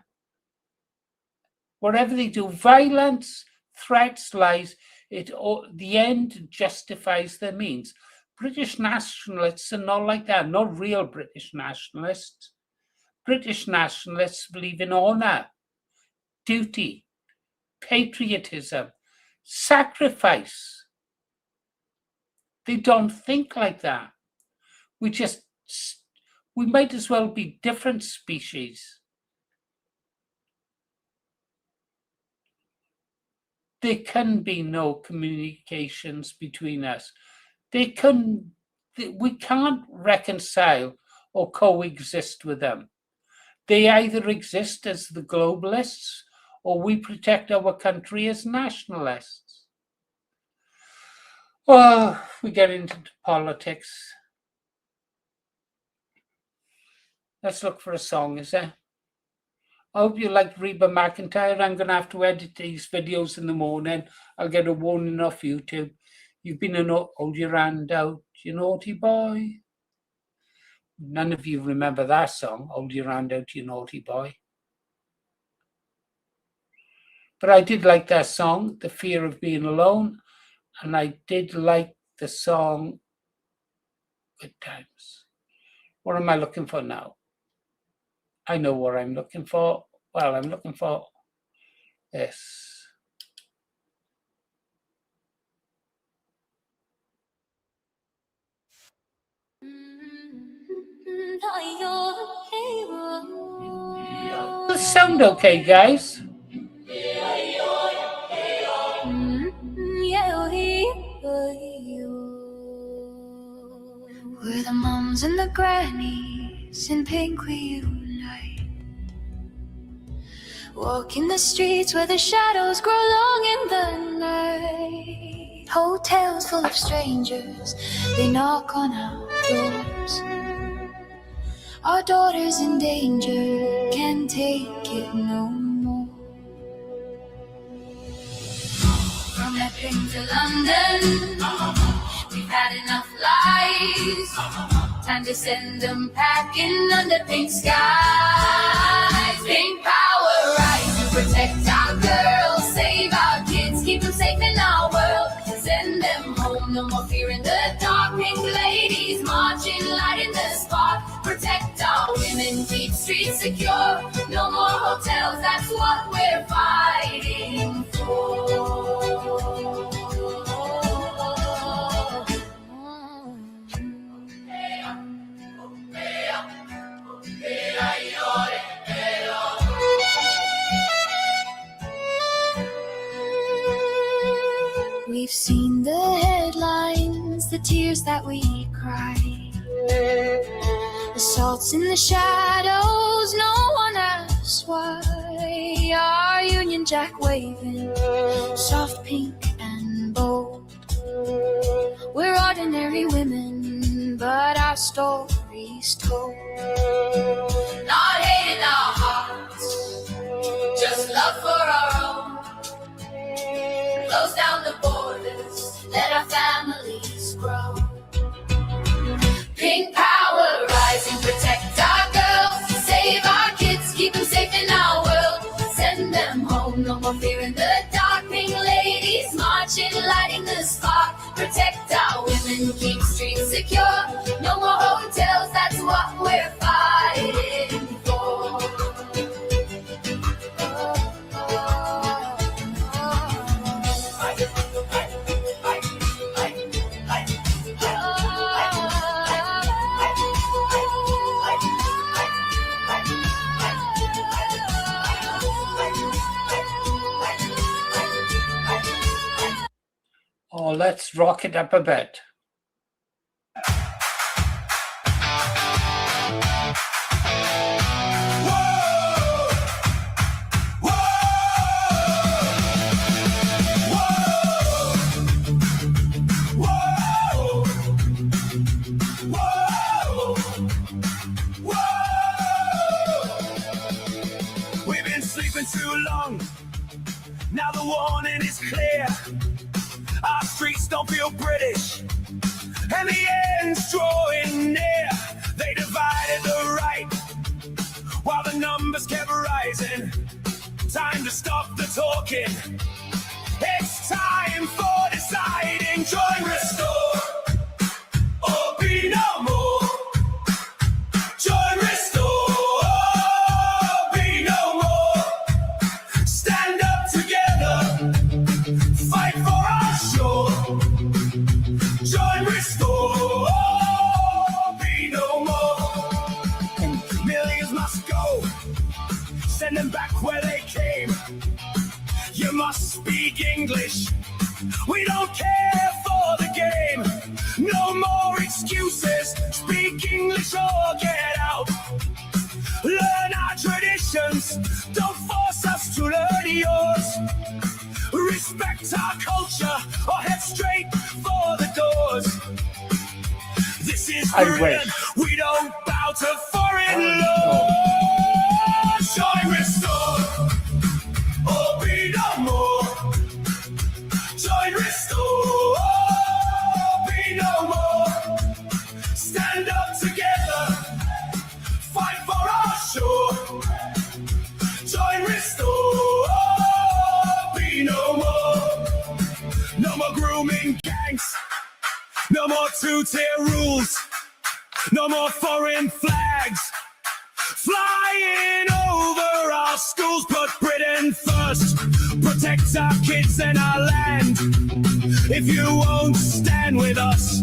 Whatever they do, violence, threats, lies, the end justifies their means. British nationalists are not like that, not real British nationalists. British nationalists believe in honour, duty, patriotism, sacrifice. They don't think like that. We might as well be different species. There can be no communications between us. We can't reconcile or coexist with them. They either exist as the globalists or we protect our country as nationalists. Oh, we get into politics. Let's look for a song, is there? I hope you like Reba McEntire. I'm going to have to edit these videos in the morning. I'll get a warning off YouTube. You've been hold your hand out, you naughty boy. None of you remember that song, Hold Your Hand Out, You Naughty Boy. But I did like that song, The Fear of Being Alone. And I did like the song, Good Times. What am I looking for now? I know what I'm looking for. Well, I'm looking for this. Does it sound okay, guys? We're the moms and the grannies in pink we unite. Walking the streets where the shadows grow long in the night. Hotels full of strangers, they knock on our doors. Our daughter's in danger, can't take it no more. From Epping to London, we've had enough lies. Time to send them packing under pink skies. Pink power, rise to protect our girls. Save our kids, keep them safe in our world. Send them home, no more fear streets secure. No more hotels, that's what we're fighting for. We've seen the headlines, the tears that we cry, assaults in the shadows, no one asks why. Our Union Jack waving, soft pink and bold. We're ordinary women, but our story's told. Not hate in our hearts, just love for our own. Close down the borders, let our families grow. Pink power rising, protect our girls, save our kids, keep them safe in our world. Send them home, no more fear in the dark. Pink ladies marching, lighting the spark. Protect our women, keep streets secure. No more hotels, that's what we're fighting for. Oh, let's rock it up a bit. We've been sleeping too long. Now the warning is clear. Our streets don't feel British, and the end's drawing near. They divided the right, while the numbers kept rising. Time to stop the talking. It's time for deciding. Join Restore, or be no more. Join Restore, or be no more. Stand up together, fight for our shore. Join Restore, or be no more. Millions must go, send them back where they came. You must speak English, we don't care for the game. No more excuses, speak English or get out. Learn our traditions, don't force us to learn yours. Respect our culture or head straight for the doors. This is Britain, we don't bow to foreign laws. Join Restore, or be no more. Join Restore, or be no more. Stand up together, fight for our shore. Join Restore, or be no more. No more grooming gangs, no more two-tier rules, no more foreign flags flying over our schools. Put Britain first, protect our kids and our land. If you won't stand with us,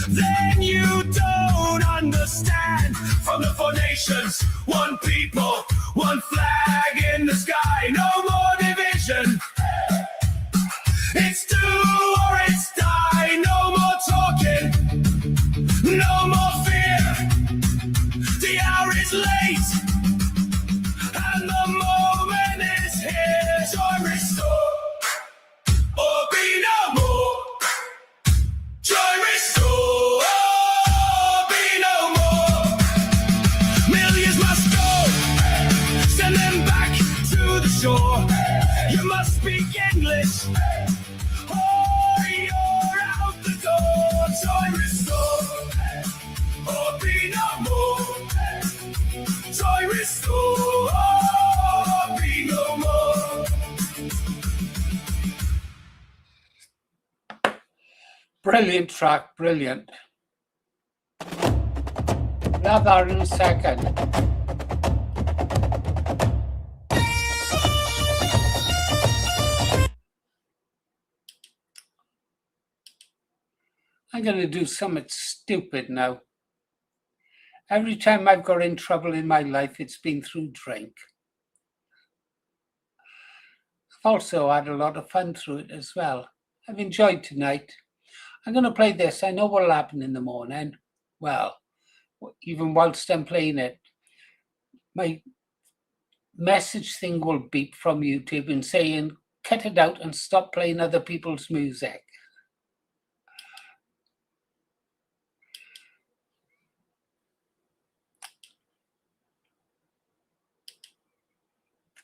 then you don't understand. From the 4 nations, one people, one flag in the sky. No more division, it's do or it's die. No more talking, no more fear. The hour is late, and the moment is here. Join Restore, or be no more. Join Restore, or be no more. Millions must go, send them back to the shore. You must speak English, or you're out the door. Join Restore, or be no more. Join Restore, or be no more. Brilliant track, brilliant. Love that in a second. I'm going to do something stupid now. Every time I've got in trouble in my life, it's been through drink. I've also had a lot of fun through it as well. I've enjoyed tonight. I'm going to play this. I know what'll happen in the morning. Well, even whilst I'm playing it, my message thing will beep from YouTube and saying, cut it out and stop playing other people's music.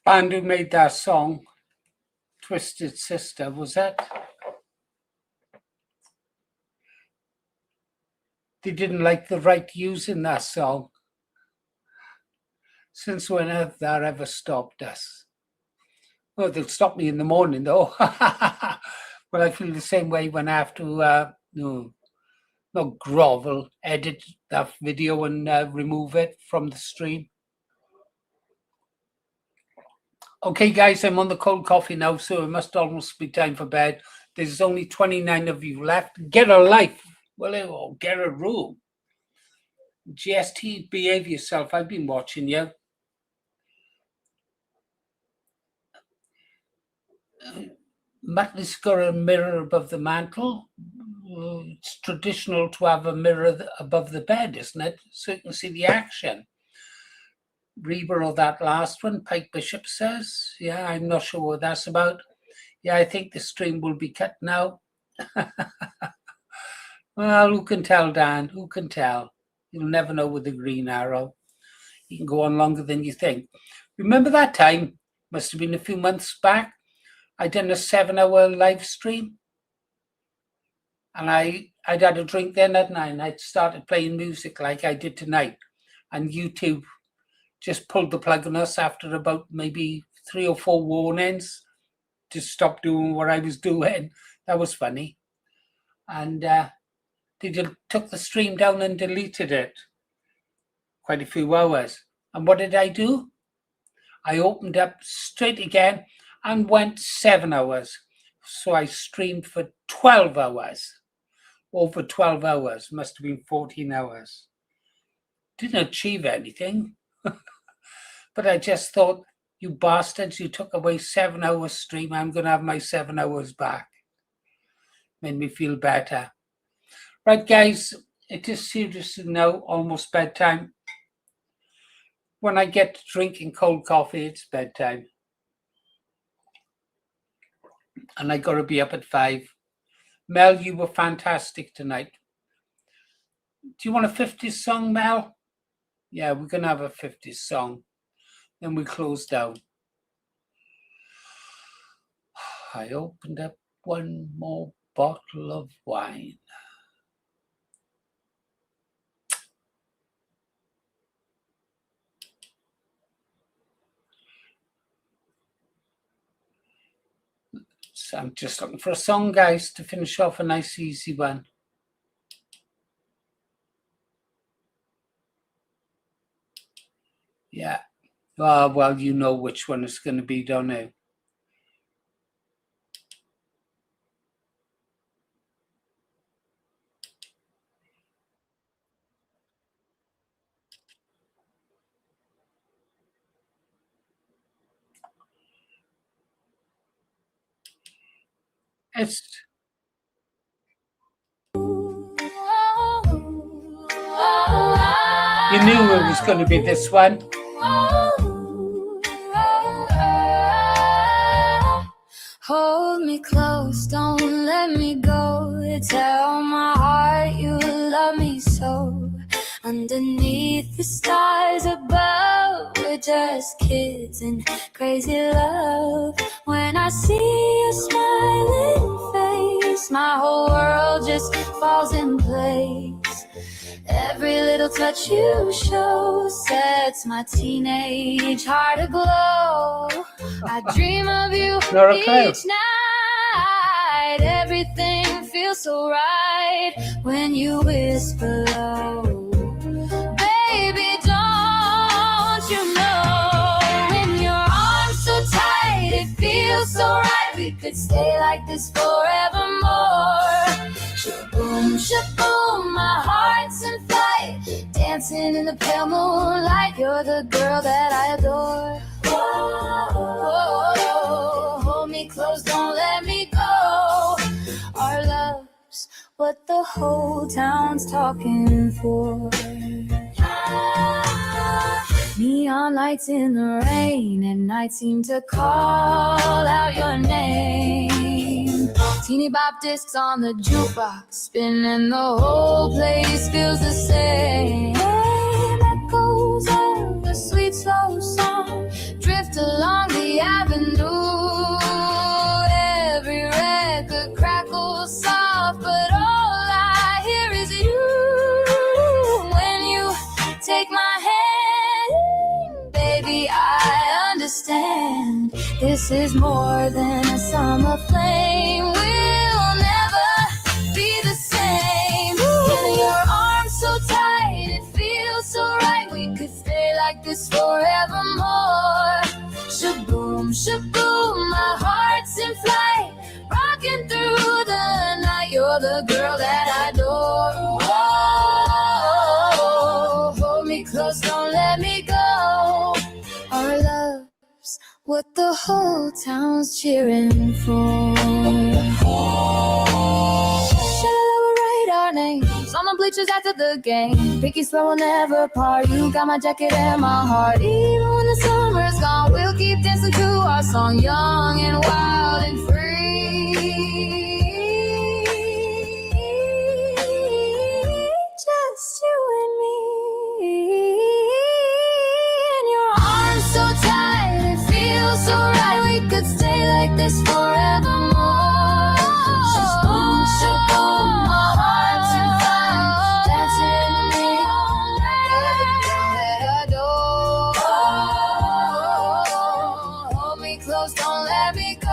Band who made that song, Twisted Sister, was it? They didn't like the right using that song. Since when have that ever stopped us? Well, they'll stop me in the morning though. Well, I feel the same way when I have to not grovel, edit that video and remove it from the stream. Okay, guys, I'm on the cold coffee now, so it must almost be time for bed. There's only 29 of you left. Get a life. Well, get a room. GST, behave yourself. I've been watching you. Matt's got a mirror above the mantle. It's traditional to have a mirror above the bed, isn't it? So you can see the action. Reba or that last one, Pike Bishop says. Yeah, I'm not sure what that's about. Yeah, I think the stream will be cut now. Well, who can tell, Dan? Who can tell? You'll never know with the green arrow. You can go on longer than you think. Remember that time? Must have been a few months back. I done a 7-hour live stream. And I'd had a drink then at 9. I'd started playing music like I did tonight. And YouTube just pulled the plug on us after about maybe 3 or 4 warnings to stop doing what I was doing. That was funny. And they took the stream down and deleted it. Quite a few hours. And what did I do? I opened up straight again and went 7 hours. So I streamed for 12 hours. Over 12 hours. Must have been 14 hours. Didn't achieve anything. But I just thought, you bastards, you took away 7 hours stream. I'm going to have my 7 hours back. Made me feel better. Right, guys, it is seriously now almost bedtime. When I get to drinking cold coffee, it's bedtime. And I got to be up at 5. Mel, you were fantastic tonight. Do you want a 50s song, Mel? Yeah, we're going to have a 50s song. Then we close down. I opened up one more bottle of wine. So I'm just looking for a song, guys, to finish off a nice, easy one. Yeah. Well, you know which one it's going to be, don't you? It's... You knew it was going to be this one. Hold me close, don't let me go. Tell my heart you love me so. Underneath the stars above, we're just kids in crazy love. When I see your smiling face, my whole world just falls in place. Every little touch you show sets my teenage heart aglow. I dream of you each night. Everything feels so right when you whisper low. Baby, don't you know? In your arms so tight, it feels so right. We could stay like this forevermore. Shaboom, shaboom, my heart's in flight, dancing in the pale moonlight. You're the girl that I adore. Whoa, hold me close, don't let me go. Our love's what the whole town's talking for. Neon lights in the rain at night seem to call out your name. Teeny bop discs on the jukebox spinning, the whole place feels the same. Echoes of a sweet slow song drift along the avenue. Every record crackles soft, but all I hear is you. When you take my hand, baby, I understand. This is more than a summer flame. We'll never be the same. In your arms so tight, it feels so right. We could stay like this forevermore. Shaboom, shaboom, my heart's in flight, rocking through the night. You're the girl that I adore. Whoa, hold me close, don't let me go. Our love's what the whole town's cheering for. Shall we write our names on the bleachers after the game? Picky swear we'll never part. You got my jacket and my heart. Even when the summer's gone, we'll keep dancing to our song, young and wild and free. Just you and me. In your arms so tight, it feels so right. We could stay like this forevermore. Shaboom, shaboom, my heart's in flight, dancing in the moonlight. You're the girl that I adore. Hold me close, don't let me go.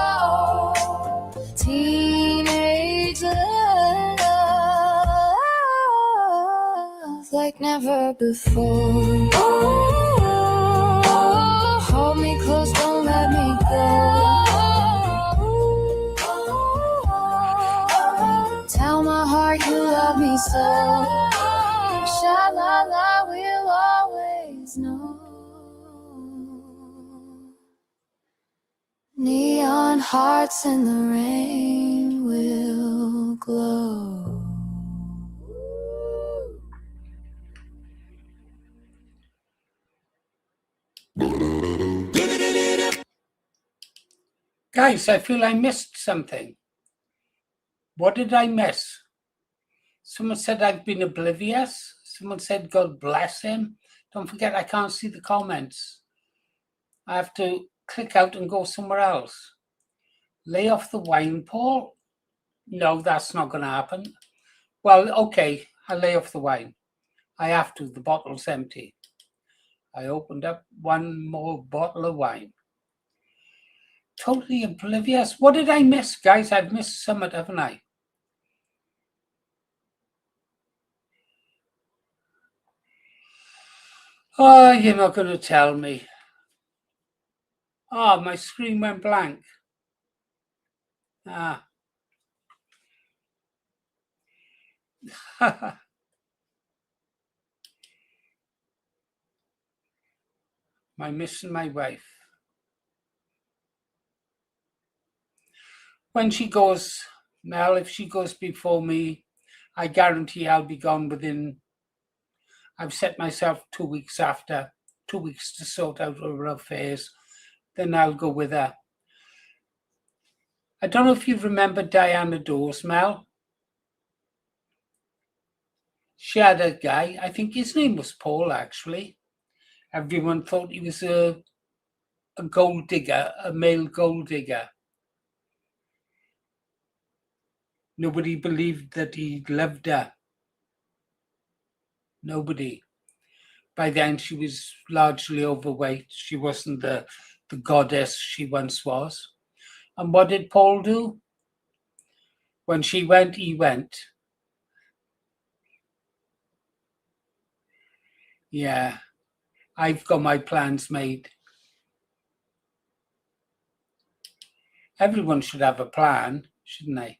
Teenage love like never before. Hold me close, don't let me go. Tell my heart you love me so. Sha-la-la, we'll always know. Neon hearts in the rain will glow. Guys, I feel I missed something. What did I miss? Someone said I've been oblivious. Someone said God bless him. Don't forget, I can't see the comments. I have to click out and go somewhere else. Lay off the wine, Paul? No, that's not going to happen. Well, okay, I'll lay off the wine. I have to. The bottle's empty. I opened up one more bottle of wine. Totally oblivious. What did I miss, guys? I've missed something, haven't I? Oh, you're not going to tell me. Oh, my screen went blank. Ah. Am I missing my wife? When she goes, Mel, if she goes before me, I guarantee I'll be gone within, I've set myself 2 weeks after, 2 weeks to sort out her affairs, then I'll go with her. I don't know if you remember Diana Dawes, Mel. She had a guy, I think his name was Paul, actually. Everyone thought he was a gold digger, a male gold digger. Nobody believed that he loved her. Nobody. By then, she was largely overweight. She wasn't the goddess she once was. And what did Paul do? When she went, he went. Yeah, I've got my plans made. Everyone should have a plan, shouldn't they?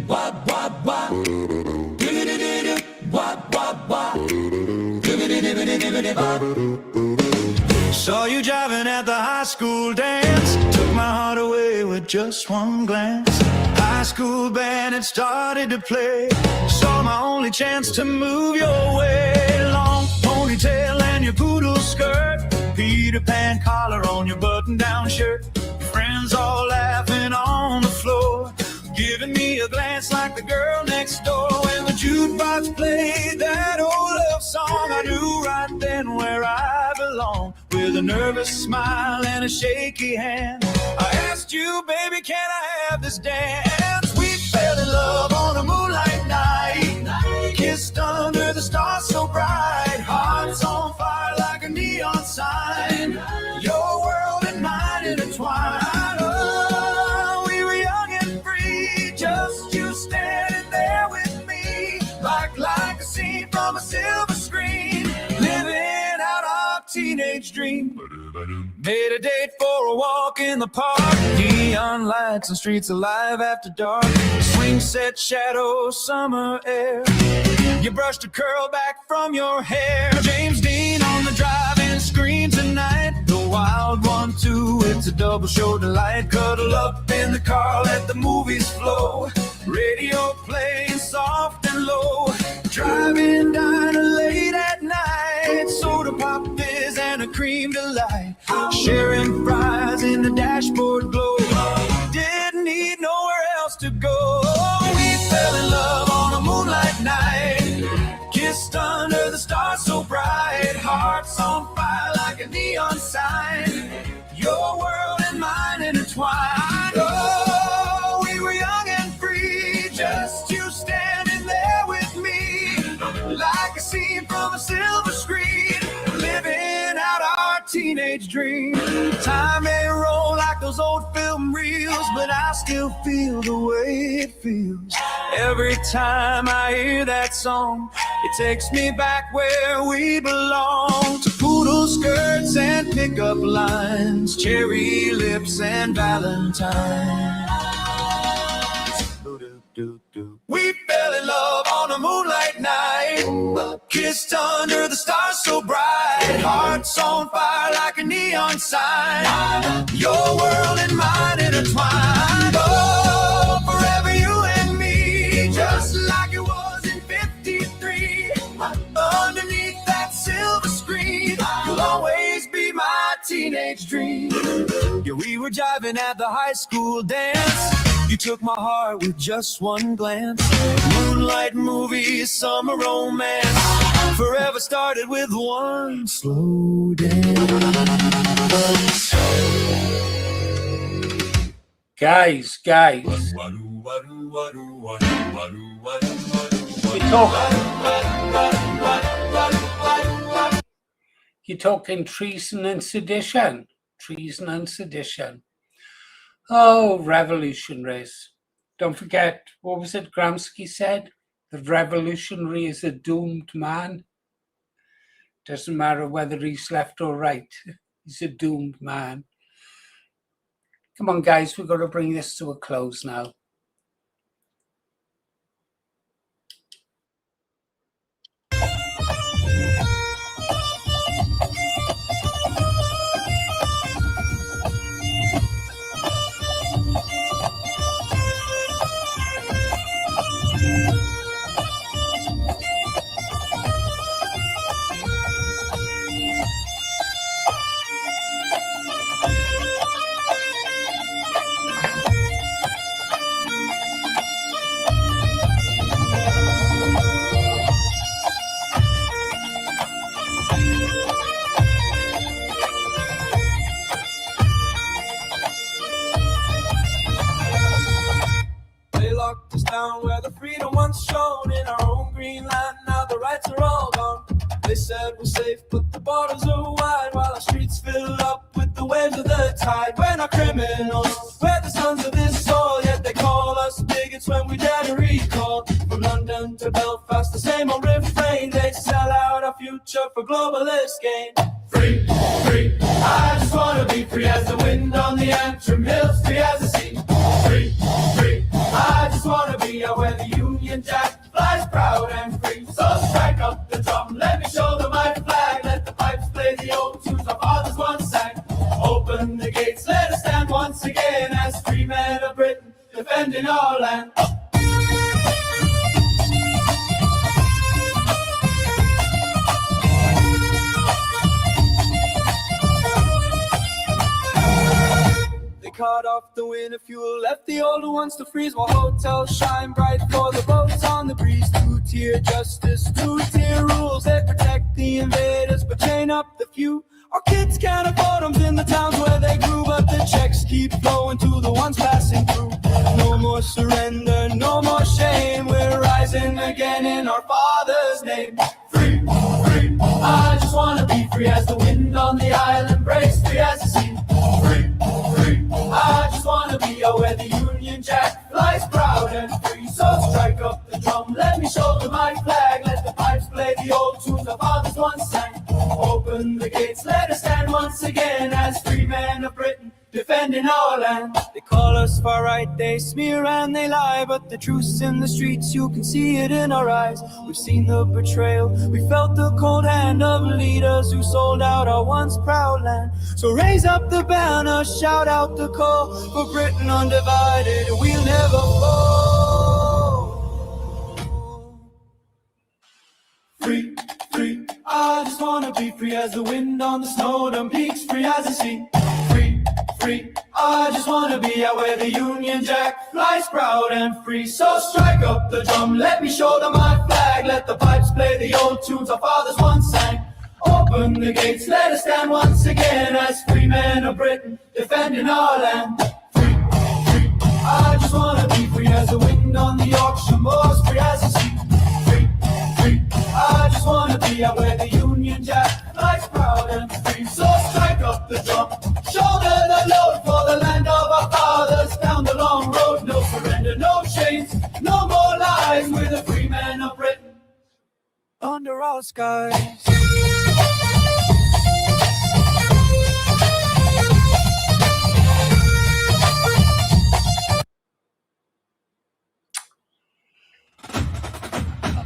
wop, wop, wop. Dibbity-dibby-dip, wop, wop, wop. Dibbity-dibbity-dibbity-bop. Saw you driving at the high school dance. Took my heart away with just one glance. High school band had started to play. Saw my only chance to move your way. Long ponytail and your poodle skirt. Peter Pan collar on your button-down shirt. Friends all laughing on the floor. Giving me a glance like the girl next door. When the jukebox played that old love song, I knew right then where I belong. With a nervous smile and a shaky hand, I asked you, baby, can I have this dance? We fell in love on a moonlight night. Kissed under the stars so bright. Hearts on fire like a neon sign. Your world and mine intertwined. Oh, we were young and free. Just you standing there with me. Like a scene from a silver screen. Living out our teenage dream. Made a date for a walk in the park. Neon lights and streets alive after dark. Swing set, shadow, summer air. You brushed a curl back from your hair. James Dean on the drive-in screen tonight. The Wild One too, it's a double show delight. Cuddle up in the car, let the movies flow. Radio playing soft and low. Driving down late at night. Soda pop fizz and a cream delight. Sharing fries in the dashboard glow. Didn't need nowhere else to go. We fell in love on a moonlight night. Kissed under the stars so bright. Hearts on fire like a neon sign. Your world and mine intertwined. Oh, we were young and free. Just you standing there with me. Like a scene from a silver screen. Living out our teenage dream. Time may roll like those old film reels, but I still feel the way it feels. Every time I hear that song, it takes me back where we belong. To poodle skirts and pickup lines, cherry lips and valentines. We fell in love on a moonlight night. Kissed under the stars so bright. Hearts on fire like a neon sign. Your world and mine intertwined. Oh, forever you and me. Just like it was in 53. Underneath that silver screen. You'll always be my teenage dream. Yeah, we were driving at the high school dance. You took my heart with just one glance. Moonlight movies, summer romance. Forever started with one slow dance. Guys, you're talking treason and sedition. Treason and sedition. Oh, revolutionaries. Don't forget, what was it Gramsci said? The revolutionary is a doomed man. Doesn't matter whether he's left or right. He's a doomed man. Come on, guys, we've got to bring this to a close now. Locked us down where the freedom once shone. In our own green land, now the rights are all gone. They said we're safe, but the borders are wide, while our streets fill up with the waves of the tide. We're not criminals, we're the sons of this soil, yet they call us bigots when we dare to recall. From London to Belfast, the same old refrain. They sell out our future for globalist gain. Free, free, I just wanna be free as the wind on the Antrim Hills, free as the sea. Free, free, I just wanna be away. the old tunes our fathers once sang. Open the gates, let us stand once again as free men of Britain, defending our land. They cut off the winter fuel, left the older ones to freeze, while hotels shine bright for the boats on the breeze. Two-tier justice, two-tier rules, they protect the invaders but chain up the few. Our kids can't afford them in the towns where they grew, but the checks keep flowing to the ones passing through. No more surrender, no more shame, we're rising again in our Father's name. Free, free, I just wanna be free as the wind on the island breaks, free as the sea. Free, free, I just wanna be out where the Union Jack flies proud and free. So strike up the drum, let me shoulder my flag, let the pipes play the old tunes our fathers once sang. Open the gates, let us stand once again as free men of Britain, defending our land. They call us far right, they smear and they lie, but the truth's in the streets, you can see it in our eyes. We've seen the betrayal, we felt the cold hand of leaders who sold out our once proud land. So raise up the banner, shout out the call for Britain undivided, we'll never fall. Free, free, I just wanna be free as the wind on the snow-dome peaks, free as the sea. Free, free, I just wanna be out where the Union Jack flies proud and free. So strike up the drum, let me shoulder my flag, let the pipes play the old tunes our fathers once sang. Open the gates, let us stand once again as free men of Britain, defending our land. Free, free, I just wanna be free as the wind on the Yorkshire moors, free as the sea. Free, free, I just wanna be out where the Union Jack flies proud and free. So strike up the drum, shoulder the load for the land of our fathers. Down the long road, no surrender, no chains, no more lies. We're the free men of Britain, under our skies.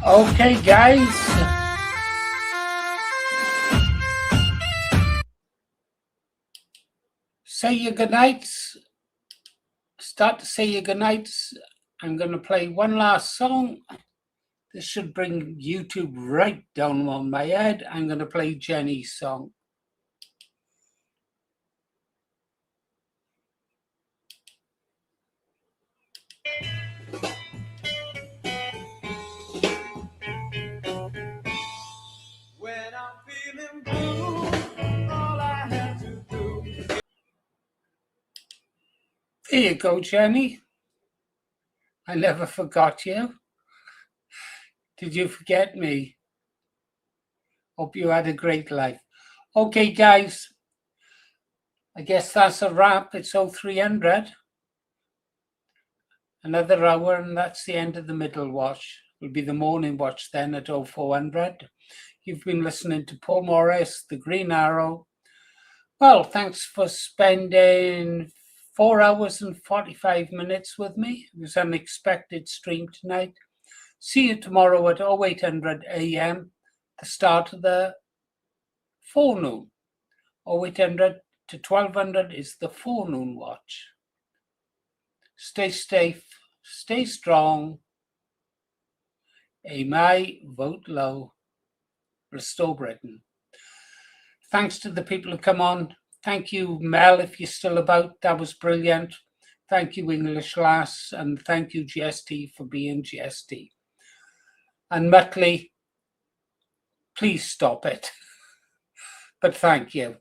Okay, guys. Say your goodnights. Start to say your goodnights. I'm going to play one last song. This should bring YouTube right down on my head. I'm going to play Jenny's song. When I'm feeling blue, all I have to do. There you go, Jenny. I never forgot you. Did you forget me? Hope you had a great life. Okay, guys. I guess that's a wrap. It's 0300. Another hour, and that's the end of the middle watch. Will be the morning watch then at 0400. You've been listening to Paul Morris, The Green Arrow. Well, thanks for spending 4 hours and 45 minutes with me. It was an unexpected stream tonight. See you tomorrow at 0800 AM, the start of the forenoon. 0800 to 1200 is the forenoon watch. Stay safe, stay strong. AMI, vote low. Restore Britain. Thanks to the people who come on. Thank you, Mel, if you're still about. That was brilliant. Thank you, English Lass, and thank you, GST, for being GST. And Muttley, please stop it. But thank you.